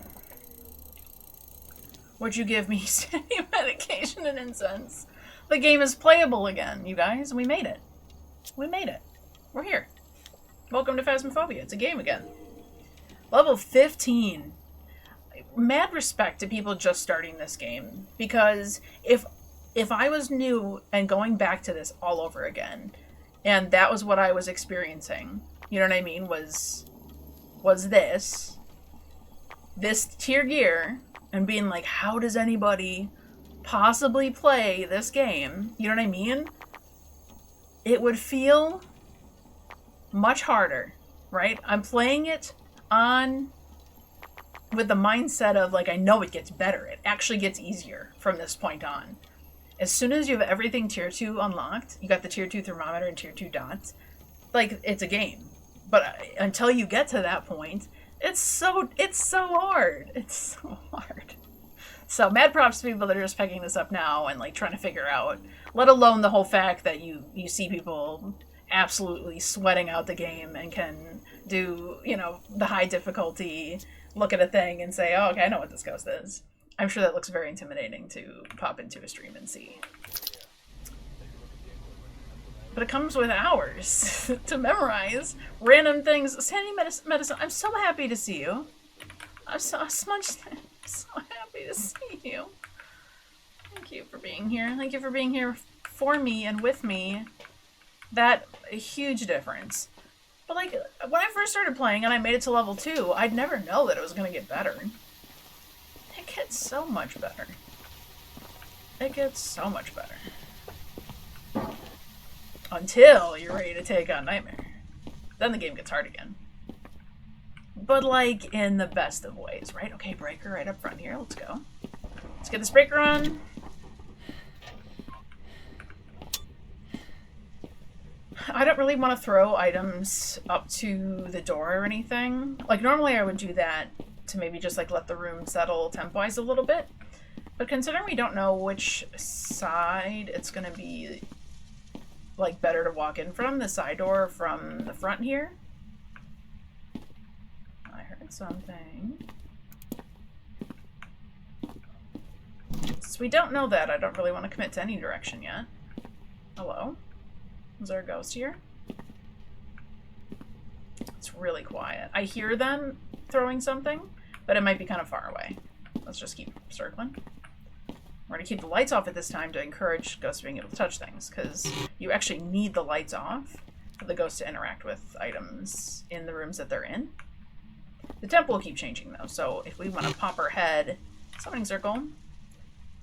What'd you give me? Sanity medication and incense. The game is playable again, you guys. We made it. We made it. We're here. Welcome to Phasmophobia. It's a game again. Level 15. Mad respect to people just starting this game. Because if I was new and going back to this all over again, and that was what I was experiencing, you know what I mean, was this, this tier gear and being like, how does anybody possibly play this game? You know what I mean? It would feel much harder, right? I'm playing it on with the mindset of like, I know it gets better. It actually gets easier from this point on. As soon as you have everything tier 2 unlocked, you got the tier 2 thermometer and tier 2 dots, like, it's a game. But until you get to that point, it's so hard. It's so hard. So mad props to people that are just picking this up now and like trying to figure out, let alone the whole fact that you see people absolutely sweating out the game and can do, you know, the high difficulty, look at a thing and say, oh, okay, I know what this ghost is. I'm sure that looks very intimidating to pop into a stream and see. But it comes with hours to memorize random things. Sandy Medicine, I'm so happy to see you. I'm so happy to see you. Thank you for being here. Thank you for being here for me and with me. That a huge difference. But like, when I first started playing and I made it to level 2, I'd never know that it was going to get better. It gets so much better. It gets so much better. Until you're ready to take on Nightmare. Then the game gets hard again. But like, in the best of ways, right? Okay, breaker right up front here. Let's go. Let's get this breaker on. I don't really want to throw items up to the door or anything. Like, normally I would do that to maybe just like let the room settle temp-wise a little bit. But considering we don't know which side it's going to be like better to walk in from, the side door or from the front here. I heard something. Since we don't know that, I don't really want to commit to any direction yet. Hello? Is there a ghost here? It's really quiet. I hear them throwing something, but it might be kind of far away. Let's just keep circling. We're going to keep the lights off at this time to encourage ghosts being able to touch things, because you actually need the lights off for the ghosts to interact with items in the rooms that they're in. The temp will keep changing though, so if we want to pop our head, summoning circle,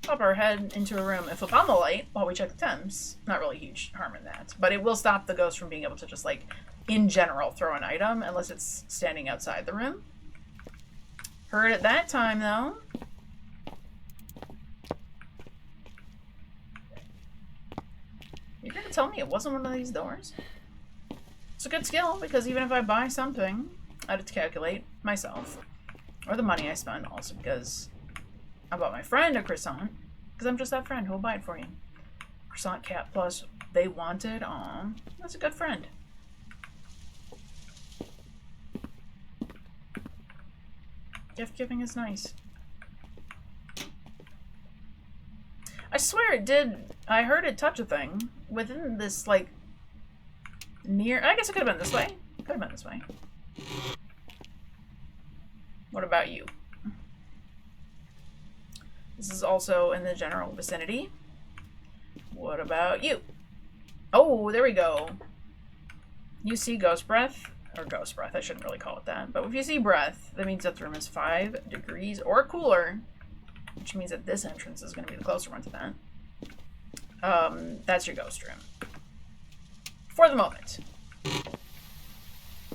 pop our head into a room and flip on the light while we check the temps, not really huge harm in that, but it will stop the ghost from being able to just like, in general, throw an item unless it's standing outside the room. Heard it that time though. You're gonna tell me it wasn't one of these doors? It's a good skill, because even if I buy something, I have to calculate myself. Or the money I spend, also because I bought my friend a croissant, because I'm just that friend who will buy it for you. Croissant Cat Plus, they wanted, aw, that's a good friend. Gift giving is nice. I swear it did. I heard it touch a thing within this, like, near. I guess it could have been this way. Could have been this way. What about you? This is also in the general vicinity. What about you? Oh, there we go. You see ghost breath. Or ghost breath, I shouldn't really call it that. But if you see breath, that means that the room is 5 degrees or cooler. Which means that this entrance is going to be the closer one to that. That's your ghost room. For the moment.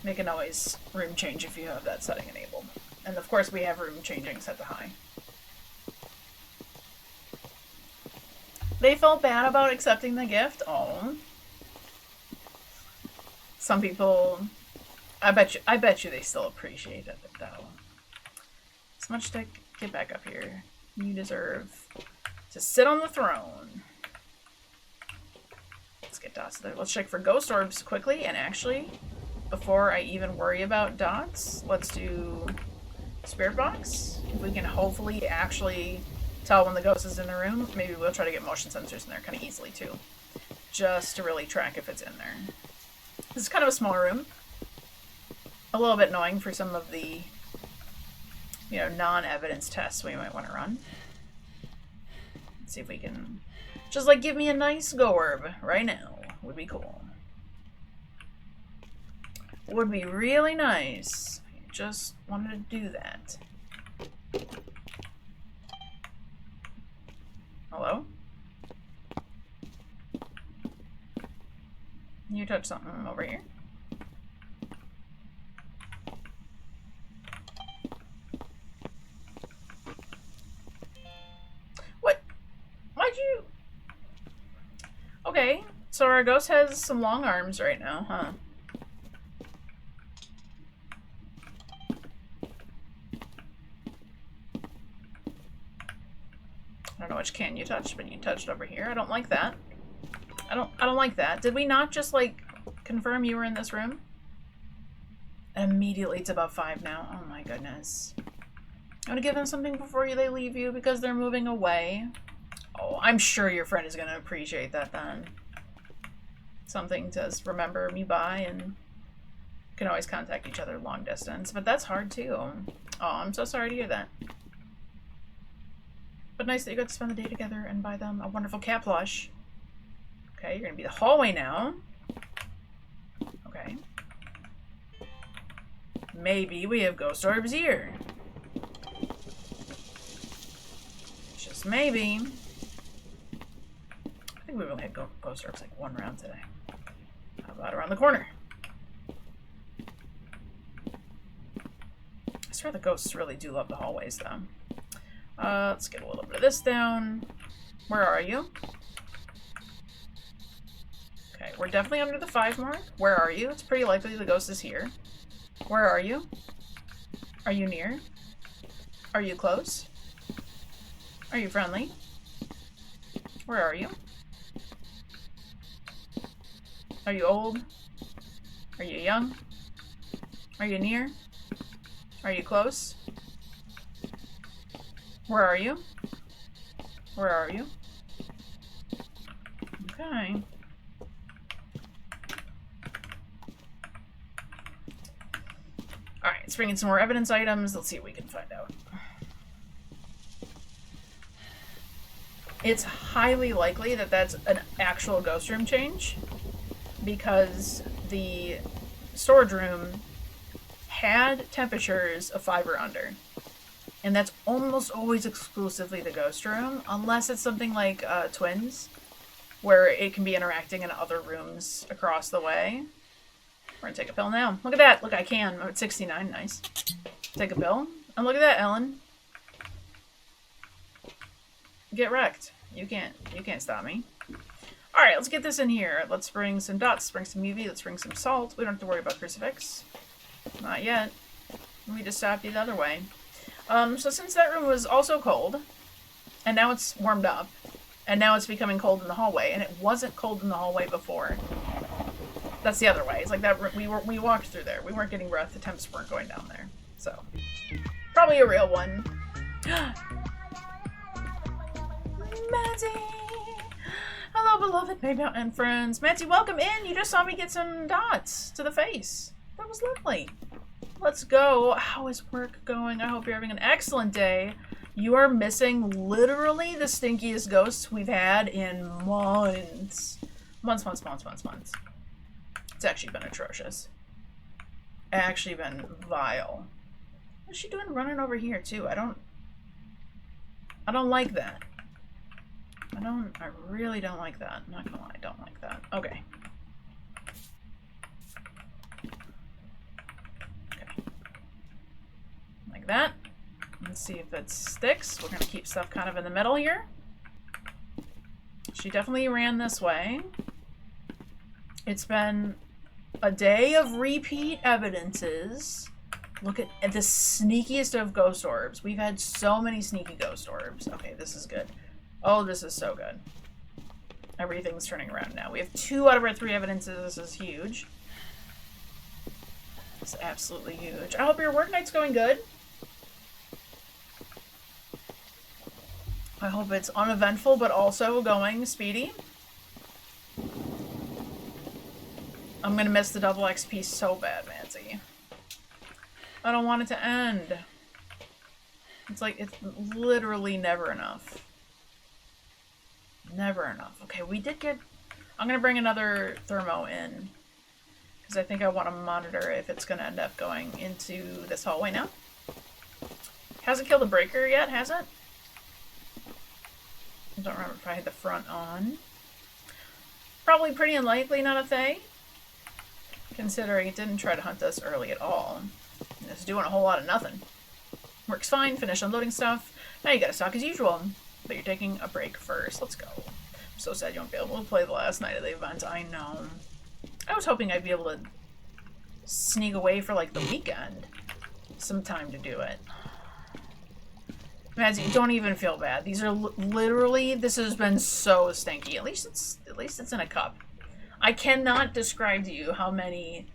Make a noise room change if you have that setting enabled. And of course we have room changing set to high. They felt bad about accepting the gift. Oh. Some people, I bet you they still appreciate it though. Smudge Stick, get back up here. You deserve to sit on the throne. Let's get dots there. Let's check for ghost orbs quickly, and actually, before I even worry about dots, let's do spirit box. If we can hopefully actually tell when the ghost is in the room, maybe we'll try to get motion sensors in there kind of easily too, just to really track if it's in there. This is kind of a small room. A little bit annoying for some of the, you know, non-evidence tests we might want to run. Let's see if we can just like give me a nice go orb right now. Would be cool. Would be really nice. Just wanted to do that. Can you touch something over here? What? Why'd you... Okay, so our ghost has some long arms right now, huh? I don't know which can you touch, but you touched over here. I don't like that. I don't like that. Did we not just, like, confirm you were in this room? Immediately it's above 5 now. Oh my goodness. I'm gonna give them something before they leave you because they're moving away. Oh, I'm sure your friend is gonna appreciate that then. Something to remember me by, and can always contact each other long distance. But that's hard too. Oh, I'm so sorry to hear that. But nice that you got to spend the day together and buy them a wonderful cat plush. Okay, you're gonna be the hallway now. Okay. Maybe we have ghost orbs here. Just maybe. I think we've only had ghost orbs like 1 round today. How about around the corner? I swear the ghosts really do love the hallways though. Let's get a little bit of this down. Where are you? Okay, we're definitely under the 5 mark. Where are you? It's pretty likely the ghost is here. Where are you? Are you near? Are you close? Are you friendly? Where are you? Are you old? Are you young? Are you near? Are you close? Where are you? Where are you? Okay. Alright, let's bring in some more evidence items. Let's see what we can find out. It's highly likely that that's an actual ghost room change because the storage room had temperatures of 5 or under. And that's almost always exclusively the ghost room, unless it's something like Twins, where it can be interacting in other rooms across the way. We're gonna take a pill now. Look at that. Look, I can. I'm at 69. Nice. Take a pill. And look at that, Ellen. Get wrecked. You can't stop me. Alright, let's get this in here. Let's bring some dots. Let's bring some UV. Let's bring some salt. We don't have to worry about crucifix. Not yet. We just stopped you the other way. So since that room was also cold, and now it's warmed up, and now it's becoming cold in the hallway, and it wasn't cold in the hallway before. That's the other way. It's like that we walked through there. We weren't getting breath. The temps weren't going down there. So, probably a real one. Matty! Hello, beloved BabeYaa and friends. Matty, welcome in. You just saw me get some dots to the face. That was lovely. Let's go. How is work going? I hope you're having an excellent day. You are missing literally the stinkiest ghosts we've had in months. Months. It's actually been atrocious. Actually been vile. What's she doing running over here too? I don't like that. I really don't like that. I'm not gonna lie, I don't like that. Okay. Like that. Let's see if it sticks. We're gonna keep stuff kind of in the middle here. She definitely ran this way. It's been a day of repeat evidences. Look at the sneakiest of ghost orbs. We've had so many sneaky ghost orbs. Okay, this is good. Oh, this is so good. Everything's turning around now. We have 2 out of our 3 evidences. This is huge. It's absolutely huge. I hope your work night's going good. I hope it's uneventful, but also going speedy. I'm gonna miss the double XP so bad, Mancy. I don't want it to end. It's like, it's literally never enough. Never enough. Okay, we did get... I'm gonna bring another thermo in. Because I think I want to monitor if it's gonna end up going into this hallway now. Hasn't killed the breaker yet, has it? I don't remember if I had the front on. Probably pretty unlikely not a Thay. Considering it didn't try to hunt us early at all. It's doing a whole lot of nothing. Works fine, finish unloading stuff. Now you gotta stock as usual. But you're taking a break first. Let's go. I'm so sad you won't be able to play the last night of the event. I know. I was hoping I'd be able to sneak away for like the weekend. Some time to do it. Mads, you don't even feel bad. These are literally, this has been so stinky. At least it's in a cup. I cannot describe to you how many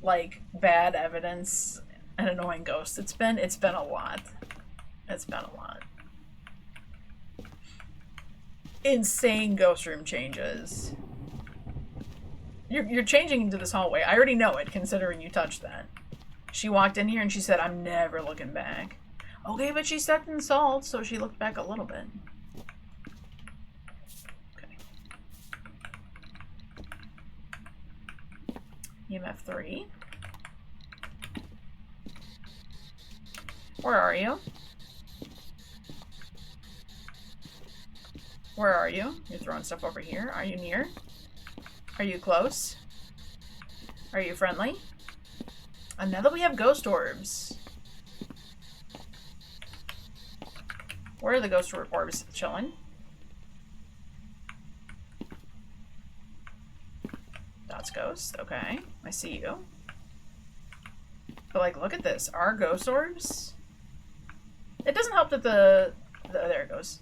like bad evidence and annoying ghosts it's been. It's been a lot. It's been a lot. Insane ghost room changes. You're changing into this hallway. I already know it, considering you touched that. She walked in here and she said, I'm never looking back. Okay, but she stepped in salt, so she looked back a little bit. Okay. EMF 3. Where are you? Where are you? You're throwing stuff over here. Are you near? Are you close? Are you friendly? And now that we have ghost orbs. Where are the ghost orbs chilling? That's ghost. Okay. I see you. But like, look at this. Our ghost orbs? It doesn't help that there it goes.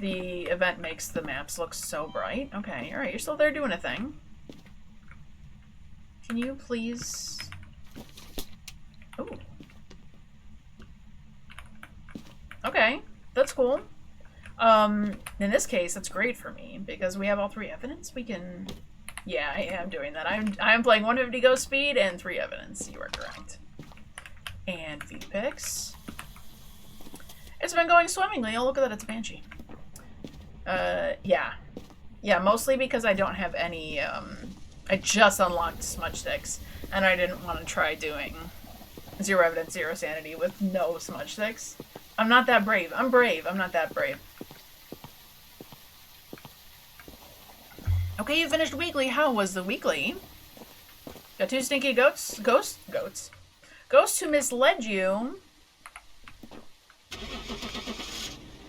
The event makes the maps look so bright. Okay, alright, you're still there doing a thing. Can you please... Ooh. Okay, that's cool. In this case, that's great for me, because we have all 3 evidence. We can... Yeah, I am doing that. I'm playing 150 ghost speed and 3 evidence. You are correct. And feed picks. It's been going swimmingly. Oh, look at that, it's a Banshee. Yeah. Yeah, mostly because I don't have any, I just unlocked smudge sticks, and I didn't want to try doing 0 evidence, 0 sanity with no smudge sticks. I'm not that brave. I'm brave. I'm not that brave. Okay, you finished weekly. How was the weekly? Got 2 stinky goats? Ghosts who misled you.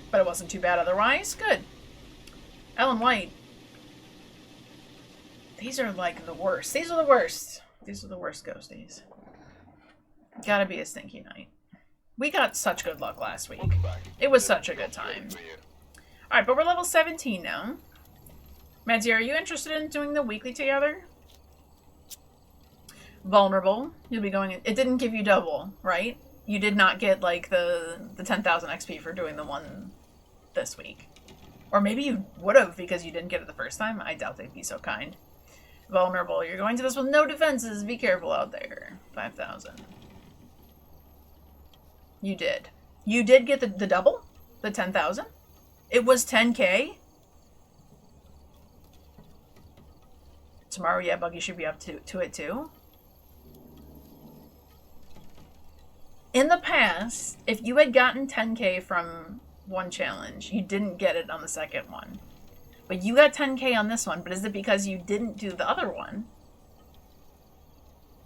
But it wasn't too bad otherwise. Good. Ellen White. These are like the worst. These are the worst. These are the worst ghosties. Gotta be a stinky night. We got such good luck last week. It was such a good time. Alright, but we're level 17 now. Madsy, are you interested in doing the weekly together? Vulnerable. You'll be going... It didn't give you double, right? You did not get, like, the 10,000 XP for doing the one this week. Or maybe you would have because you didn't get it the first time. I doubt they'd be so kind. Vulnerable. You're going to this with no defenses. Be careful out there. 5,000. You did. You did get the double? The 10,000? It was 10k? Tomorrow, yeah, Buggy should be up to it too. In the past, if you had gotten 10k from one challenge, you didn't get it on the second one. But you got 10k on this one, but is it because you didn't do the other one?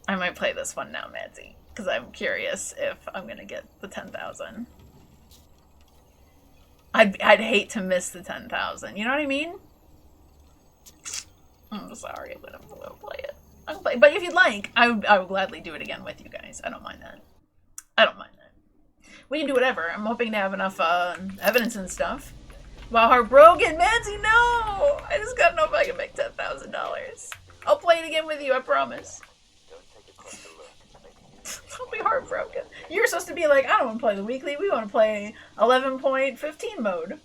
I might play this one now, Madsy, because I'm curious if I'm going to get the 10,000. I'd hate to miss the 10,000, you know what I mean? I'm sorry, I'm gonna play it. But if you'd like, I would gladly do it again with you guys. I don't mind that. I don't mind that. We can do whatever. I'm hoping to have enough evidence and stuff. Wow, heartbroken, Madsy, no! I just gotta know if I can make $10,000. I'll play it again with you, I promise. Don't be heartbroken. You're supposed to be like, I don't want to play the weekly. We want to play 11.15 mode.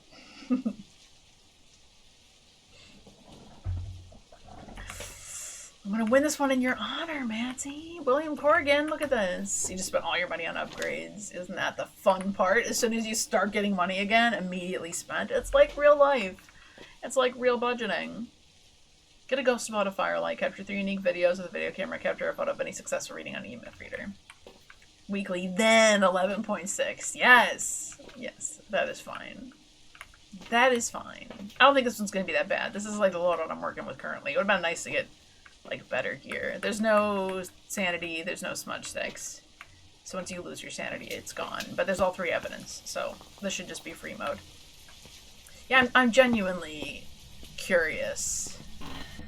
I'm gonna win this one in your honor, Madsy. William Corrigan, look at this. You just spent all your money on upgrades. Isn't that the fun part? As soon as you start getting money again, immediately spent. It's like real life. It's like real budgeting. Get a ghost about a firelight. Capture 3 unique videos with a video camera. Capture a photo of any successful reading on an EMF reader. Weekly, then 11.6. Yes! Yes, that is fine. That is fine. I don't think this one's gonna be that bad. This is like the loadout I'm working with currently. It would have been nice to get like better gear. There's no sanity, there's no smudge sticks. So once you lose your sanity, it's gone. But there's all 3 evidence, so this should just be free mode. Yeah, I'm genuinely curious.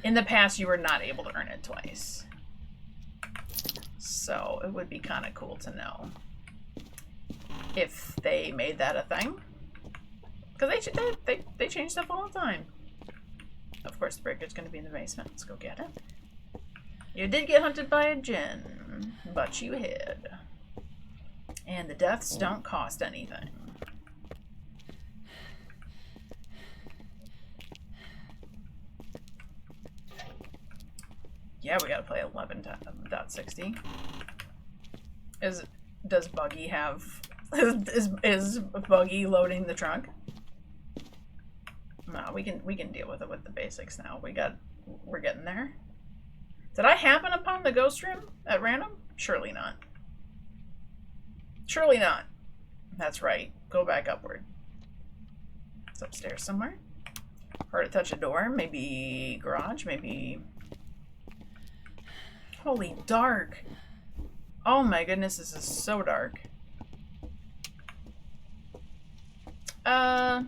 In the past, you were not able to earn it twice. So it would be kind of cool to know if they made that a thing. Because they change stuff all the time. Of course, the breaker's going to be in the basement. Let's go get it. You did get hunted by a djinn, but you hid. And the deaths don't cost anything. Yeah, we gotta play 11.60. Does Buggy have... Is Buggy loading the trunk? No, we can deal with it with the basics now. We're getting there. Did I happen upon the ghost room at random? Surely not. Surely not. That's right. Go back upward. It's upstairs somewhere. Heard it touch a door. Maybe garage. Maybe... Holy dark. Oh my goodness, this is so dark. I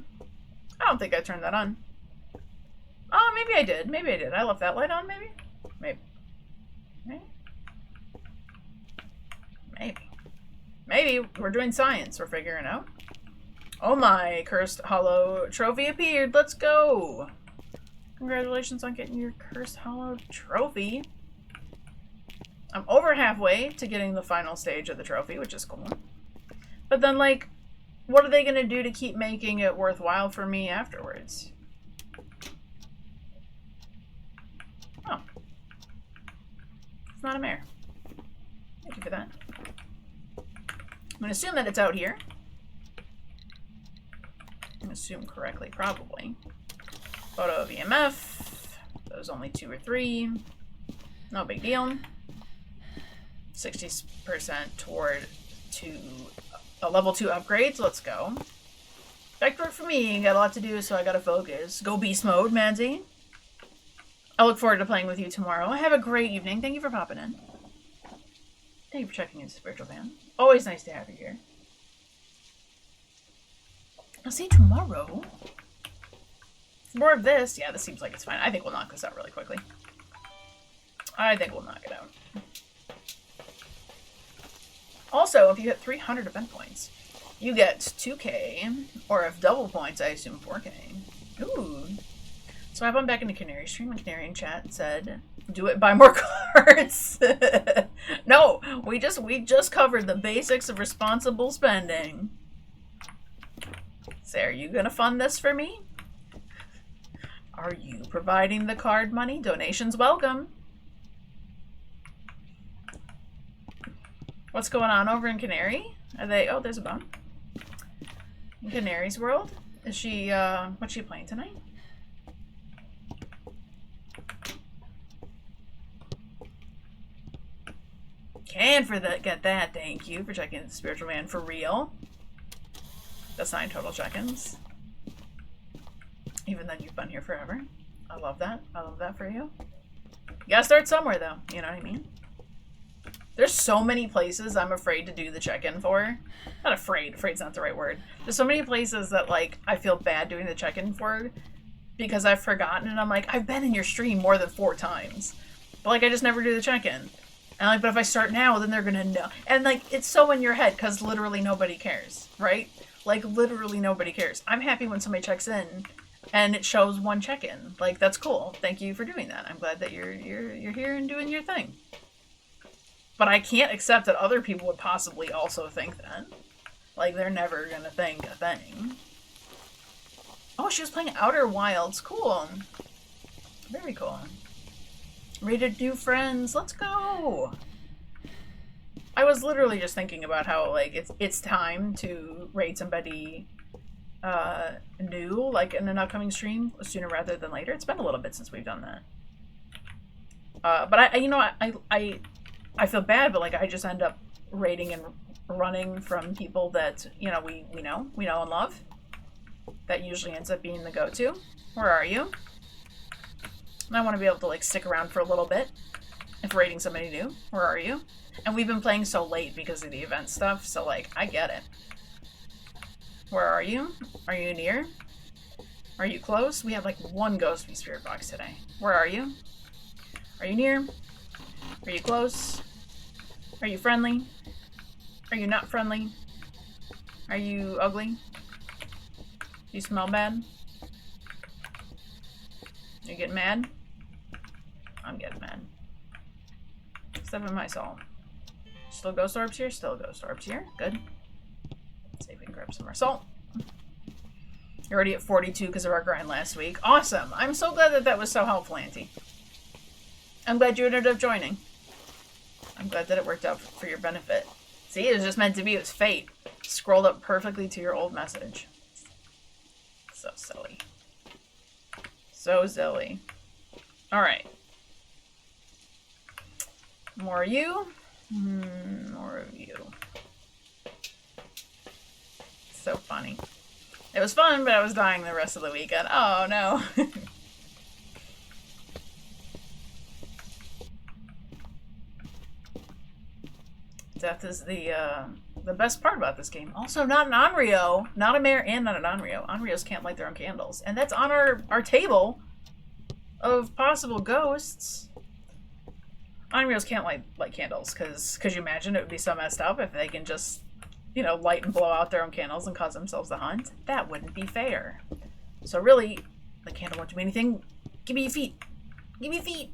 don't think I turned that on. Oh, maybe I did. Maybe I did. I left that light on, maybe? Maybe. Maybe. Maybe. Maybe. We're doing science. We're figuring out. Oh my, Cursed Hollow trophy appeared. Let's go. Congratulations on getting your Cursed Hollow trophy. I'm over halfway to getting the final stage of the trophy, which is cool. But then, like, what are they going to do to keep making it worthwhile for me afterwards? Oh. It's not a mare. Thank you for that. I'm going to assume that it's out here. I'm going to assume correctly, probably. Photo of EMF. Those only 2 or 3. No big deal. 60% toward a level 2 upgrade, so let's go. Back to work for me. Got a lot to do, so I gotta focus. Go beast mode, Manzi. I look forward to playing with you tomorrow. Have a great evening. Thank you for popping in. Thank you for checking in, Spiritual Fan. Always nice to have you here. I'll see you tomorrow. More of this. Yeah, this seems like it's fine. I think we'll knock this out really quickly. I think we'll knock it out. Also, if you hit 300 event points, you get 2K, or if double points, I assume 4K. Ooh. So I went back into Canary stream, and Canary in chat said, do it, buy more cards. No, we just covered the basics of responsible spending. So are you gonna fund this for me? Are you providing the card money? Donations welcome. What's going on over in Canary? Are they... Oh, there's a bone. In Canary's world? Is she, what's she playing tonight? Can for that, get that. Thank you for checking the Spiritual Man for real. That's 9 total check-ins. Even though you've been here forever. I love that. I love that for you. You gotta start somewhere, though. You know what I mean? There's so many places I'm afraid to do the check-in for. Not afraid. Afraid's not the right word. There's so many places that, like, I feel bad doing the check-in for because I've forgotten, and I'm like, I've been in your stream more than 4 times. But, like, I just never do the check-in. And, like, but if I start now, then they're gonna know. And, like, it's so in your head because literally nobody cares, right? Like, literally nobody cares. I'm happy when somebody checks in and it shows 1 check-in. Like, that's cool. Thank you for doing that. I'm glad that you're here and doing your thing. But I can't accept that other people would possibly also think that. Like, they're never gonna think a thing. Oh, she was playing Outer Wilds. Cool. Very cool. Rated new friends. Let's go! I was literally just thinking about how, like, it's time to raid somebody new, like, in an upcoming stream, sooner rather than later. It's been a little bit since we've done that. But I feel bad, but, like, I just end up raiding and running from people that, you know, we know and love. That usually ends up being the go-to. Where are you? I want to be able to like stick around for a little bit if raiding somebody new. Where are you? And we've been playing so late because of the event stuff, so like, I get it. Where are you? Are you near? Are you close? We have like one ghost spirit box today. Where are you? Are you near? Are you close? Are you friendly? Are you not friendly? Are you ugly? Do you smell bad? Are you getting mad? I'm getting mad. Step in my soul. Still ghost orbs here? Still ghost orbs here. Good. Let's see if we can grab some more salt. You're already at 42 because of our grind last week. Awesome! I'm so glad that that was so helpful, Auntie. I'm glad you ended up joining. I'm glad that it worked out for your benefit. See, it was just meant to be. It was fate. Scrolled up perfectly to your old message. So silly. So silly. Alright. More of you. More of you. So funny. It was fun, but I was dying the rest of the weekend. Oh no. Death is the best part about this game. Also, not an Onryo, not a mare, and not an Onryo. Onryos can't light their own candles, and that's on our table of possible ghosts. Onryos can't light candles because could you imagine it would be so messed up if they can just, you know, light and blow out their own candles and cause themselves the hunt? That wouldn't be fair. So really, the candle won't do me anything. Give me your feet. Give me feet.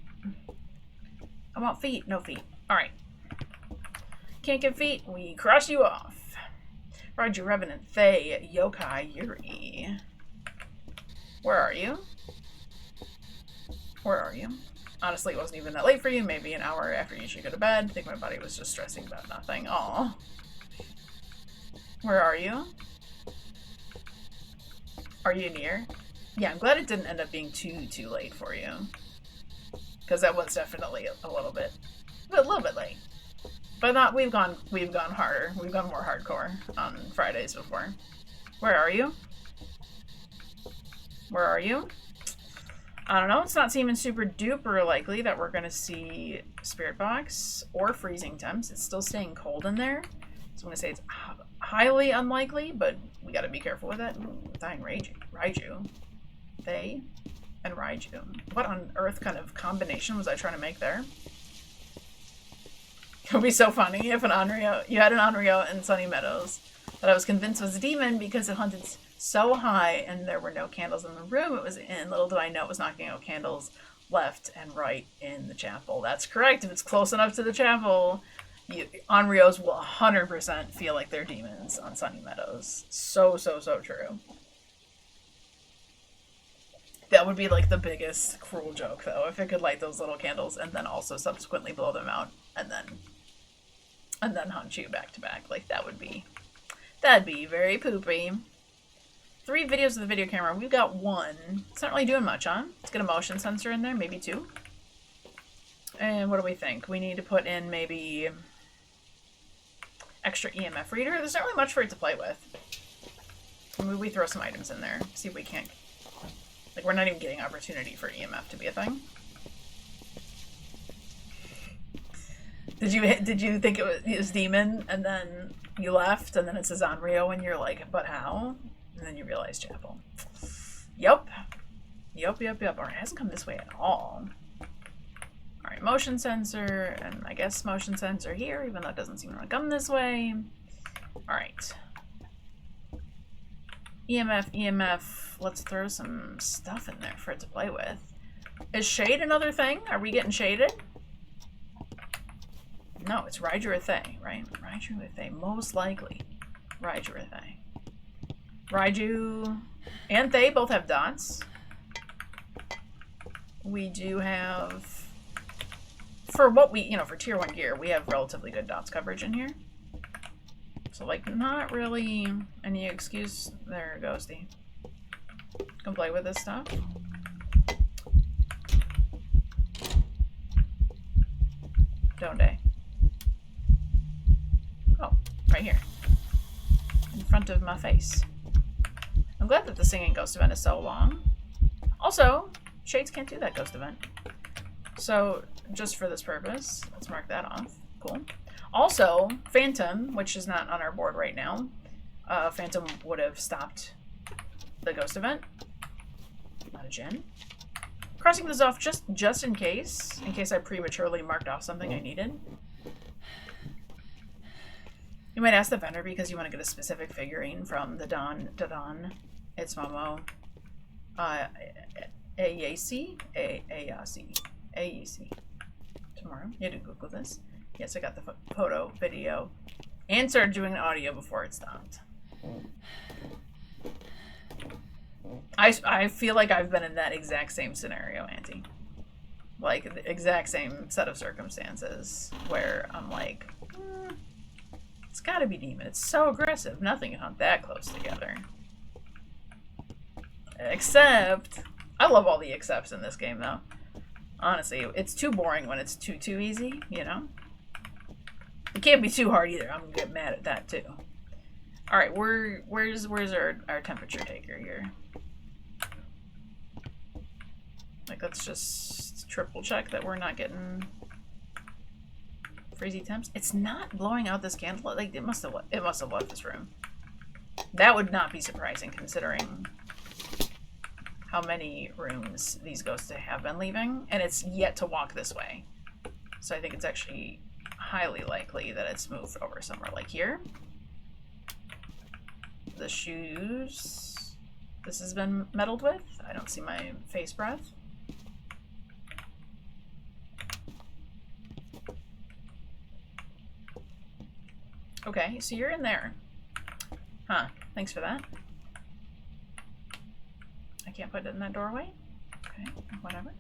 I want feet. No feet. All right. Can't get feet, we cross you off. Roger, Revenant, Faye, Yokai, Yuri. Where are you? Where are you? Honestly, it wasn't even that late for you. Maybe an hour after you usually go to bed. I think my body was just stressing about nothing. Aw. Where are you? Are you near? Yeah, I'm glad it didn't end up being too late for you. Because that was definitely a little bit late. But not, we've gone harder. We've gone more hardcore on Fridays before. Where are you? Where are you? I don't know. It's not seeming super duper likely that we're going to see Spirit Box or freezing temps. It's still staying cold in there. So I'm going to say it's highly unlikely, but we got to be careful with it. Ooh, dying Raiju. They and Raiju. What on earth kind of combination was I trying to make there? It would be so funny if you had an Onryo in Sunny Meadows that I was convinced was a demon because it hunted so high and there were no candles in the room it was in. Little did I know it was knocking out candles left and right in the chapel. That's correct. If it's close enough to the chapel, Onryos will 100% feel like they're demons on Sunny Meadows. So true. That would be like the biggest cruel joke though, if it could light those little candles and then also subsequently blow them out and then hunt you back to back. Like that'd be very poopy. 3 videos of the video camera. We've got 1. It's not really doing much, huh? Let's get a motion sensor in there, maybe 2. And what do we think? We need to put in maybe extra EMF reader. There's not really much for it to play with. Maybe we throw some items in there. See if we can't. Like we're not even getting opportunity for EMF to be a thing. Did you think it was demon and then you left and then it says Onryo and you're like, but how? And then you realize chapel. Yup. Alright, it hasn't come this way at all. Alright, motion sensor, and I guess motion sensor here, even though it doesn't seem to come this way. Alright. EMF, let's throw some stuff in there for it to play with. Is shade another thing? Are we getting shaded? No, it's Raiju or Thay, right? Raiju or Thay, most likely. Raiju or Thay. Raiju and Thay both have dots. We do have, for what we, for tier 1 gear, we have relatively good dots coverage in here. So, like, not really any excuse. There, Ghosty. Come play with this stuff. Don't they? Oh, right here. In front of my face. I'm glad that the singing ghost event is so long. Also, Shades can't do that ghost event. So, just for this purpose, let's mark that off. Cool. Also, Phantom, which is not on our board right now, Phantom would have stopped the ghost event. Not a Djinn. Crossing this off just in case I prematurely marked off something I needed. You might ask the vendor because you want to get a specific figurine from the Don. It's Momo. AAC? AEC. Tomorrow. You had to Google this. Yes, I got the photo, video, and started doing audio before it stopped. I feel like I've been in that exact same scenario, Auntie. Like, the exact same set of circumstances where I'm like, it's gotta be demon. It's so aggressive. Nothing can hunt that close together. Except, I love all the excepts in this game, though. Honestly, it's too boring when it's too easy, you know? It can't be too hard either. I'm gonna get mad at that, too. Alright, where's our temperature taker here? Like, let's just triple check that we're not getting crazy temps. It's not blowing out this candle. Like, it must have left this room. That would not be surprising considering how many rooms these ghosts have been leaving, and it's yet to walk this way. So I think it's actually highly likely that it's moved over somewhere like here. The shoes. This has been meddled with. I don't see my face breath. Okay, so you're in there. Huh, thanks for that. I can't put it in that doorway? Okay, whatever.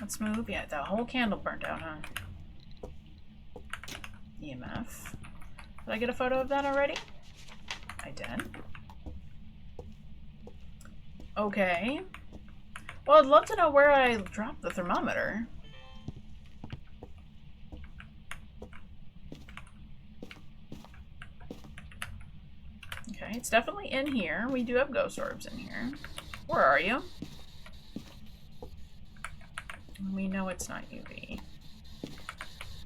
Let's move. Yeah, the whole candle burnt out, huh? EMF. Did I get a photo of that already? I did. Okay. Well, I'd love to know where I dropped the thermometer. Okay, it's definitely in here. We do have ghost orbs in here. Where are you? We know it's not UV.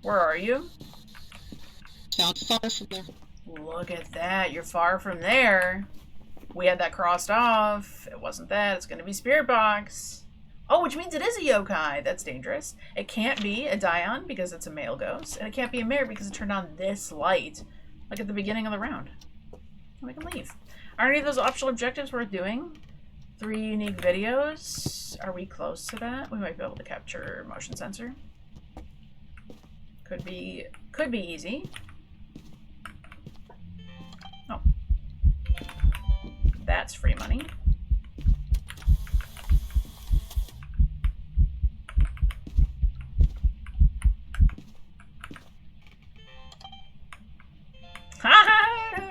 Where are you? Not far from there. Look at that. You're far from there. We had that crossed off. It wasn't that. It's going to be Spirit Box. Oh, which means it is a yokai. That's dangerous. It can't be a Dion because it's a male ghost. And it can't be a mare because it turned on this light. Like at the beginning of the round. We can leave. Are any of those optional objectives worth doing? 3 unique videos. Are we close to that? We might be able to capture motion sensor. Could be easy. Oh. That's free money.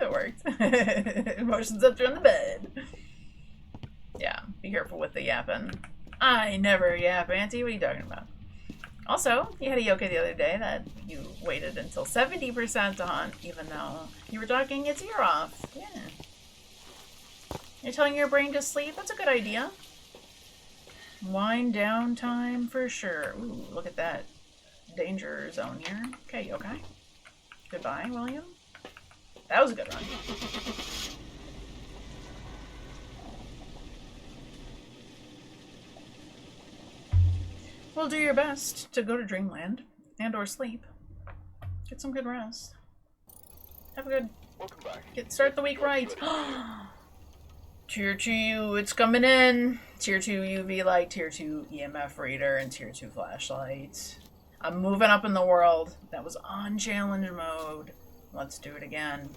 It worked. Motion sensor in the bed. Yeah, be careful with the yapping. I never yap, Auntie. What are you talking about? Also, you had a yokai the other day that you waited until 70% to hunt, even though you were talking its ear off. Yeah. You're telling your brain to sleep? That's a good idea. Wind down time for sure. Ooh, look at that danger zone here. Okay, yokai. Goodbye, William. That was a good run. Well, do your best to go to Dreamland and or sleep. Get some good rest. Have a good... Welcome back. Start the week right. Tier 2, it's coming in. Tier 2 UV light, Tier 2 EMF reader, and Tier 2 flashlight. I'm moving up in the world. That was on challenge mode. Let's do it again.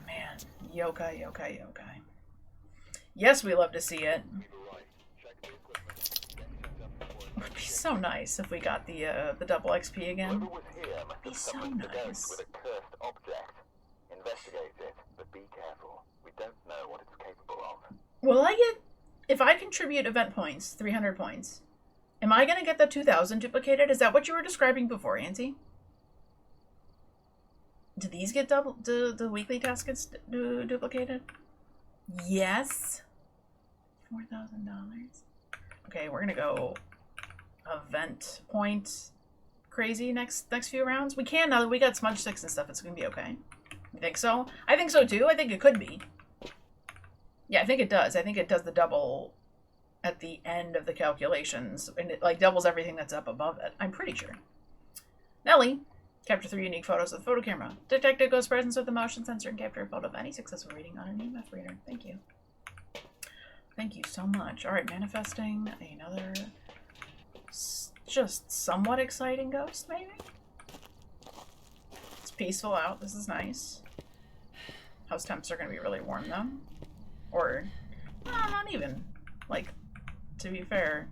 Man, yokai, yokai, yokai. Yes, we love to see it. It would be so nice if we got the double XP again. It'd be so nice. With a cursed object. Investigate it, but be careful. We don't know what it's capable of. Will I get, if I contribute event points, 300 points, am I gonna get the 2,000 duplicated? Is that what you were describing before, Auntie? Do these get double? Do the weekly tasks get duplicated? Yes. $4,000. Okay, we're gonna go event point crazy next few rounds. We can now that we got smudge sticks and stuff. It's gonna be okay. You think so? I think so too. I think it could be. Yeah, I think it does. I think it does the double at the end of the calculations, and it like doubles everything that's up above it. I'm pretty sure. Nelly, capture 3 unique photos with the photo camera. Detect a ghost presence with the motion sensor and capture a photo of any successful reading on an EMF reader. Thank you. Thank you so much. All right, manifesting another just somewhat exciting ghost, maybe? It's peaceful out. This is nice. House temps are going to be really warm, though. Or, no, not even. Like, to be fair,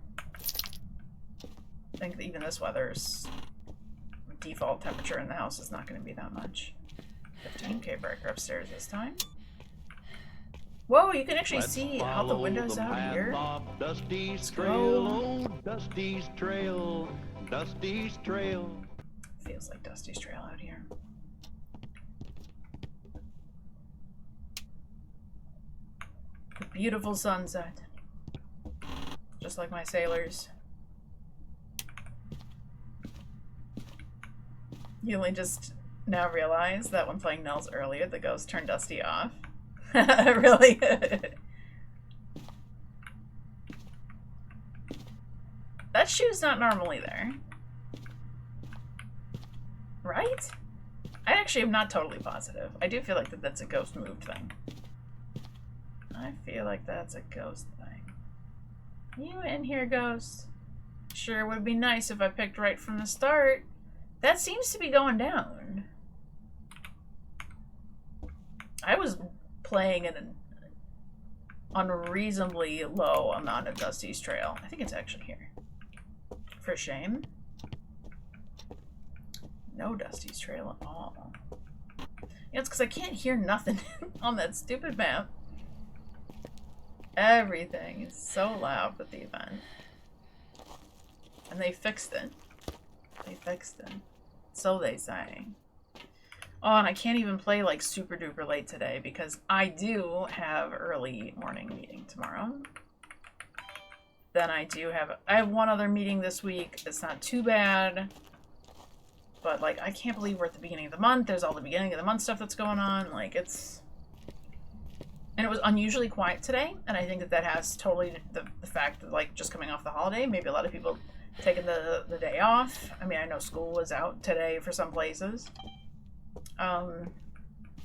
I think that even this weather's default temperature in the house is not going to be that much. 15K breaker upstairs this time. Whoa, you can actually see out the windows out here. Dusty's trail, oh, Dusty's trail, Dusty's trail. Feels like Dusty's trail out here. A beautiful sunset. Just like my sailors. You only just now realize that when playing Nels earlier, the ghost turned Dusty off. Really? That shoe's not normally there. Right? I actually am not totally positive. I do feel like that's a ghost moved thing. I feel like that's a ghost thing. You in here, ghost? Sure would be nice if I picked right from the start. That seems to be going down. I was playing an unreasonably low amount of Dusty's Trail. I think it's actually here. For shame. No Dusty's Trail at all. Yeah, it's because I can't hear nothing on that stupid map. Everything is so loud with the event. And they fixed it. They fixed it. So they say. Oh, and I can't even play like super duper late today because I do have early morning meeting tomorrow. Then I have one other meeting this week. It's not too bad. But like, I can't believe we're at the beginning of the month. There's all the beginning of the month stuff that's going on. Like, it's... And it was unusually quiet today. And I think that has totally the fact that like just coming off the holiday, maybe a lot of people taking the day off. I mean, I know school was out today for some places.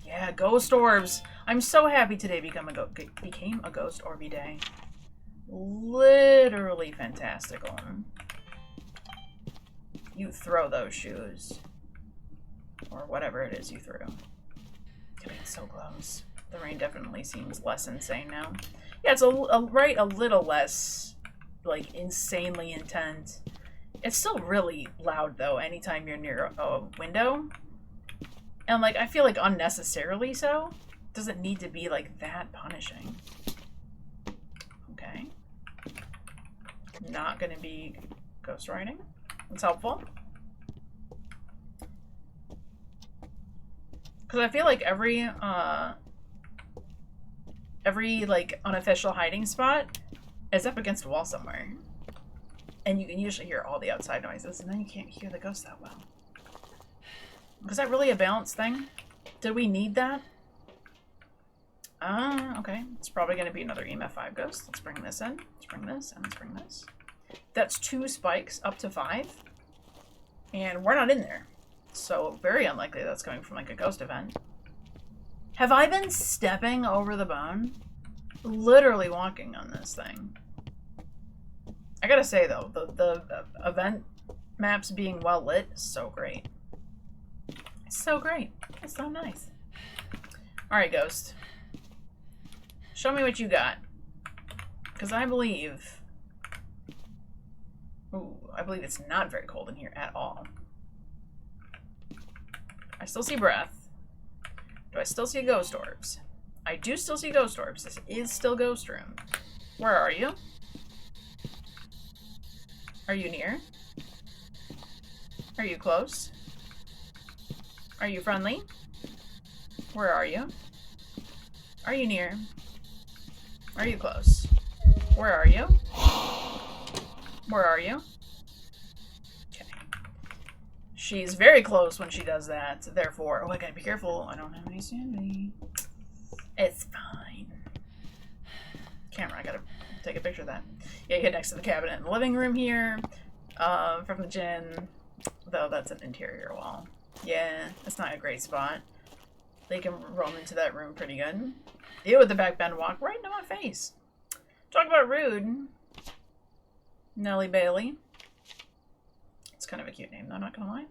Yeah, ghost orbs. I'm so happy today became a ghost orby day. Literally fantastical. You throw those shoes. Or whatever it is you threw. Getting so close. The rain definitely seems less insane now. Yeah, it's a little less, like, insanely intense. It's still really loud, though, anytime you're near a window. And, like, I feel like unnecessarily so. Doesn't need to be, like, that punishing. Okay. Not gonna be ghost riding. That's helpful. Because I feel like every, like, unofficial hiding spot is up against a wall somewhere. And you can usually hear all the outside noises, and then you can't hear the ghost that well. Was that really a balanced thing? Did we need that? Okay. It's probably going to be another EMF 5 ghost. Let's bring this in. Let's bring this, and let's bring this. That's 2 spikes up to 5. And we're not in there. So very unlikely that's coming from like a ghost event. Have I been stepping over the bone? Literally walking on this thing. I gotta say though, the event maps being well lit is so great. It's so great. It's so nice. Alright, ghost. Show me what you got. Because I believe... Ooh, I believe it's not very cold in here at all. I still see breath. Do I still see ghost orbs? I do still see ghost orbs. This is still ghost room. Where are you? Are you near? Are you close? Are you friendly? Where are you? Are you near? Are you close? Where are you? Where are you? Okay. She's very close when she does that, therefore... Oh, I gotta be careful. I don't have any sanity. It's fine. Camera, I gotta take a picture of that. Yeah, you get next to the cabinet in the living room here. From the gym. Though that's an interior wall. Yeah, it's not a great spot. They can roam into that room pretty good. Ew, with the back bend walk right into my face. Talk about rude. Nellie Bailey. It's kind of a cute name, though, not gonna lie.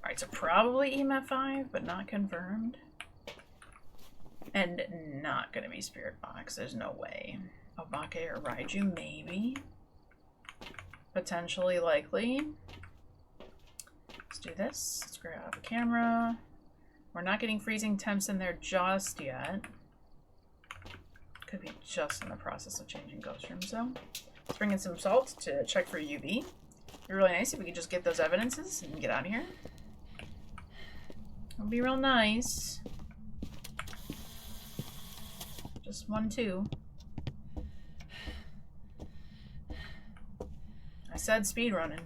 Alright, so probably EMF 5, but not confirmed. And not gonna be Spirit Box. There's no way. Obake or Raiju, maybe. Potentially likely. Let's do this. Let's grab a camera. We're not getting freezing temps in there just yet. Could be just in the process of changing ghost rooms, though. Let's bring in some salt to check for UV. It'd be really nice if we could just get those evidences and get out of here. It'd be real nice. Just 1, 2. I said speed running.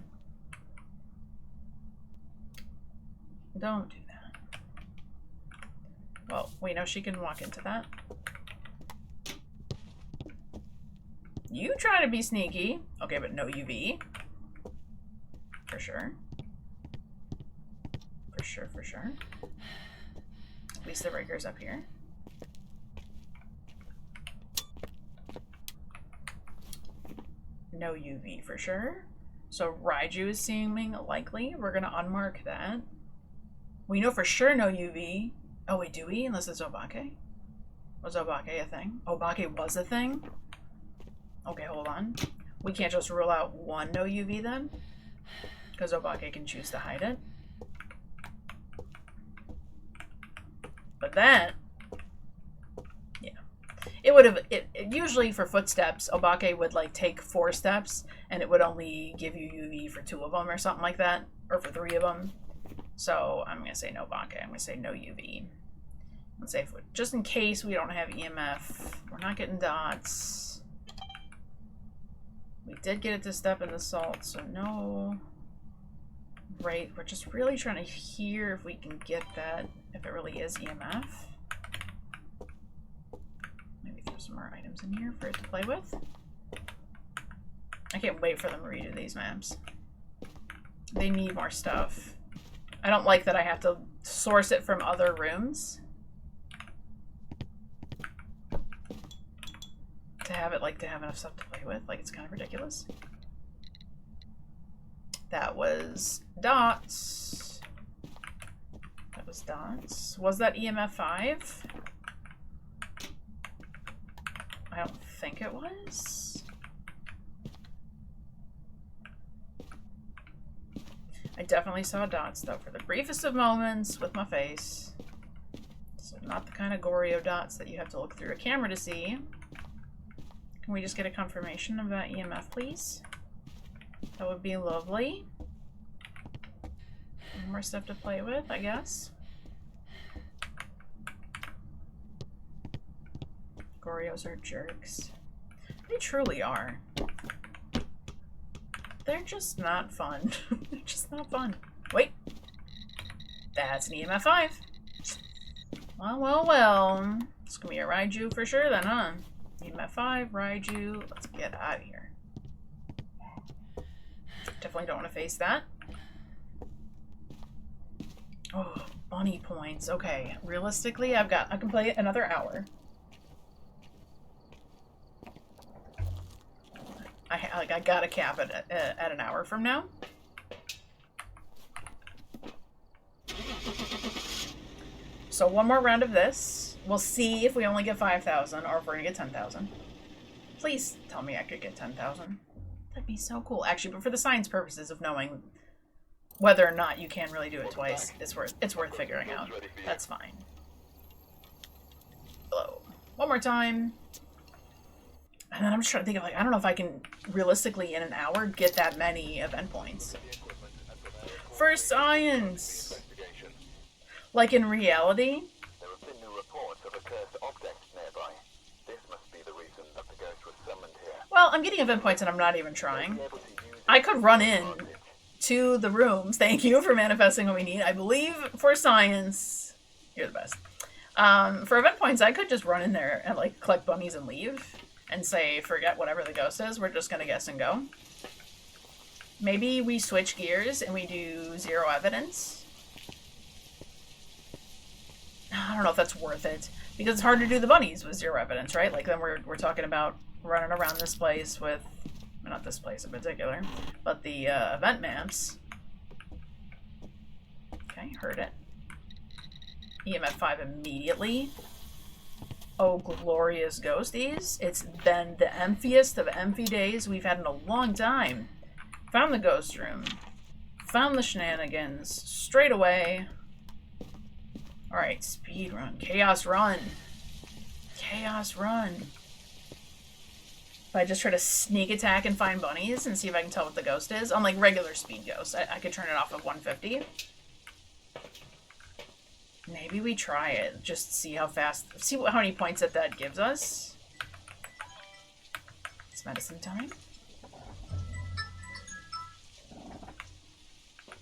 Don't do that. Well, we know she can walk into that. You try to be sneaky. Okay, but no UV. For sure. For sure, for sure. At least the breaker's up here. No UV for sure. So Raiju is seeming likely. We're gonna unmark that. We know for sure no UV. Oh wait, do we? Unless it's Obake. Was Obake a thing? Obake was a thing? Okay, hold on. We can't just rule out one no UV then? Because Obake can choose to hide it. But that... Yeah. It would have... usually for footsteps, Obake would like take 4 steps and it would only give you UV for 2 of them or something like that. Or for 3 of them. So I'm going to say no Obake. I'm going to say no UV. Let's say, just in case we don't have EMF, we're not getting dots. We did get it to step in the salt, so no. Right, we're just really trying to hear if we can get that, if it really is EMF. Maybe throw some more items in here for it to play with. I can't wait for them to redo these maps. They need more stuff. I don't like that I have to source it from other rooms. To have it, like, to have enough stuff to play with. Like, it's kind of ridiculous. That was dots. That was dots. Was that EMF 5? I don't think it was. I definitely saw dots, though, for the briefest of moments with my face. So not the kind of Goryo dots that you have to look through a camera to see. Can we just get a confirmation of that EMF, please? That would be lovely. More stuff to play with, I guess. Goryos are jerks. They truly are. They're just not fun. They're just not fun. Wait. That's an EMF 5. Well, well, well. It's gonna be a Raiju for sure then, huh? EMF 5, Raiju. Let's get out of here. Definitely don't want to face that. Oh, bunny points. Okay, realistically, I can play it another hour. I gotta cap it at an hour from now. So one more round of this. We'll see if we only get 5,000 or if we're gonna get 10,000. Please tell me I could get 10,000. That'd be so cool. Actually, but for the science purposes of knowing whether or not you can really do it twice, it's worth figuring out. That's fine. Hello. One more time. And then I'm just trying to think of, like, I don't know if I can realistically in an hour get that many event points. For science! Like in reality? There have been new reports of a cursed object nearby. This must be the reason that the ghost was summoned here. I'm getting event points and I'm not even trying. I could run in to the rooms. Thank you for manifesting what we need. I believe for science, you're the best. For event points, I could just run in there and like collect bunnies and leave and say, forget whatever the ghost is. We're just gonna guess and go. Maybe we switch gears and we do 0 evidence. I don't know if that's worth it because it's hard to do the bunnies with 0 evidence, right? Like then we're talking about running around this place with, well, not this place in particular, but the event maps. Okay, heard it. EMF 5 immediately. Oh, glorious ghosties. It's been the emptiest of empty days we've had in a long time. Found the ghost room. Found the shenanigans. Straight away. Alright, speed run. Chaos run. Chaos run. If I just try to sneak attack and find bunnies and see if I can tell what the ghost is. On like regular speed ghosts, I could turn it off at 150. Maybe we try it. Just see how fast, see how many points that gives us. It's medicine time.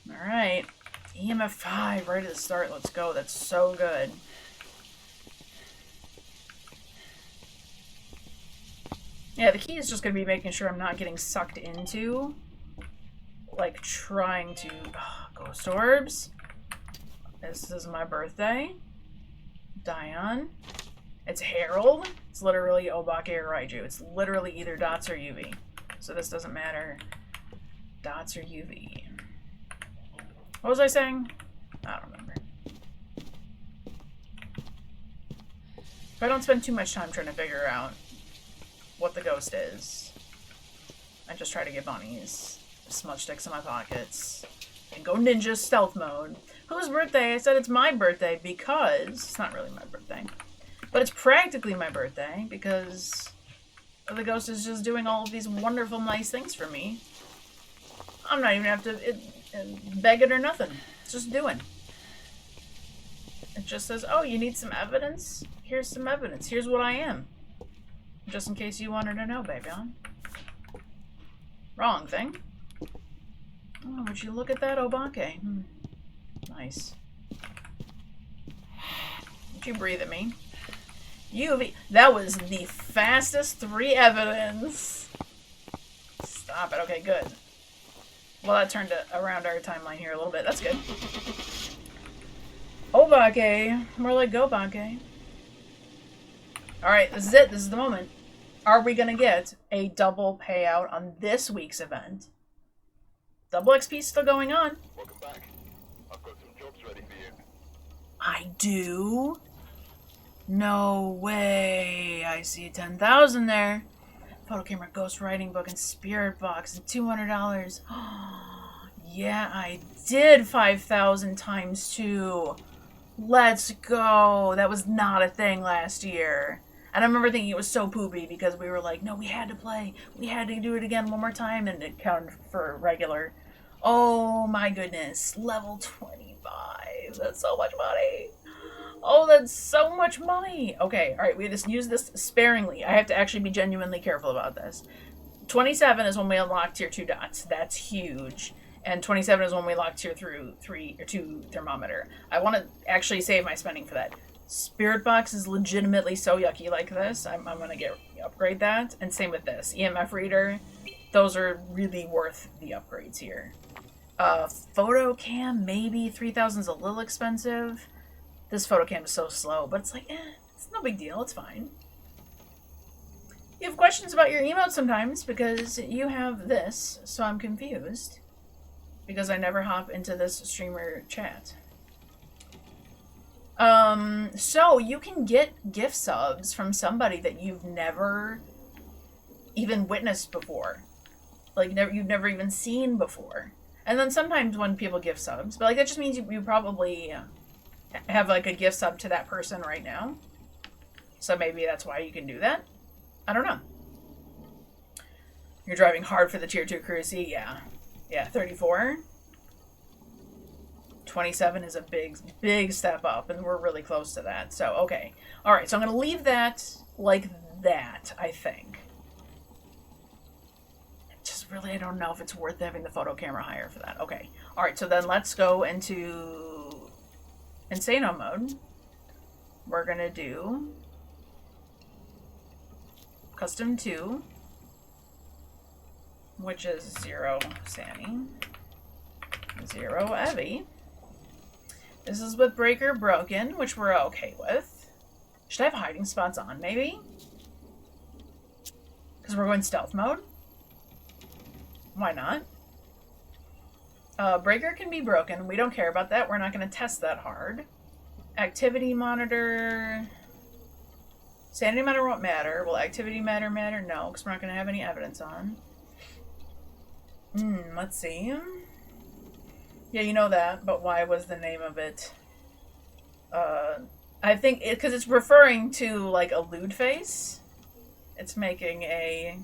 Alright. EMF 5 right at the start. Let's go. That's so good. Yeah, the key is just going to be making sure I'm not getting sucked into, like, trying to... ghost orbs. This is my birthday. Dion. It's Harold. It's literally Obake or Raiju. It's literally either dots or UV. So this doesn't matter. Dots or UV. What was I saying? I don't remember. If I don't spend too much time trying to figure out what the ghost is, I just try to get bunnies, smudge sticks in my pockets, and go ninja stealth mode. Whose birthday? I said it's my birthday because... It's not really my birthday. But it's practically my birthday because the ghost is just doing all of these wonderful, nice things for me. I'm not even have to beg it or nothing. It's just doing. It just says, oh, you need some evidence? Here's some evidence. Here's what I am. Just in case you wanted to know, BabeYaa. Wrong thing. Oh, would you look at that, Obake? Nice. Would you breathe at me? That was the fastest 3 evidence. Stop it. Okay, good. Well, that turned around our timeline here a little bit. That's good. Obake. More like Gobake. Alright, this is it. This is the moment. Are we going to get a double payout on this week's event? Double XP still going on. Welcome back. I've got some jobs ready for you. I do? No way. I see 10,000 there. Photo camera, ghost writing book, and spirit box, and $200. Yeah, I did 5,000 times 2. Let's go. That was not a thing last year. And I remember thinking it was so poopy because we were like, no, we had to play. We had to do it again one more time, and it counted for regular. Oh my goodness. Level 25. That's so much money. Oh, that's so much money. Okay, alright, we just use this sparingly. I have to actually be genuinely careful about this. 27 is when we unlock tier 2 dots. That's huge. And 27 is when we unlock tier 2 thermometer. I want to actually save my spending for that. Spirit box is legitimately so yucky like this. I'm going to upgrade that. And same with this. EMF reader. Those are really worth the upgrades here. Photo cam, maybe 3,000 is a little expensive. This photo cam is so slow, but it's like, it's no big deal. It's fine. You have questions about your emotes sometimes because you have this, so I'm confused. Because I never hop into this streamer chat. So you can get gift subs from somebody that you've never even witnessed before. Like, you've never even seen before. And then sometimes when people gift subs, but like that just means you probably have like a gift sub to that person right now. So maybe that's why you can do that. I don't know. You're driving hard for the tier 2 cruise. Yeah. Yeah, 34. 27 is a big step up, and we're really close to that. So, okay. Alright, so I'm going to leave that like that, I think. really, I don't know if it's worth having the photo camera higher for that. Okay. Alright, so then let's go into Insano mode. We're gonna do Custom 2, which is 0 Sandy, 0 Evie. This is with Breaker broken, which we're okay with. Should I have hiding spots on, maybe? Because we're going stealth mode? Why not? Breaker can be broken. We don't care about that. We're not going to test that hard. Activity monitor. Sanity monitor won't matter. Will activity matter? No, because we're not going to have any evidence on. Let's see. Yeah, you know that, but why was the name of it? I think because it's referring to like a lewd face. It's making a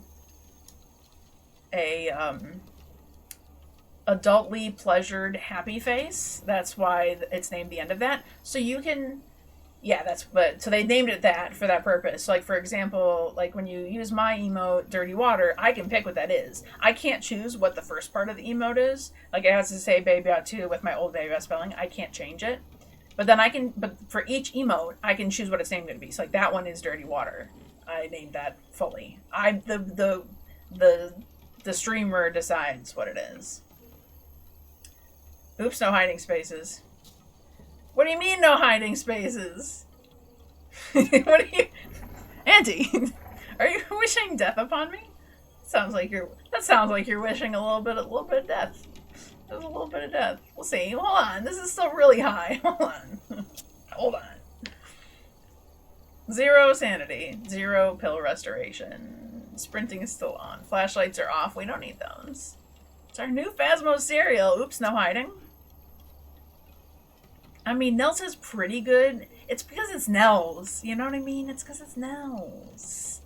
adultly pleasured happy face. That's why it's named the end of that. So you can, yeah, so they named it that for that purpose. Like, for example, like when you use my emote, Dirty Water, I can pick what that is. I can't choose what the first part of the emote is. Like, it has to say BabeYaa 2 with my old BabeYaa spelling. I can't change it. But then but for each emote, I can choose what it's named to be. So, like, that one is Dirty Water. I named that fully. The streamer decides what it is. Oops, no hiding spaces. What do you mean no hiding spaces? What are you... Auntie, are you wishing death upon me? That sounds like you're wishing a little bit of death. There's a little bit of death. We'll see. Hold on. This is still really high. Hold on. Hold on. 0 sanity. 0 pill restoration. Sprinting is still on. Flashlights are off. We don't need those. It's our new Phasmo cereal. Oops, no hiding. I mean, Nels is pretty good. It's because it's Nels. You know what I mean? It's because it's Nels.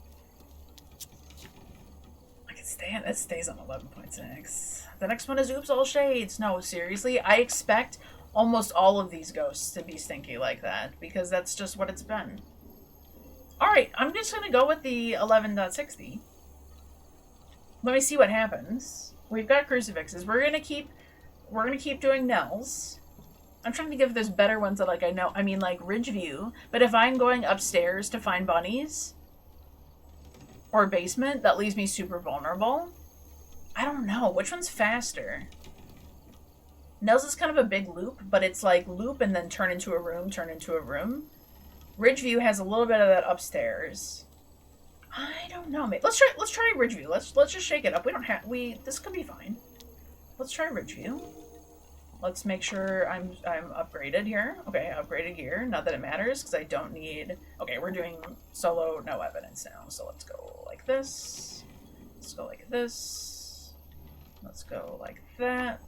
It stays on 11.6. The next one is Oops, All Shades. No, seriously, I expect almost all of these ghosts to be stinky like that, because that's just what it's been. Alright, I'm just gonna go with the 11.60. Let me see what happens. We've got crucifixes. We're gonna keep doing Nels. I'm trying to give this better ones that, like, I know. I mean, like, Ridgeview. But if I'm going upstairs to find bunnies, or basement, that leaves me super vulnerable. I don't know. Which one's faster? Nels is kind of a big loop, but it's like loop and then turn into a room, turn into a room. Ridgeview has a little bit of that upstairs. I don't know. Let's try Ridgeview. Let's just shake it up. This could be fine. Let's try Ridgeview. Let's make sure I'm upgraded here. Okay, upgraded gear. Not that it matters, because I don't need... Okay, we're doing solo, no evidence now. So let's go like this. Let's go like this. Let's go like that.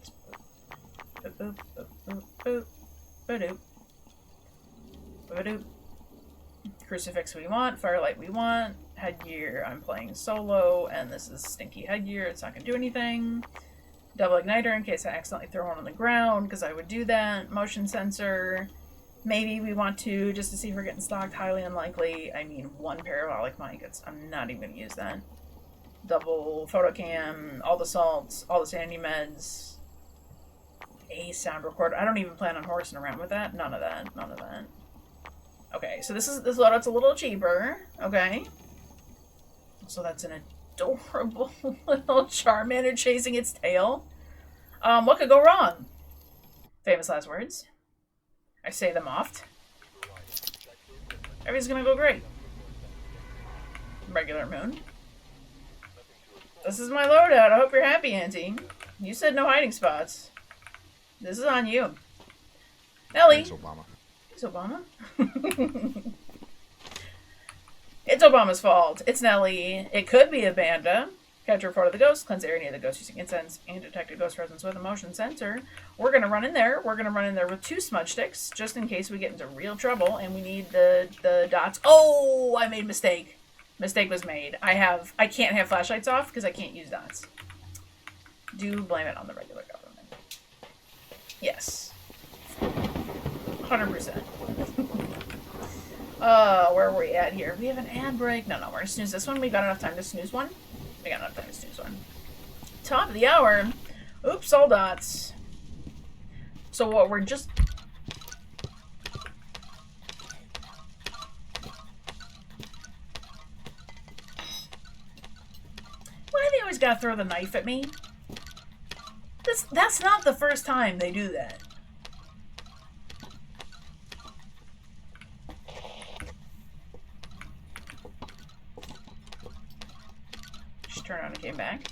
Boop, boop, boop, boop, boop. Ba-doop. Ba-doop. Crucifix we want. Firelight we want. Headgear, I'm playing solo, and this is stinky headgear. It's not going to do anything. Double igniter in case I accidentally throw one on the ground, because I would do that. Motion sensor. Maybe we want to, just to see if we're getting stocked. Highly unlikely. I mean, 1 parabolic mic. I'm not even going to use that. Double photocam. All the salts. All the sandy meds. A sound recorder. I don't even plan on horsing around with that. None of that. None of that. Okay, so this loadout's a little cheaper. Okay. So that's an adorable little Charmander chasing its tail. What could go wrong? Famous last words. I say them oft. Everything's gonna go great. Regular moon. This is my loadout. I hope you're happy, Auntie. You said no hiding spots. This is on you. Nelly. Thanks, Obama. It's Obama. It's Obama's fault. It's Nelly. It could be a Banda. Catch a report of the ghost. Cleanse area near the ghost using incense and detect a ghost presence with a motion sensor. We're going to run in there. We're going to run in there with 2 smudge sticks just in case we get into real trouble and we need the dots. Oh, I made a mistake. Mistake was made. I can't have flashlights off because I can't use dots. Do blame it on the regular government. Yes. 100%. Where are we at here? We have an ad break. No, we're gonna snooze this one. We got enough time to snooze one. We got enough time to snooze one. Top of the hour. Oops, all dots. So what we're just... Why do they always gotta throw the knife at me? That's not the first time they do that. Just turned on and came back.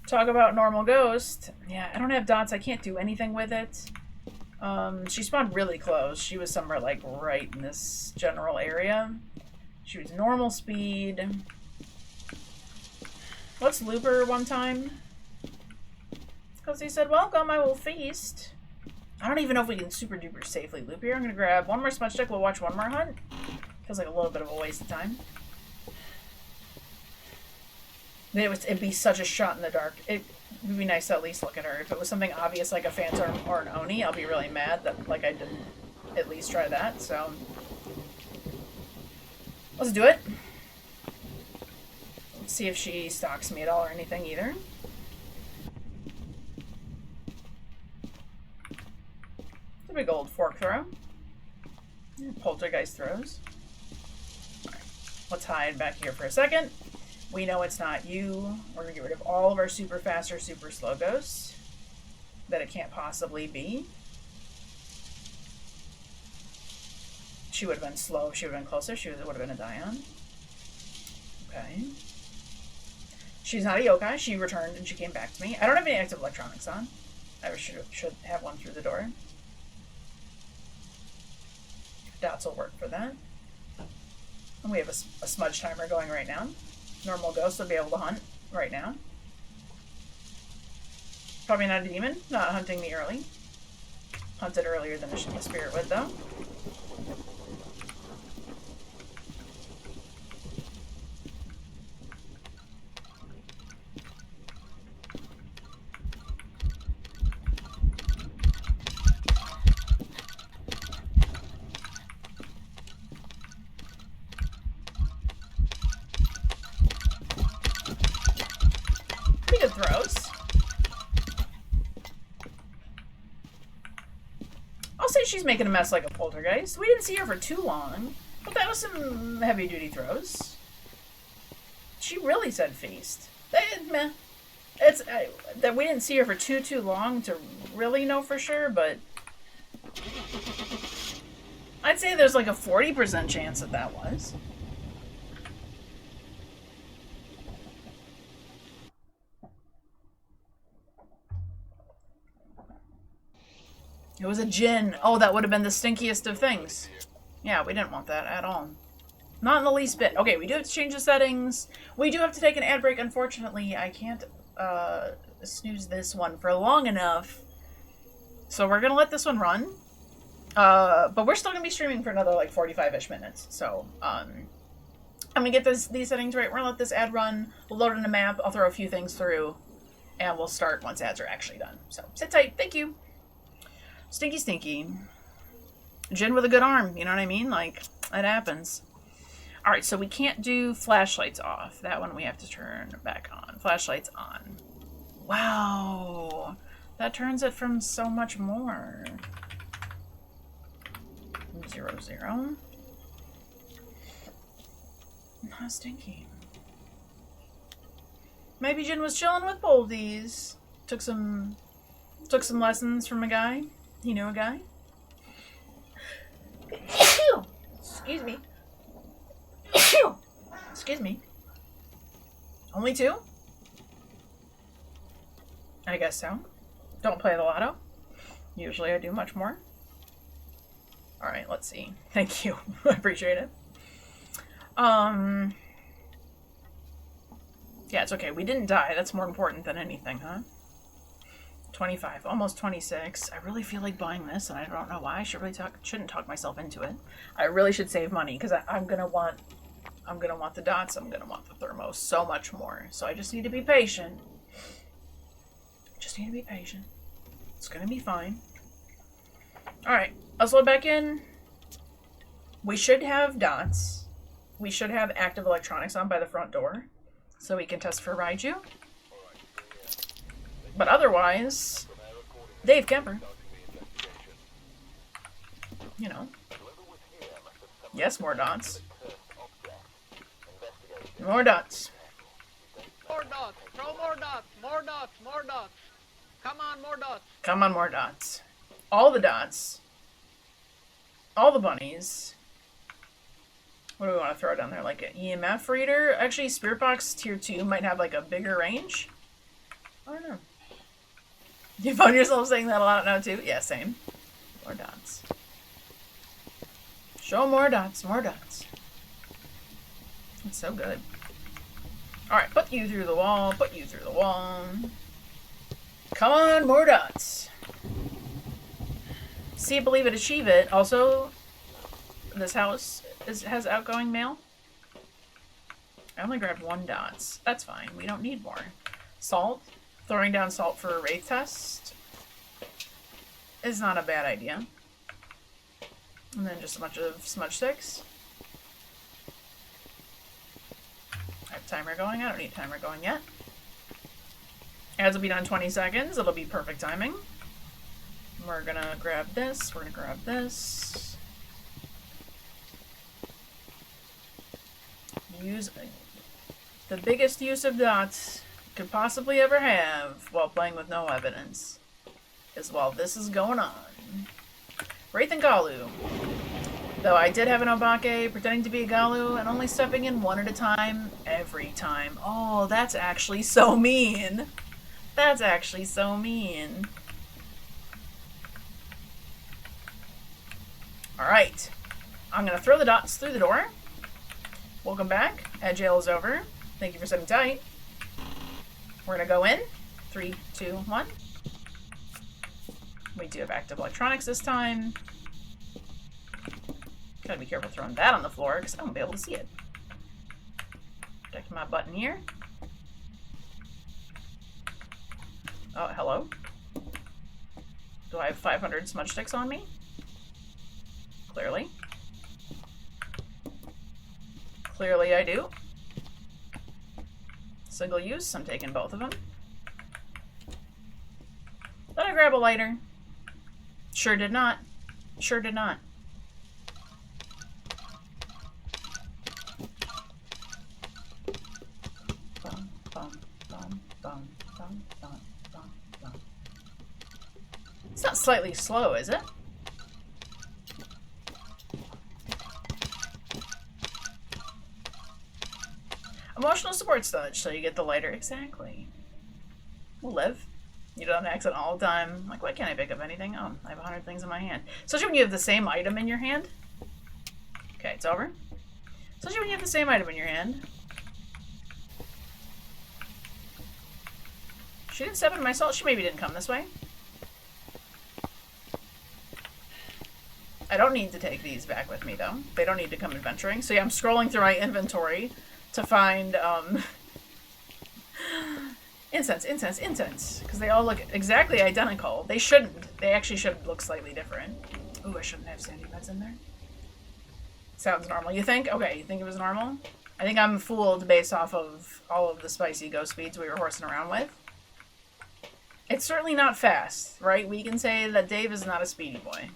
Talk about normal ghost. Yeah, I don't have dots. I can't do anything with it. She spawned really close. She was somewhere like right in this general area. She was normal speed. Let's loop her one time. Because he said, welcome, I will feast. I don't even know if we can super duper safely loop here. I'm going to grab one more smudge stick. We'll watch one more hunt. Feels like a little bit of a waste of time. It'd be such a shot in the dark. It would be nice to at least look at her. If it was something obvious like a Phantom or an Oni, I'll be really mad that like I didn't at least try that. So let's do it. Let's see if she stalks me at all or anything either. It's a big old fork throw. Poltergeist throws. All right. Let's hide back here for a second. We know it's not you. We're going to get rid of all of our super fast or super slow ghosts that it can't possibly be. She would have been slow if she would have been closer. She would have been a Dion. Okay. She's not a yokai. She returned and she came back to me. I don't have any active electronics on. I should have one through the door. Dots will work for that. And we have a smudge timer going right now. Normal ghost will be able to hunt right now. Probably not a demon, not hunting me early. Hunted earlier than a spirit would, though. Throws. I'll say she's making a mess like a poltergeist. We didn't see her for too long, but that was some heavy duty throws. She really said feast. Meh. It's that we didn't see her for too long to really know for sure, but I'd say there's like a 40% chance that was. It was a djinn. Oh, that would have been the stinkiest of things. Yeah, we didn't want that at all. Not in the least bit. Okay, we do have to change the settings. We do have to take an ad break. Unfortunately, I can't snooze this one for long enough. So we're going to let this one run. But we're still going to be streaming for another like 45-ish minutes. So I'm going to get these settings right. We're going to let this ad run. We'll load in a map. I'll throw a few things through. And we'll start once ads are actually done. So sit tight. Thank you. Stinky, stinky. Djinn with a good arm, you know what I mean? Like, it happens. Alright, so we can't do flashlights off. That one we have to turn back on. Flashlights on. Wow. That turns it from so much more. 0, 0. Not stinky. Maybe Djinn was chilling with Boldies. Took some lessons from a guy. You know a guy? Excuse me. Excuse me. Only 2? I guess so. Don't play the lotto. Usually I do much more. Alright, let's see. Thank you. I appreciate it. Yeah, it's okay. We didn't die. That's more important than anything, huh? 25, almost 26. I really feel like buying this, and I don't know why. I shouldn't talk myself into it. I really should save money because I'm gonna want the dots. I'm gonna want the thermos so much more. So I just need to be patient. Just need to be patient. It's gonna be fine. All right, let's load back in. We should have dots. We should have active electronics on by the front door, so we can test for Raiju. But otherwise, Dave Kemper. You know. Yes, more dots. More dots. More dots! Throw more dots! More dots! More dots! Come on, more dots! Come on, more dots. All the dots. All the bunnies. What do we want to throw down there? Like an EMF reader? Actually, Spirit Box Tier 2 might have like a bigger range. I don't know. You found yourself saying that a lot now too? Yeah, same. More dots. Show more dots, more dots. It's so good. Alright, put you through the wall, put you through the wall. Come on, more dots. See it, believe it, achieve it. Also, this house has outgoing mail. I only grabbed 1 dots. That's fine. We don't need more. Salt. Throwing down salt for a wraith test is not a bad idea. And then just a bunch of smudge sticks. I have timer going. I don't need timer going yet. Ads will be done in 20 seconds. It'll be perfect timing. We're gonna grab this. We're gonna grab this. Use the biggest use of dots you could possibly ever have while playing with no evidence is while this is going on. Wraith and Galu. Though I did have an Obake pretending to be a Galu and only stepping in one at a time every time. Oh, that's actually so mean. That's actually so mean. Alright. I'm gonna throw the dots through the door. Welcome back. Ed jail is over. Thank you for sitting tight. We're gonna go in. 3, 2, 1. We do have active electronics this time. Gotta be careful throwing that on the floor because I won't be able to see it. Protect my button here. Oh, hello. Do I have 500 smudge sticks on me? Clearly. Clearly I do. Single use, I'm taking both of them. Did I grab a lighter? Sure did not. Sure did not. Bum, bum, bum, bum, bum, bum, bum, bum. It's not slightly slow, is it? Emotional support sludge, so you get the lighter. Exactly. We'll live. You don't accident all the time. Like, why can't I pick up anything? Oh, I have 100 things in my hand. Especially when you have the same item in your hand. Okay, it's over. Especially when you have the same item in your hand. She didn't step in my salt. She maybe didn't come this way. I don't need to take these back with me, though. They don't need to come adventuring. So yeah, I'm scrolling through my inventory to find, incense, incense, incense. Because they all look exactly identical. They shouldn't. They actually should look slightly different. Ooh, I shouldn't have sandy beds in there. Sounds normal. You think? Okay, you think it was normal? I think I'm fooled based off of all of the spicy ghost speeds we were horsing around with. It's certainly not fast, right? We can say that Dave is not a speedy boy.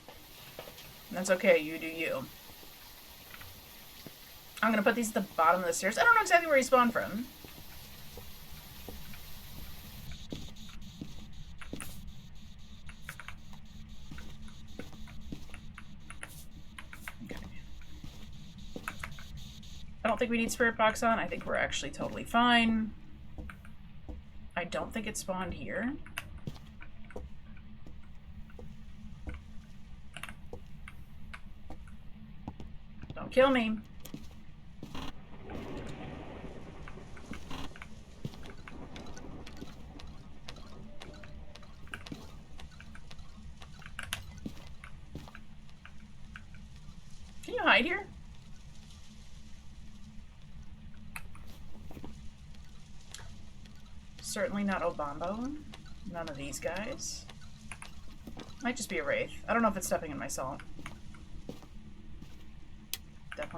And that's okay, you do you. I'm gonna put these at the bottom of the stairs. I don't know exactly where he spawned from. Okay. I don't think we need Spirit Box on. I think we're actually totally fine. I don't think it spawned here. Don't kill me. Can you hide here? Certainly not Obambo. None of these guys. Might just be a wraith. I don't know if it's stepping in my salt.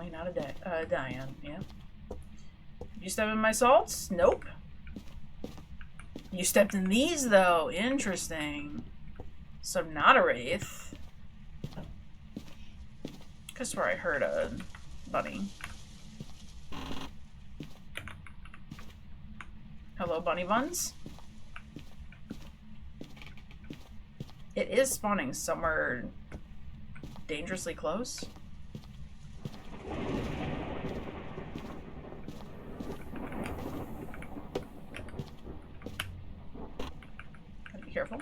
definitely not a Diane. Yeah. You step in my salts? Nope. You stepped in these, though. Interesting. So not a wraith. Guess where I heard a bunny. Hello, bunny buns. It is spawning somewhere dangerously close. Gotta be careful.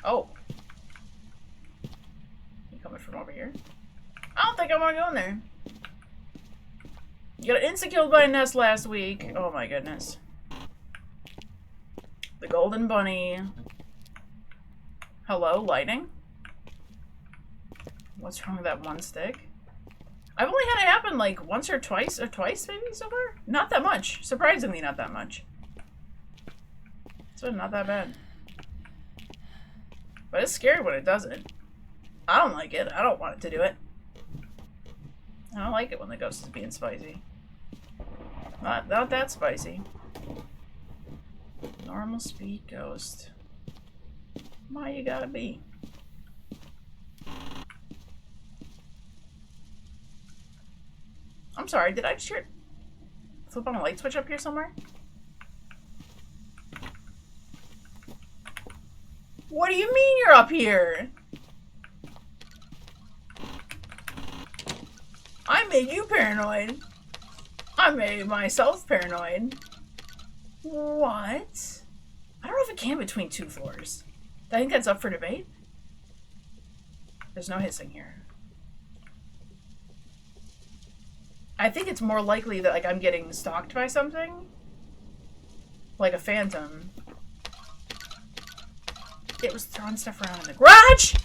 Oh. You coming from over here? I don't think I want to go in there. You got insta-killed by a nest last week. Oh my goodness. The golden bunny. Hello, lighting? What's wrong with that one stick? I've only had it happen like once or twice maybe so far? Not that much. Surprisingly not that much. So not that bad. But it's scary when it doesn't. I don't like it. I don't want it to do it. I don't like it when the ghost is being spicy. Not that spicy. Normal speed ghost. Why you gotta be? I'm sorry, did I just hear flip on a light switch up here somewhere? What do you mean you're up here? I made you paranoid. I made myself paranoid. What? I don't know if it can between 2 floors. I think that's up for debate. There's no hissing here. I think it's more likely that like I'm getting stalked by something. Like a phantom. It was throwing stuff around in the garage!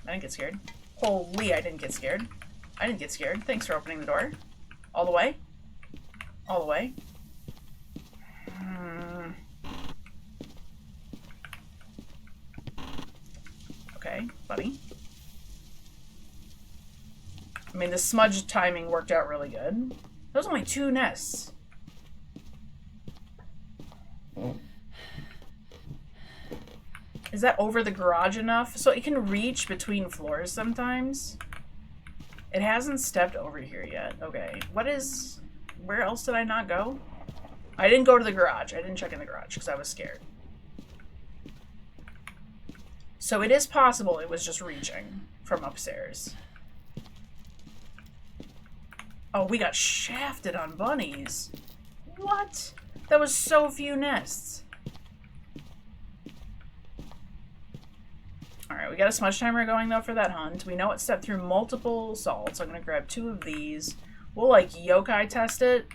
I didn't get scared. Holy, I didn't get scared. I didn't get scared. Thanks for opening the door. All the way. All the way. Okay, buddy. I mean, the smudge timing worked out really good. Those are only 2 nests. Is that over the garage enough? So it can reach between floors sometimes. It hasn't stepped over here yet. Okay. Where else did I not go? I didn't go to the garage. I didn't check in the garage because I was scared. So it is possible it was just reaching from upstairs. Oh, we got shafted on bunnies. What? That was so few nests. Alright, we got a smudge timer going though for that hunt. We know it stepped through multiple salts. I'm gonna grab 2 of these. We'll like yokai test it.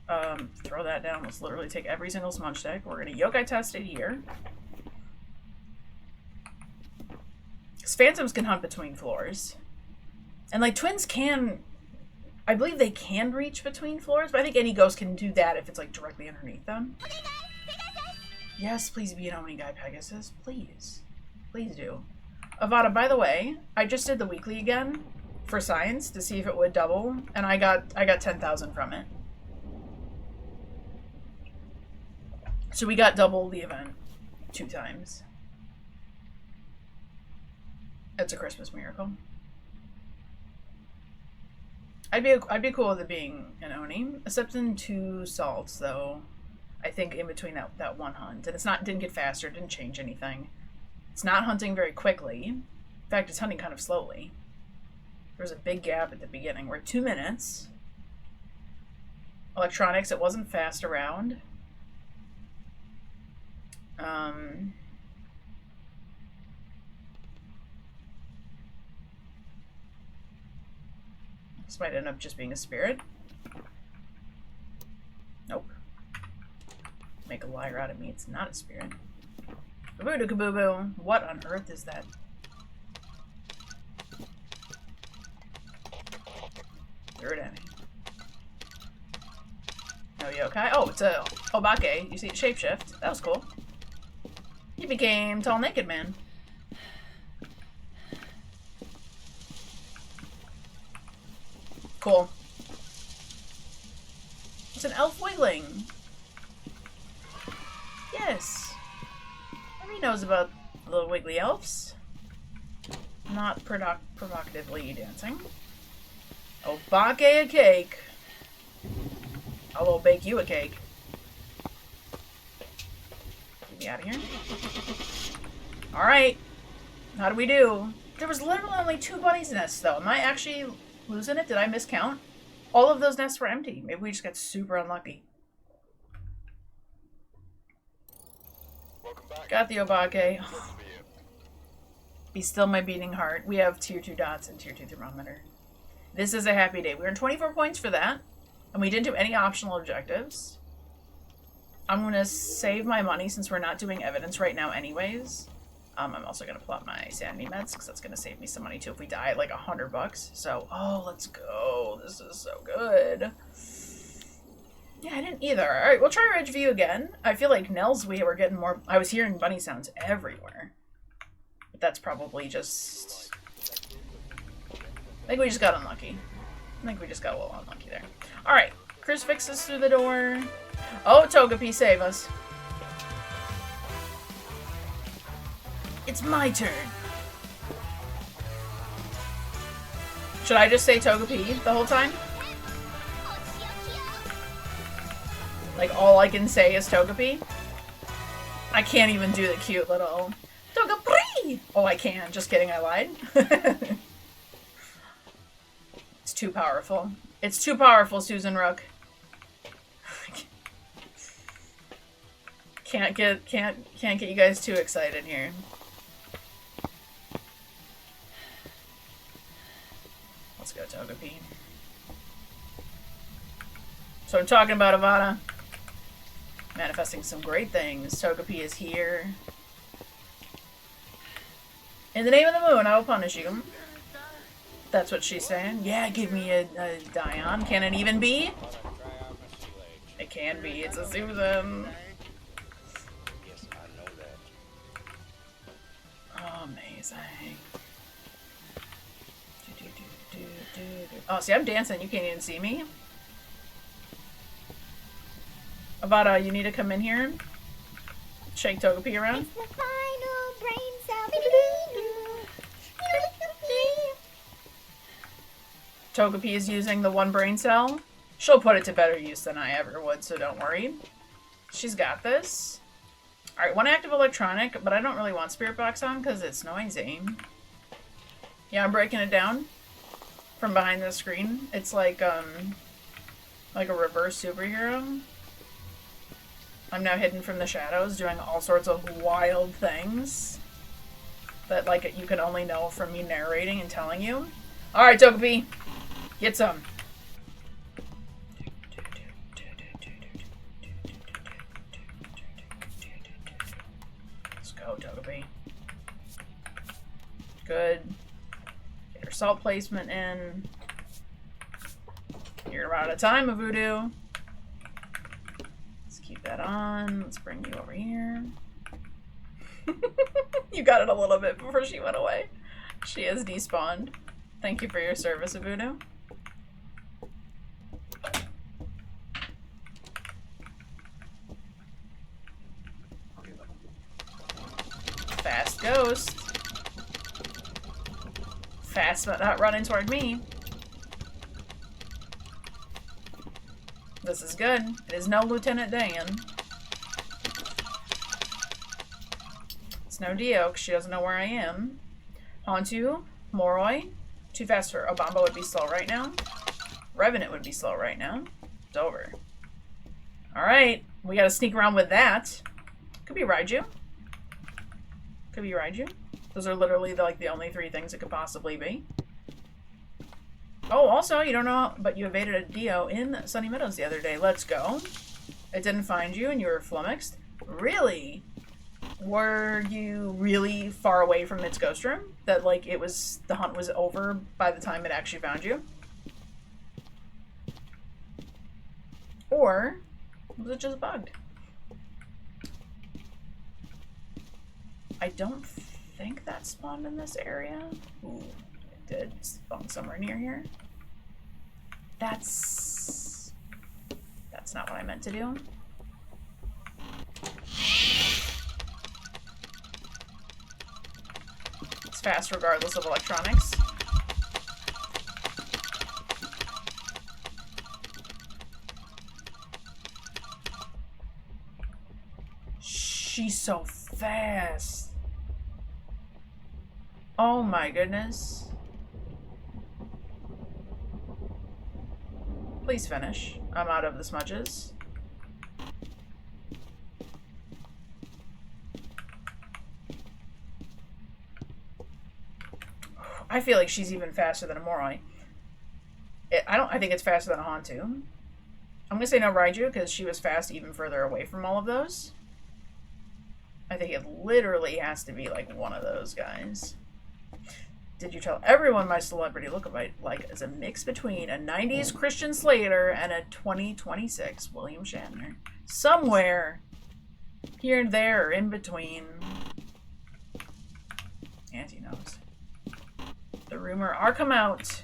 Throw that down. Let's literally take every single smudge stick. We're gonna yokai test it here. Because phantoms can hunt between floors. And like twins can, I believe they can reach between floors, but I think any ghost can do that if it's like directly underneath them. Yes, please be an Oni guy, Pegasus. Please. Please do. Avada, by the way, I just did the weekly again for science to see if it would double, and I got 10,000 from it. So we got double the event 2 times. It's a Christmas miracle. I'd be cool with it being an Oni, except in 2 salts though. I think in between that one hunt, and didn't get faster, didn't change anything. It's not hunting very quickly. In fact, it's hunting kind of slowly. There was a big gap at the beginning. We're at 2 minutes. Electronics, it wasn't fast around. This might end up just being a spirit. Nope. Make a liar out of me. It's not a spirit. Kaboo kaboo. What on earth is that? Throw it at me. No yokai. Oh, it's a obake. You see it shapeshift. That was cool. He became Tall Naked Man. Cool. It's an elf wiggling. Yes. Everybody knows about the wiggly elves. Not provocatively dancing. Oh, bake a cake. I'll bake you a cake. Get me out of here. Alright. How do we do? There was literally only 2 bunnies nests, though. Am I actually losing it? Did I miscount? All of those nests were empty. Maybe we just got super unlucky. Welcome back. Got the obake. Good for you. Be still my beating heart. We have tier 2 dots and tier 2 thermometer. This is a happy day. We earned 24 points for that. And we didn't do any optional objectives. I'm going to save my money since we're not doing evidence right now anyways. I'm also going to pull out my sanity meds because that's going to save me some money too if we die at like $100. So, oh, let's go. This is so good. Yeah, I didn't either. Alright, we'll try Ridge View again. I feel like Nell's we were getting more... I was hearing bunny sounds everywhere. But that's probably just... I think we just got unlucky. I think we just got a little unlucky there. Alright, Crucifix is through the door. Oh, Togepi, save us. It's my turn. Should I just say Togepi the whole time? Like, all I can say is Togepi? I can't even do the cute little Togepi! Oh, I can. Just kidding, I lied. It's too powerful. It's too powerful, Susan Rook. Can't get you guys too excited here. Let's go, Togepi. So I'm talking about Avada. Manifesting some great things. Togepi is here. In the name of the moon, I will punish you. That's what she's saying. Yeah, give me a Dion. Can it even be? It can be. It's a Susan. Yes, I know that. Oh, amazing. Oh, see, I'm dancing. You can't even see me. Avada, you need to come in here. Shake Togepi around. It's the final brain cell. Togepi is using the 1 brain cell. She'll put it to better use than I ever would, so don't worry. She's got this. Alright, 1 active electronic, but I don't really want Spirit Box on because it's noisy. Yeah, I'm breaking it down from behind the screen. It's like a reverse superhero. I'm now hidden from the shadows, doing all sorts of wild things that, like, you can only know from me narrating and telling you. Alright, Togepi, get some. Let's go, Togepi. Good. Get her salt placement in. You're out of time, Voodoo. Keep that on. Let's bring you over here. You got it a little bit before she went away. She has despawned. Thank you for your service, Voodoo. Fast ghost. Fast but not running toward me. This is good. It is no Lieutenant Dan. It's no Dio, because she doesn't know where I am. Hauntu, Moroi. Too fast for Obamba would be slow right now. Revenant would be slow right now. It's over. Alright, we gotta sneak around with that. Could be Raiju. Could be Raiju. Those are literally the only 3 things it could possibly be. Oh, also, you don't know, but you evaded a Dio in Sunny Meadows the other day. Let's go. It didn't find you and you were flummoxed. Really? Were you really far away from its ghost room? That, like, the hunt was over by the time it actually found you? Or was it just bugged? I don't think that spawned in this area. Ooh, it did spawn somewhere near here. That's not what I meant to do. It's fast regardless of electronics. She's so fast. Oh my goodness. Please finish. I'm out of the smudges. I feel like she's even faster than a Moroi. I think it's faster than a Hantu. I'm gonna say no Raiju because she was fast even further away from all of those. I think it literally has to be like one of those guys. Did you tell everyone my celebrity lookalike is a mix between a 90s Christian Slater and a 2026 William Shatner? Somewhere here and there or in between. Auntie knows. The rumor are come out.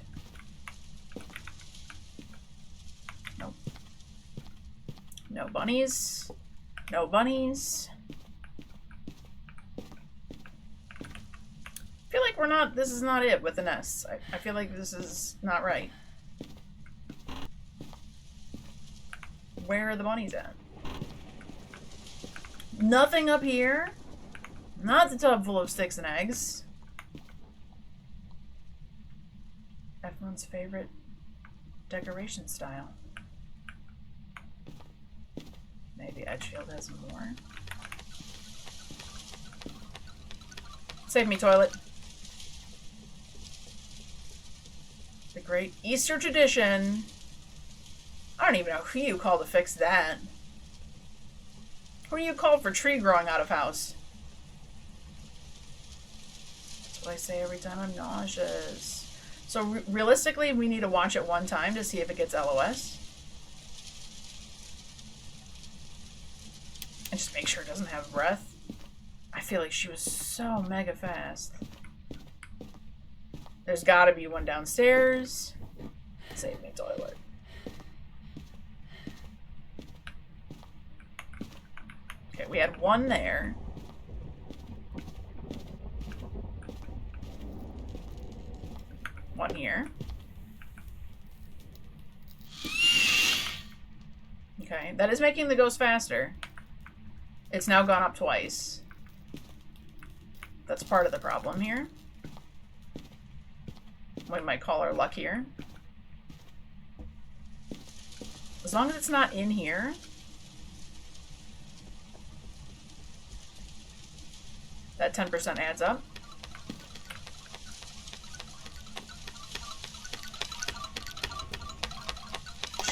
Nope. No bunnies. No bunnies. I feel like we're not, this is not it with the nests. I feel like this is not right. Where are the bunnies at? Nothing up here. Not the tub full of sticks and eggs. Everyone's favorite decoration style. Maybe Edgefield has more. Save me, toilet. The great Easter tradition. I don't even know who you call to fix that. Who do you call for tree growing out of house? That's what I say every time I'm nauseous. So realistically, we need to watch it one time to see if it gets LOS. And just make sure it doesn't have breath. I feel like she was so mega fast. There's gotta be one downstairs. Save me, toilet. Okay, we had one there. One here. Okay, that is making the ghost faster. It's now gone up twice. That's part of the problem here. We might call her luckier. As long as it's not in here. That 10% adds up.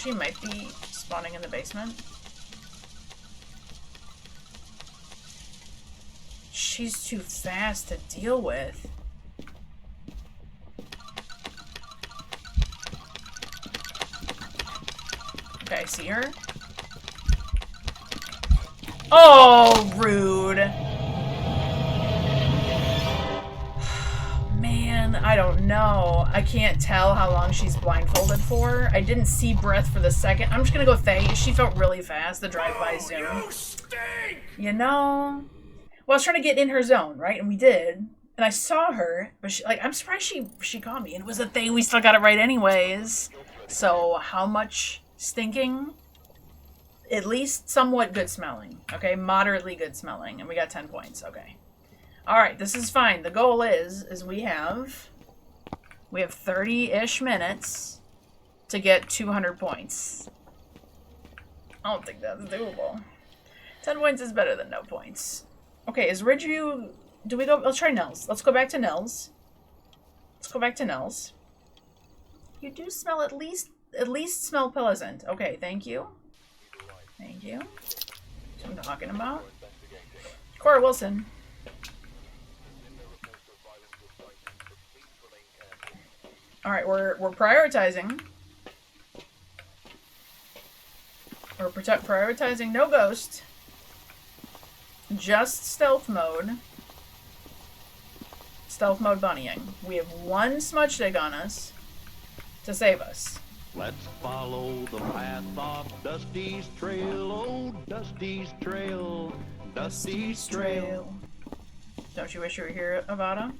She might be spawning in the basement. She's too fast to deal with. Okay, I see her. Oh, rude. Man, I don't know. I can't tell how long she's blindfolded for. I didn't see breath for the second. I'm just gonna go Thay. She felt really fast, the drive-by zoom. You stink! You know? Well, I was trying to get in her zone, right? And we did. And I saw her, but she, like, I'm surprised she caught me. And it was a Thay. We still got it right anyways. So, how much stinking? At least somewhat good smelling. Okay? Moderately good smelling. And we got 10 points. Okay. Alright, this is fine. The goal is we have 30-ish minutes to get 200 points. I don't think that's doable. 10 points is better than no points. Okay, is Ridgeview... Do we go... Let's try Nels. Let's go back to Nels. Let's go back to Nels. You do smell at least smell pleasant. Okay, thank you. Thank you. That's what I'm talking about. Cora Wilson. Alright, we're prioritizing. We're prioritizing no ghost. Just stealth mode. Stealth mode bunnying. We have one smudge stick on us to save us. Let's follow the path of Dusty's trail. Oh, Dusty's trail. Dusty's trail. Don't you wish you were here, Avada?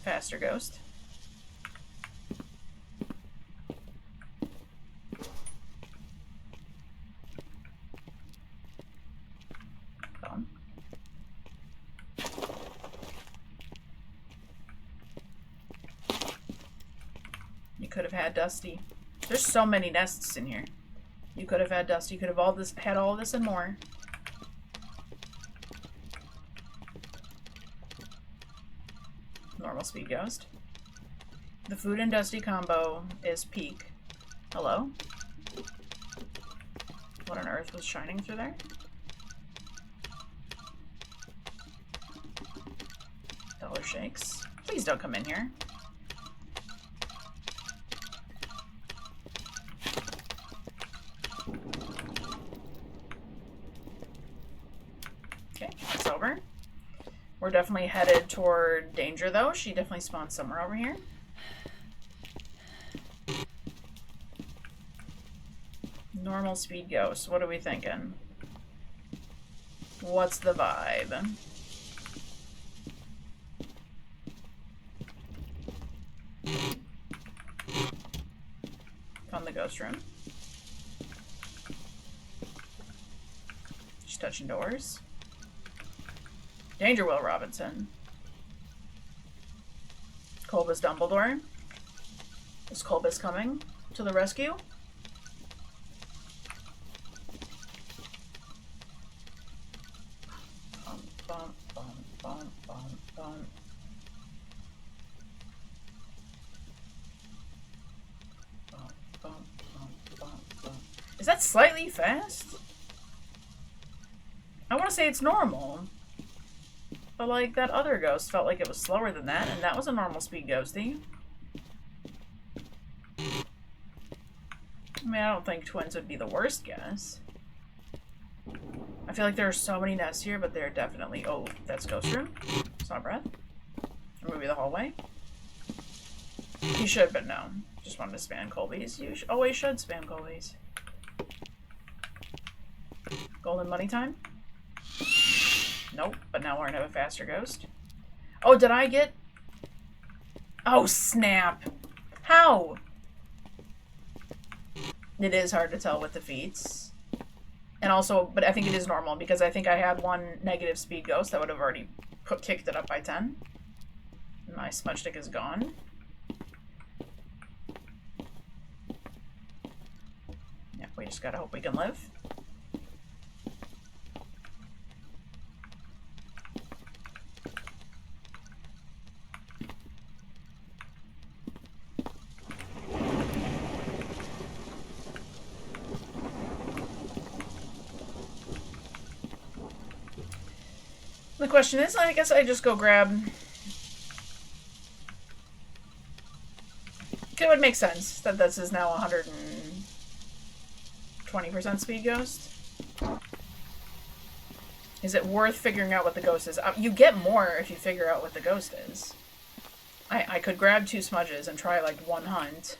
Faster ghost. Come. You could have had Dusty. There's so many nests in here. You could have had Dusty. You could have had all this and more. Normal speed ghost. The food and Dusty combo is peak. Hello? What on earth was shining through there? Dollar shakes. Please don't come in here. Okay, that's over. We're definitely headed toward danger, though. She definitely spawned somewhere over here. Normal speed ghost. What are we thinking? What's the vibe? Found the ghost room. She's touching doors. Danger Will Robinson. Kolba's Dumbledore. Is Kolba's coming to the rescue? Bum, bum, bum, bum, bum, bum. Bum, bum, bum, bum, bum. Is that slightly fast? I want to say it's normal. But, like, that other ghost felt like it was slower than that, and that was a normal speed ghosty. I mean, I don't think twins would be the worst guess. I feel like there are so many nests here, but they're definitely... Oh, that's ghost room. Saw breath. Or maybe the hallway. You should, but no. Just wanted to spam Colby's. You always should spam Colby's. Golden money time? Nope, but now we're gonna have a faster ghost. Oh, did I get... Oh, snap. How? It is hard to tell with the feats. And also, but I think it is normal because I think I had one negative speed ghost that would have already kicked it up by 10. My smudge stick is gone. Yeah, we just gotta hope we can live. The question is, I guess I just go grab... It would make sense that this is now 120% speed ghost. Is it worth figuring out what the ghost is? You get more if you figure out what the ghost is. I could grab 2 smudges and try like 1 hunt.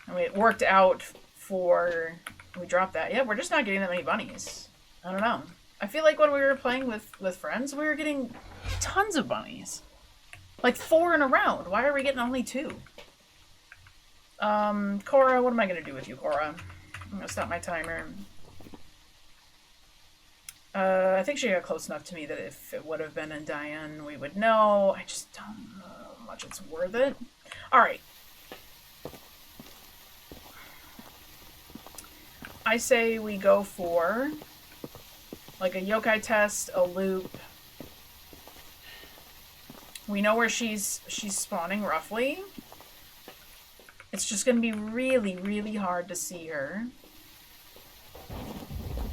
I mean, it worked out for... We dropped that. Yeah, we're just not getting that many bunnies. I don't know. I feel like when we were playing with friends, we were getting tons of bunnies. Like 4 in a round. Why are we getting only 2? Cora, what am I going to do with you, Cora? I'm going to stop my timer. I think she got close enough to me that if it would have been in Diane, we would know. I just don't know how much it's worth it. Alright. I say we go for... like a yokai test, a loop. We know where she's spawning roughly. It's just gonna be really, really hard to see her.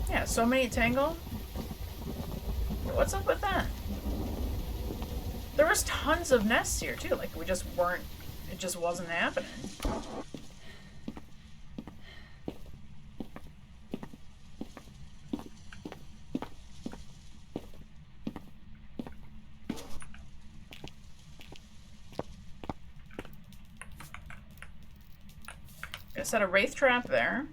Yeah, so many tangle. What's up with that? There was tons of nests here too. Like we just weren't. It just wasn't happening. Gonna set a wraith trap there.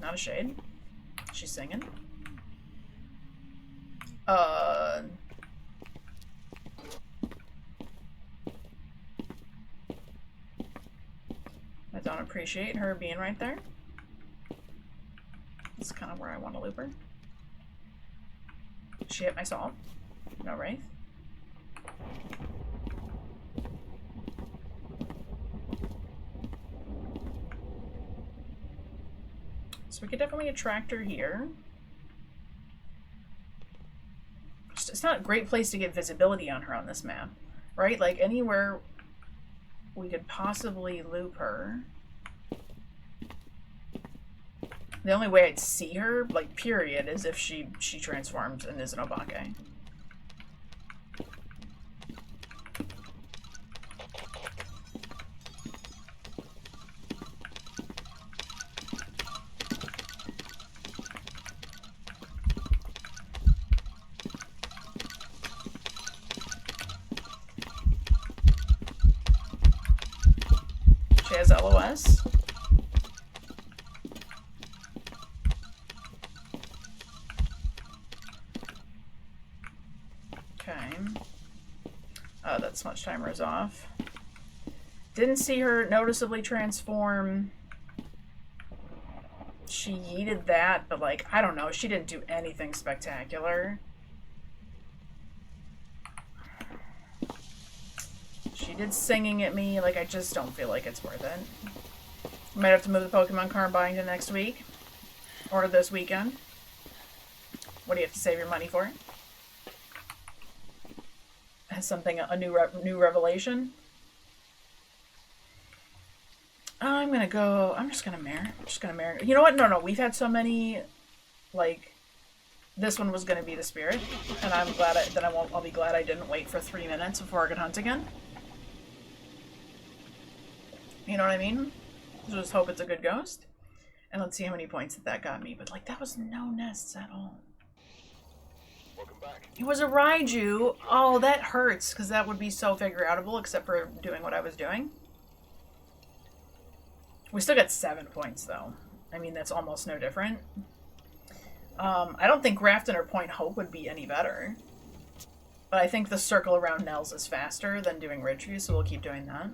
Not a shade. She's singing. I don't appreciate her being right there. That's kind of where I want to loop her. She hit my salt. No wraith. So we could definitely attract her here. It's not a great place to get visibility on her on this map, right? Like anywhere we could possibly loop her. The only way I'd see her, like period, is if she transforms and is an Obake. She has LOS. Okay. Oh, that smudge timer is off. Didn't see her noticeably transform. She yeeted that, but like, I don't know. She didn't do anything spectacular. She did singing at me. Like, I just don't feel like it's worth it. Might have to move the Pokemon card buying to next week. Or this weekend. What do you have to save your money for? Something, a new revelation. I'm just gonna mare. You know what? No, we've had so many, like, this one was gonna be the spirit, and I'm glad I'll be glad I didn't wait for 3 minutes before I could hunt again. You know what I mean? Just hope it's a good ghost. And let's see how many points that got me. But like, that was no nests at all. Welcome back. It was a Raiju. Oh, that hurts, because that would be so figure-outable, except for doing what I was doing. We still got 7 points, though. I mean, that's almost no different. I don't think Grafton or Point Hope would be any better. But I think the circle around Nels is faster than doing Ridgeview, so we'll keep doing that.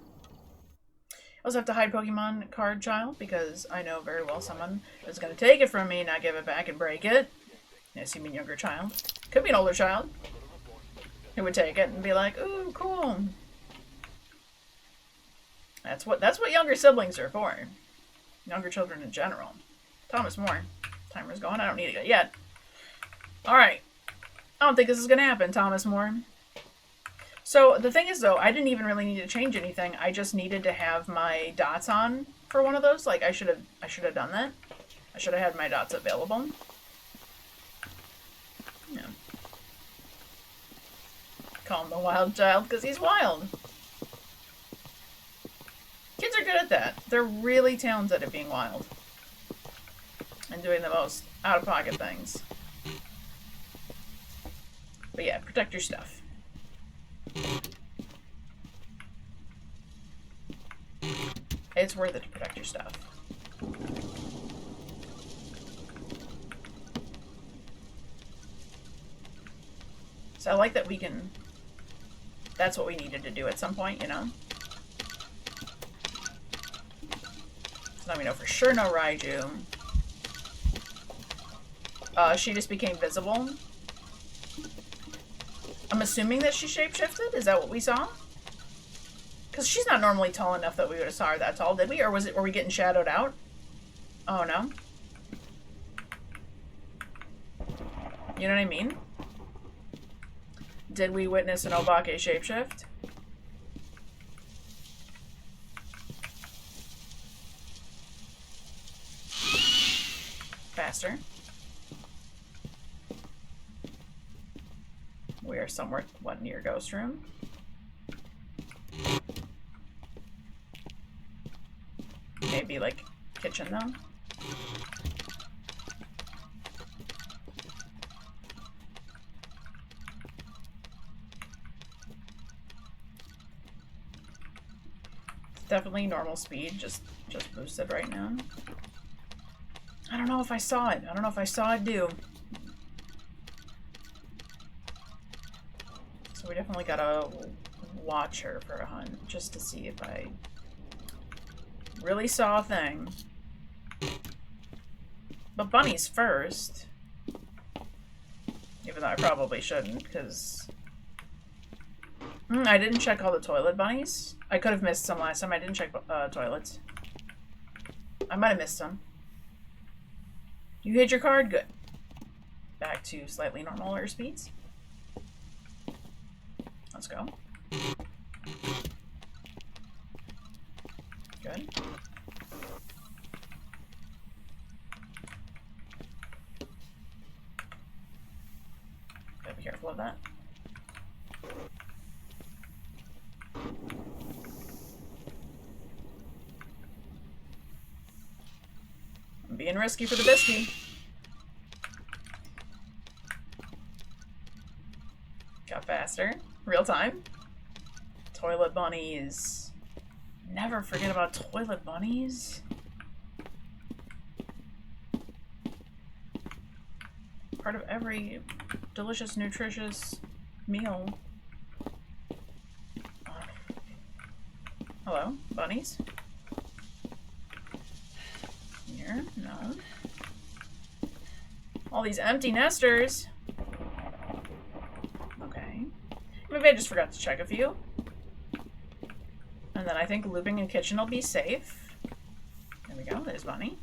I also have to hide Pokemon card child, because I know very well someone is going to take it from me, not give it back, and break it. Yes, you mean younger child. Could be an older child who would take it and be like, ooh, cool. That's what younger siblings are for. Younger children in general. Thomas More. Timer's going. I don't need it yet. Alright. I don't think this is going to happen, Thomas More. So, the thing is, though, I didn't even really need to change anything. I just needed to have my dots on for one of those. Like, I should have done that. I should have had my dots available. Yeah. Call him the wild child because he's wild. Kids are good at that. They're really talented at being wild. And doing the most out-of-pocket things. But yeah, protect your stuff. It's worth it to protect your stuff. So I like that we can... That's what we needed to do at some point, you know? So now we know for sure no Raiju. She just became visible. I'm assuming that she shapeshifted? Is that what we saw? Because she's not normally tall enough that we would have saw her that tall, did we? Or were we getting shadowed out? Oh, no? You know what I mean? Did we witness an Obake shapeshift? Faster. We are somewhere, what, near Ghost Room? Maybe, like, kitchen, though? Definitely normal speed, just boosted right now. I don't know if I saw it. I don't know if I saw it do. So we definitely gotta watch her for a hunt, just to see if I really saw a thing. But bunnies first. Even though I probably shouldn't, because... I didn't check all the toilet bunnies. I could have missed some last time. I didn't check toilets. I might have missed some. You hit your card? Good. Back to slightly normaler speeds. Let's go. Good. Gotta be careful of that. I'm being risky for the biscuit. Got faster. Real time. Toilet bunnies. Never forget about toilet bunnies. Part of every delicious, nutritious meal. Hello, bunnies? Here? No. All these empty nesters. Okay. Maybe I just forgot to check a few. And then I think looping in kitchen will be safe. There we go, there's Bunny.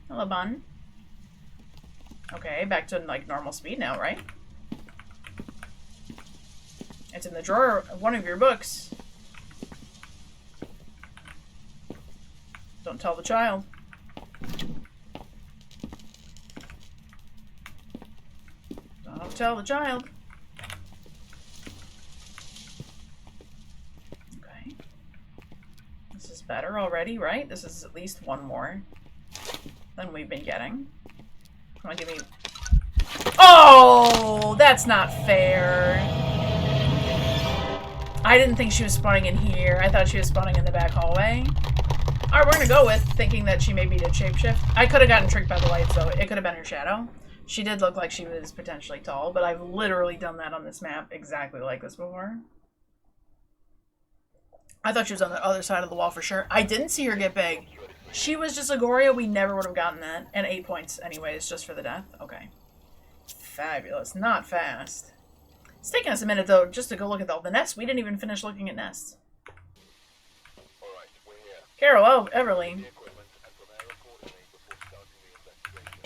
Hello, Bun. Okay, back to like normal speed now, right? It's in the drawer of one of your books. Don't tell the child. Don't tell the child. Okay. This is better already, right? This is at least one more than we've been getting. Come on, give me... Oh! That's not fair. I didn't think she was spawning in here. I thought she was spawning in the back hallway. Alright, we're gonna go with thinking that she maybe did shapeshift. I could have gotten tricked by the lights, though. It could have been her shadow. She did look like she was potentially tall, but I've literally done that on this map exactly like this before. I thought she was on the other side of the wall for sure. I didn't see her get big. She was just a Goria. We never would have gotten that. And 8 points anyways, just for the death. Okay. Fabulous. Not fast. It's taking us a minute, though, just to go look at all the nests. We didn't even finish looking at nests. Carol, oh, Everly.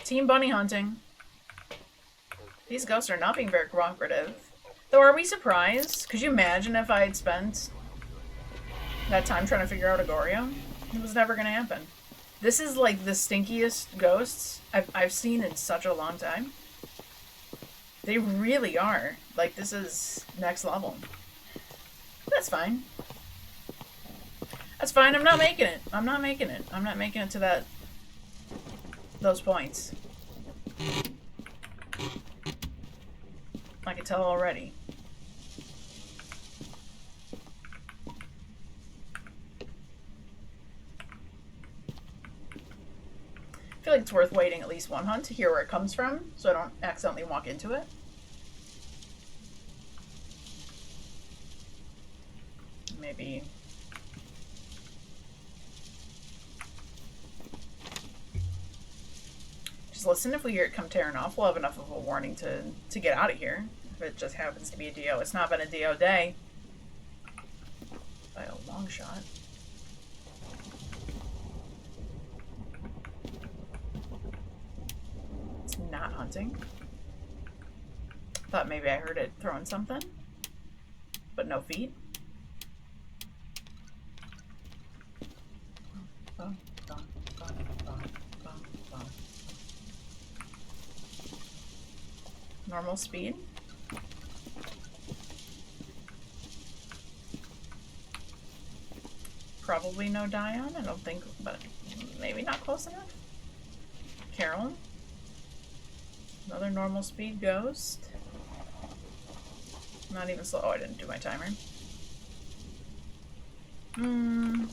Team bunny hunting. These ghosts are not being very cooperative. Though, are we surprised? Could you imagine if I had spent that time trying to figure out Agoria? It was never going to happen. This is like the stinkiest ghosts I've seen in such a long time. They really are. Like, this is next level. That's fine. That's fine. I'm not making it. I'm not making it. I'm not making it to those points. I can tell already. I feel like it's worth waiting at least one hunt to hear where it comes from, so I don't accidentally walk into it. Maybe... just listen if we hear it come tearing off. We'll have enough of a warning to get out of here. If it just happens to be a DO. It's not been a DO day. By a long shot. It's not hunting. Thought maybe I heard it throwing something. But no feet. Normal speed. Probably no Dion, I don't think, but maybe not close enough. Carol. Another normal speed ghost. Not even slow. Oh, I didn't do my timer. Okay,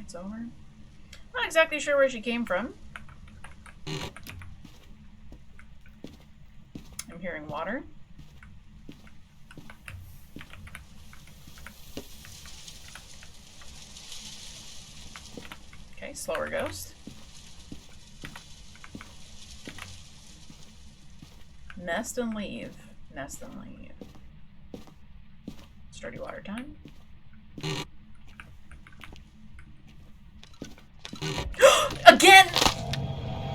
it's over. Not exactly sure where she came from. I'm hearing water. Okay, slower ghost. Nest and leave. Nest and leave. Sturdy water time. Again!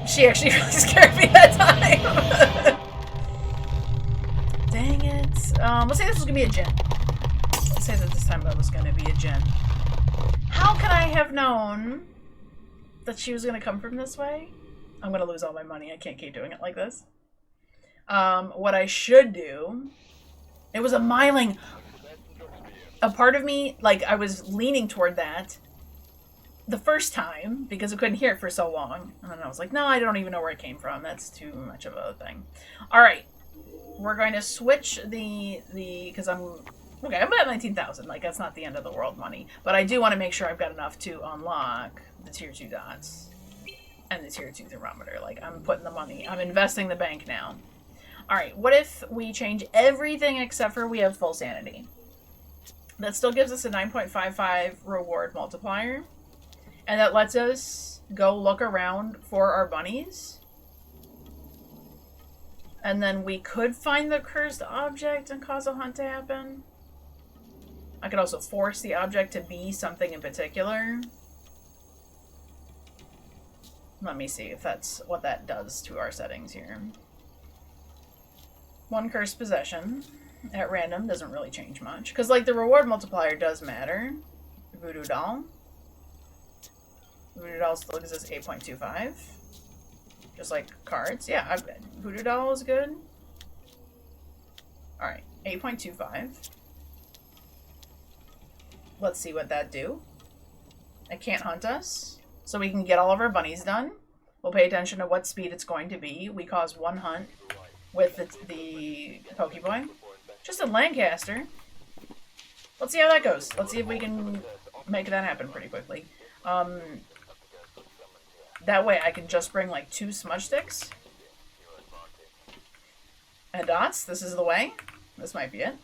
She actually really scared me that time. Dang it. Let's say this was gonna be a gen. Let's say that this time that was gonna be a gen. How could I have known that she was gonna come from this way? I'm gonna lose all my money. I can't keep doing it like this. What I should do... It was a miling. A part of me, like, I was leaning toward that the first time because I couldn't hear it for so long. And then I was like, no, I don't even know where it came from. That's too much of a thing. Alright. We're going to switch because I'm at 19,000. Like, that's not the end of the world money. But I do want to make sure I've got enough to unlock the tier 2 dots and the tier 2 thermometer. Like, I'm putting the money. I'm investing the bank now. Alright, what if we change everything except for we have full sanity? That still gives us a 9.55 reward multiplier. And that lets us go look around for our bunnies. And then we could find the cursed object and cause a hunt to happen. I could also force the object to be something in particular. Let me see if that's what that does to our settings here. One cursed possession at random doesn't really change much. Because, like, the reward multiplier does matter. Voodoo doll. Voodoo doll still gives us 8.25. Just like cards. Yeah, Voodoo doll is good. Alright, 8.25. Let's see what that do. It can't hunt us. So we can get all of our bunnies done. We'll pay attention to what speed it's going to be. We cause one hunt with the Pokeboy. Just a Lancaster. Let's see how that goes. Let's see if we can make that happen pretty quickly. That way I can just bring like 2 smudge sticks. And dots. This is the way. This might be it.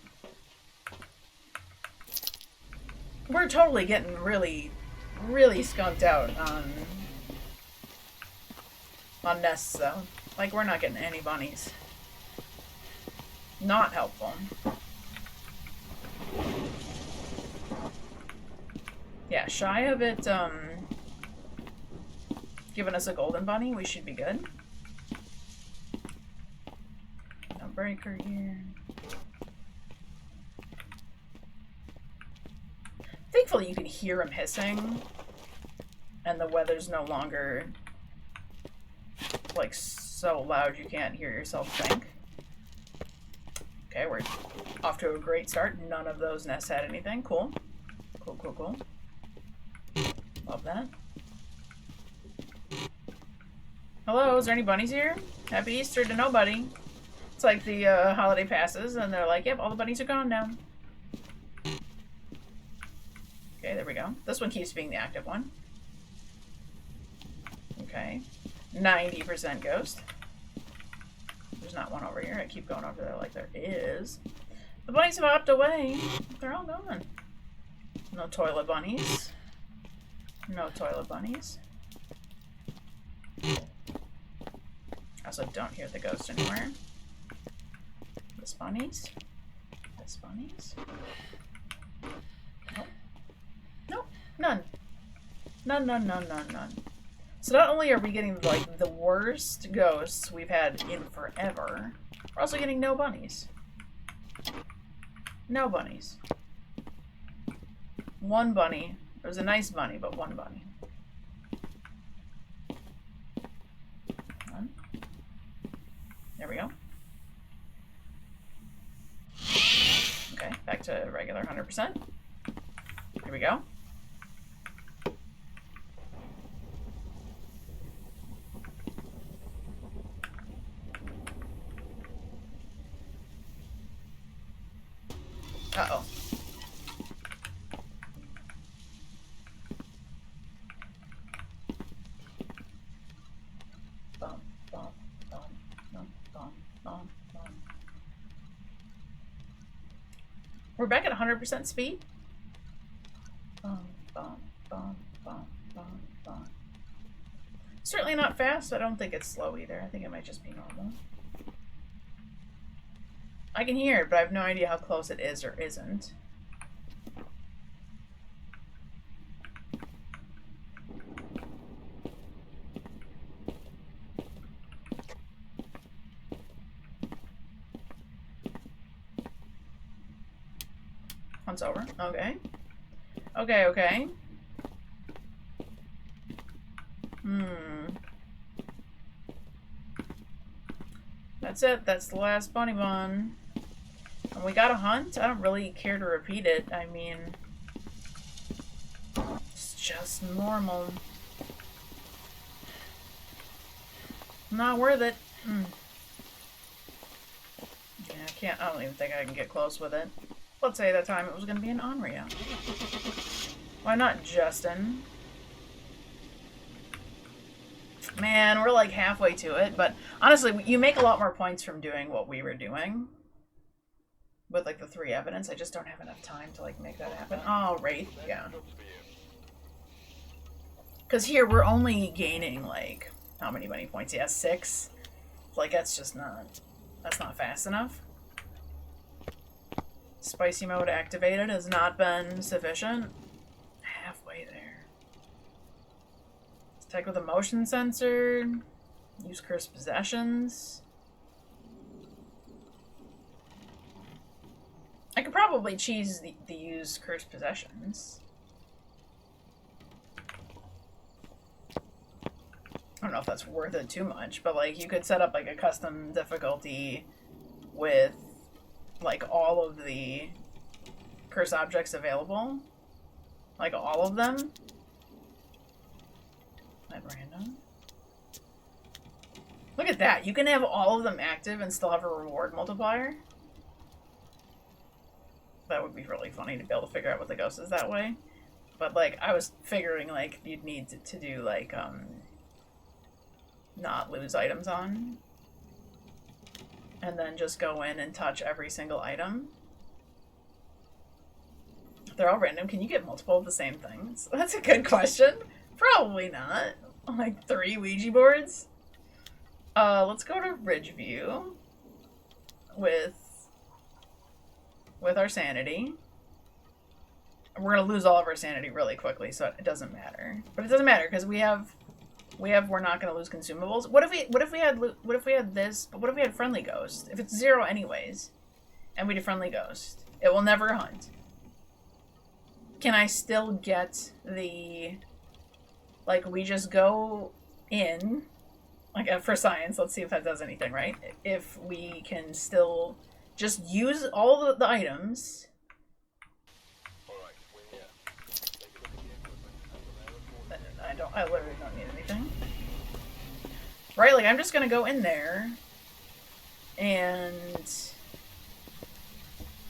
We're totally getting really, really skunked out on nests though. Like, we're not getting any bunnies. Not helpful. Yeah, shy of it, giving us a golden bunny, we should be good. No breaker here. Thankfully you can hear him hissing, and the weather's no longer, like, so loud you can't hear yourself think. Okay, we're off to a great start. None of those nests had anything. Cool. Cool, cool, cool. Love that. Hello, is there any bunnies here? Happy Easter to nobody. It's like the holiday passes, and they're like, yep, all the bunnies are gone now. Okay, there we go. This one keeps being the active one. Okay. 90% ghost. There's not one over here. I keep going over there like there is. The bunnies have hopped away. They're all gone. No toilet bunnies. No toilet bunnies. I also don't hear the ghost anywhere. This bunnies. This bunnies. Nope. Nope. None. None, none, none, none, none. So not only are we getting, like, the worst ghosts we've had in forever, we're also getting no bunnies. No bunnies. One bunny. It was a nice bunny, but one bunny. One. There we go. Okay, back to regular 100%. Here we go. Uh-oh. bum, bum, bum, bum, bum, bum, bum. We're back at 100% speed. Bum, bum, bum, bum, bum, bum. Certainly not fast. I don't think it's slow either. I think it might just be normal. I can hear it, but I have no idea how close it is or isn't. Once over. Okay. Okay, okay. That's it. That's the last bunny bun. And we got a hunt? I don't really care to repeat it. I mean, it's just normal. Not worth it. Yeah, I don't even think I can get close with it. Let's say that time it was going to be an Onryo. Why not Justin? Man, we're like halfway to it, but honestly, you make a lot more points from doing what we were doing. With like the 3 evidence, I just don't have enough time to like make that happen. Oh, right, yeah. Because here we're only gaining like, how many money points? Yeah, 6. Like that's just not, that's not fast enough. Spicy mode activated has not been sufficient. Halfway there. Attack with a motion sensor. Use cursed possessions. I could probably choose the use cursed possessions. I don't know if that's worth it too much, but like you could set up like a custom difficulty with like all of the cursed objects available. Like all of them. At random. Look at that. You can have all of them active and still have a reward multiplier. That would be really funny to be able to figure out what the ghost is that way. But like I was figuring like you'd need to do like not lose items on. And then just go in and touch every single item. If they're all random, can you get multiple of the same things? That's a good question. Probably not. Like 3 Ouija boards? Let's go to Ridgeview with our sanity. We're gonna lose all of our sanity really quickly, so it doesn't matter. But it doesn't matter because we're not gonna lose consumables. What if we had this? But what if we had friendly ghost? If it's 0 anyways, and we do friendly ghost, it will never hunt. Can I still get the? Like we just go in, like for science. Let's see if that does anything, right? If we can still just use all the items. I literally don't need anything. Right, like I'm just gonna go in there and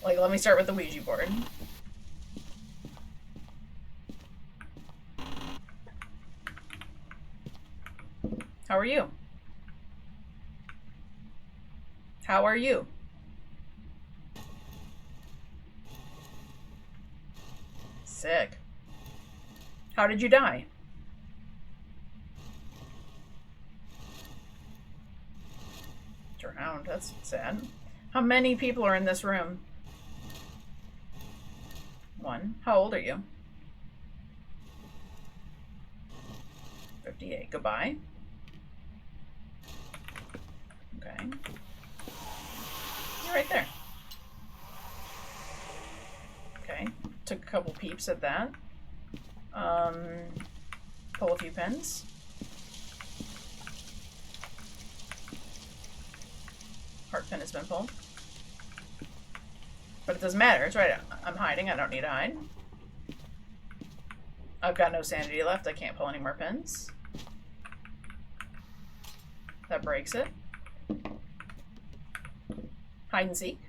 like let me start with the Ouija board. How are you? How are you? Sick. How did you die? Drowned. That's sad. How many people are in this room? 1. How old are you? 58. Goodbye. Okay. You're right there. Okay. Took a couple peeps at that. Pull a few pins. Heart pin has been pulled. But it doesn't matter. It's right. I'm hiding. I don't need to hide. I've got no sanity left. I can't pull any more pins. That breaks it. Hide and seek.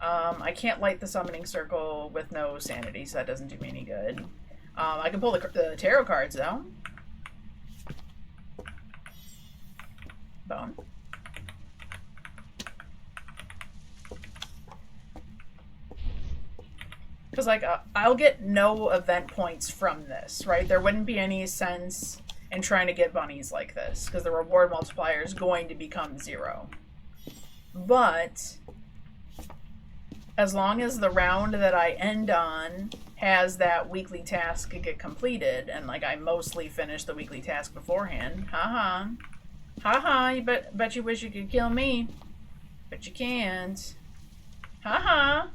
I can't light the summoning circle with no sanity, so that doesn't do me any good. I can pull the tarot cards, though. Bone. Because, like, I'll get no event points from this, right? There wouldn't be any sense in trying to get bunnies like this, because the reward multiplier is going to become 0. But as long as the round that I end on has that weekly task get completed, and, like, I mostly finish the weekly task beforehand, haha. Haha, you bet you wish you could kill me. But you can't. Haha.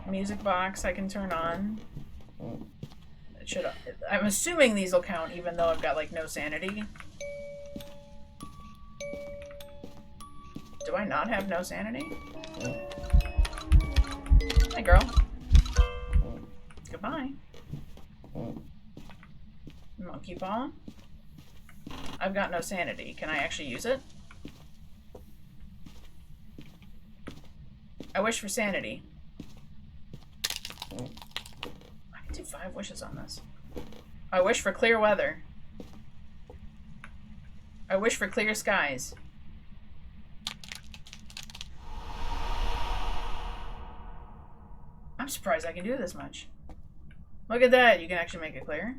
Music box I can turn on. It should. I'm assuming these will count, even though I've got like no sanity. Do I not have no sanity? Hi, girl. Goodbye. Monkey paw. I've got no sanity. Can I actually use it? I wish for sanity. I can do 5 wishes on this. I wish for clear weather. I wish for clear skies. I'm surprised I can do this much. Look at that, you can actually make it clear.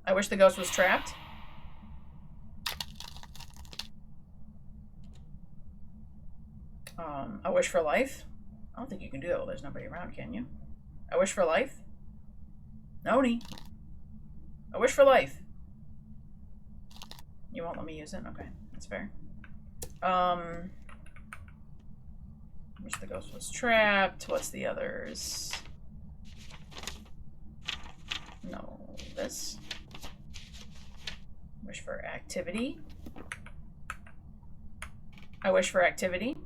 I wish the ghost was trapped. I wish for life. I don't think you can do that while there's nobody around, can you? I wish for life. Noni. I wish for life. You won't let me use it? Okay, that's fair. Wish the ghost was trapped. What's the others? No, this. Wish for activity. I wish for activity.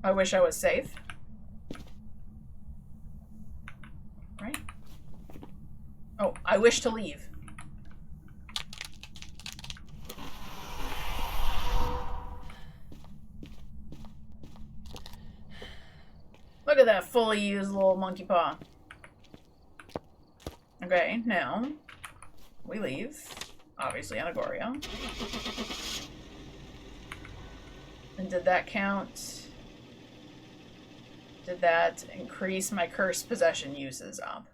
I wish I was safe. Right? Oh, I wish to leave. Look at that fully used little monkey paw. Okay, now we leave. Obviously on Agoria. And did that count? Did that increase my cursed possession uses up?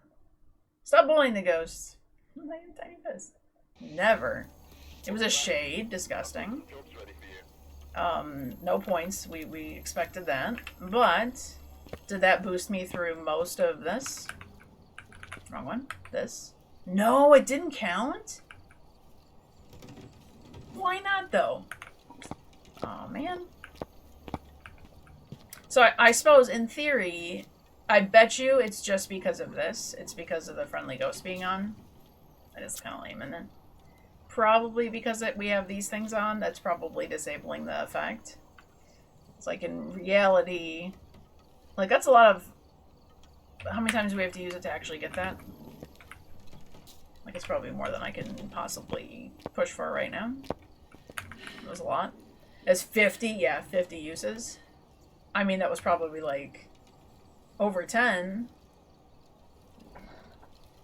Stop bullying the ghosts. Not even tiny fist. Never. It was a shade. Disgusting. No points. We expected that. But did that boost me through most of this? Wrong one. This. No, it didn't count? Why not, though? Oh, man. So I suppose, in theory, I bet you it's just because of this. It's because of the friendly ghost being on. That is kind of lame, isn't it? Probably because we have these things on, that's probably disabling the effect. It's like, in reality, like, that's a lot of... How many times do we have to use it to actually get that? Like, it's probably more than I can possibly push for right now. That was a lot. As 50, yeah, 50 uses. I mean, that was probably, like, over 10.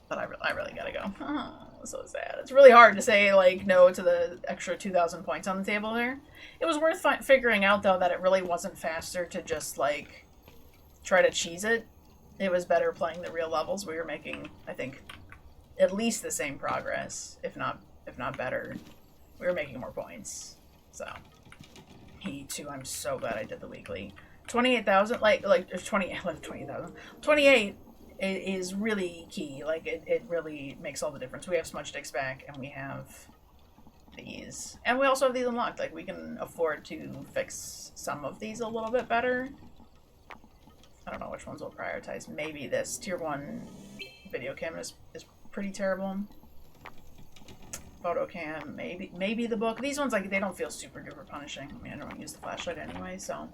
But I really gotta go. Oh, so sad. It's really hard to say, like, no to the extra 2,000 points on the table there. It was worth figuring out, though, that it really wasn't faster to just, like, try to cheese it. It was better playing the real levels. We were making, I think, at least the same progress, if not better. We were making more points. So, he too. I'm so glad I did the weekly. 28,000, like 20,000. 28 is really key. Like, it really makes all the difference. We have smudge sticks back, and we have these. And we also have these unlocked. Like, we can afford to fix some of these a little bit better. I don't know which ones we'll prioritize. Maybe this tier 1 video cam is pretty terrible. Photo cam, maybe the book. These ones, like, they don't feel super duper punishing. I mean, I don't use the flashlight anyway, so.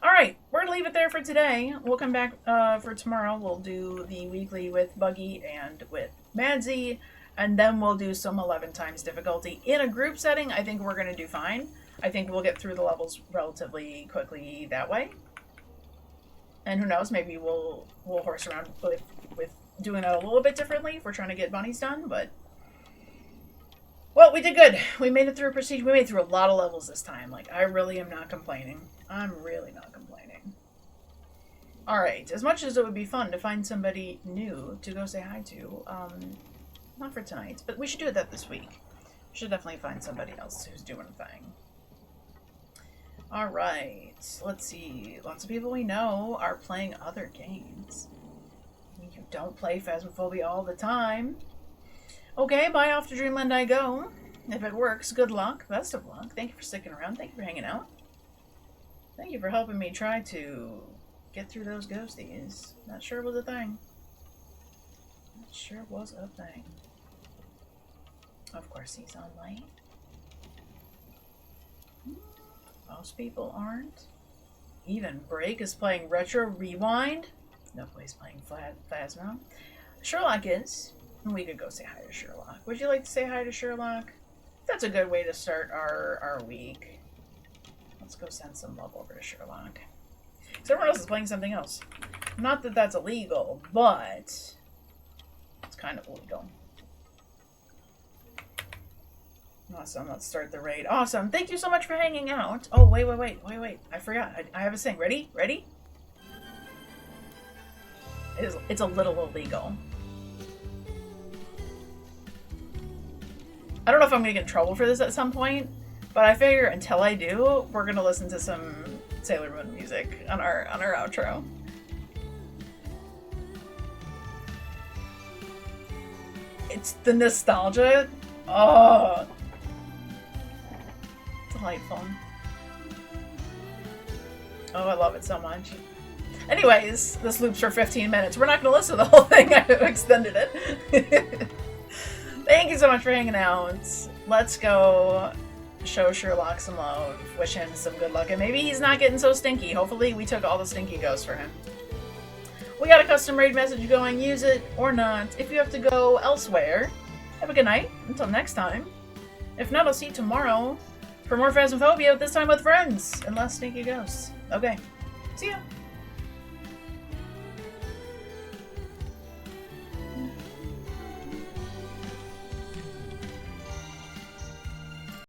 Alright, we're gonna leave it there for today. We'll come back for tomorrow. We'll do the weekly with Buggy and with Madsy, and then we'll do some 11 times difficulty. In a group setting, I think we're gonna do fine. I think we'll get through the levels relatively quickly that way. And who knows, maybe we'll horse around with doing it a little bit differently if we're trying to get bunnies done, but... Well, we did good. We made it through a procedure. We made it through a lot of levels this time. Like, I really am not complaining. I'm really not complaining. Alright, as much as it would be fun to find somebody new to go say hi to, not for tonight, but we should do that this week. We should definitely find somebody else who's doing a thing. Alright, let's see. Lots of people we know are playing other games. You don't play Phasmophobia all the time. Okay, bye off to Dreamland I go. If it works, good luck. Best of luck. Thank you for sticking around. Thank you for hanging out. Thank you for helping me try to get through those ghosties. That sure was a thing. That sure was a thing. Of course he's online. Most people aren't. Even Break is playing Retro Rewind. Nobody's playing Phasmo. Sherlock is. We could go say hi to Sherlock. Would you like to say hi to Sherlock? That's a good way to start our week. Let's go send some love over to Sherlock. So everyone else is playing something else. Not that that's illegal, but it's kind of illegal. Awesome, let's start the raid. Awesome, thank you so much for hanging out. Oh, wait. I forgot. I have a thing. Ready? Ready? It's a little illegal. I don't know if I'm gonna get in trouble for this at some point, but I figure until I do, we're gonna listen to some Sailor Moon music on our outro. It's the nostalgia. Oh, delightful. Oh, I love it so much. Anyways, this loops for 15 minutes. We're not going to listen to the whole thing. I've extended it. Thank you so much for hanging out. Let's go show Sherlock some love. Wish him some good luck. And maybe he's not getting so stinky. Hopefully we took all the stinky ghosts for him. We got a custom raid message going. Use it or not. If you have to go elsewhere, have a good night. Until next time. If not, I'll see you tomorrow for more Phasmophobia, this time with friends and less stinky ghosts. Okay. See ya.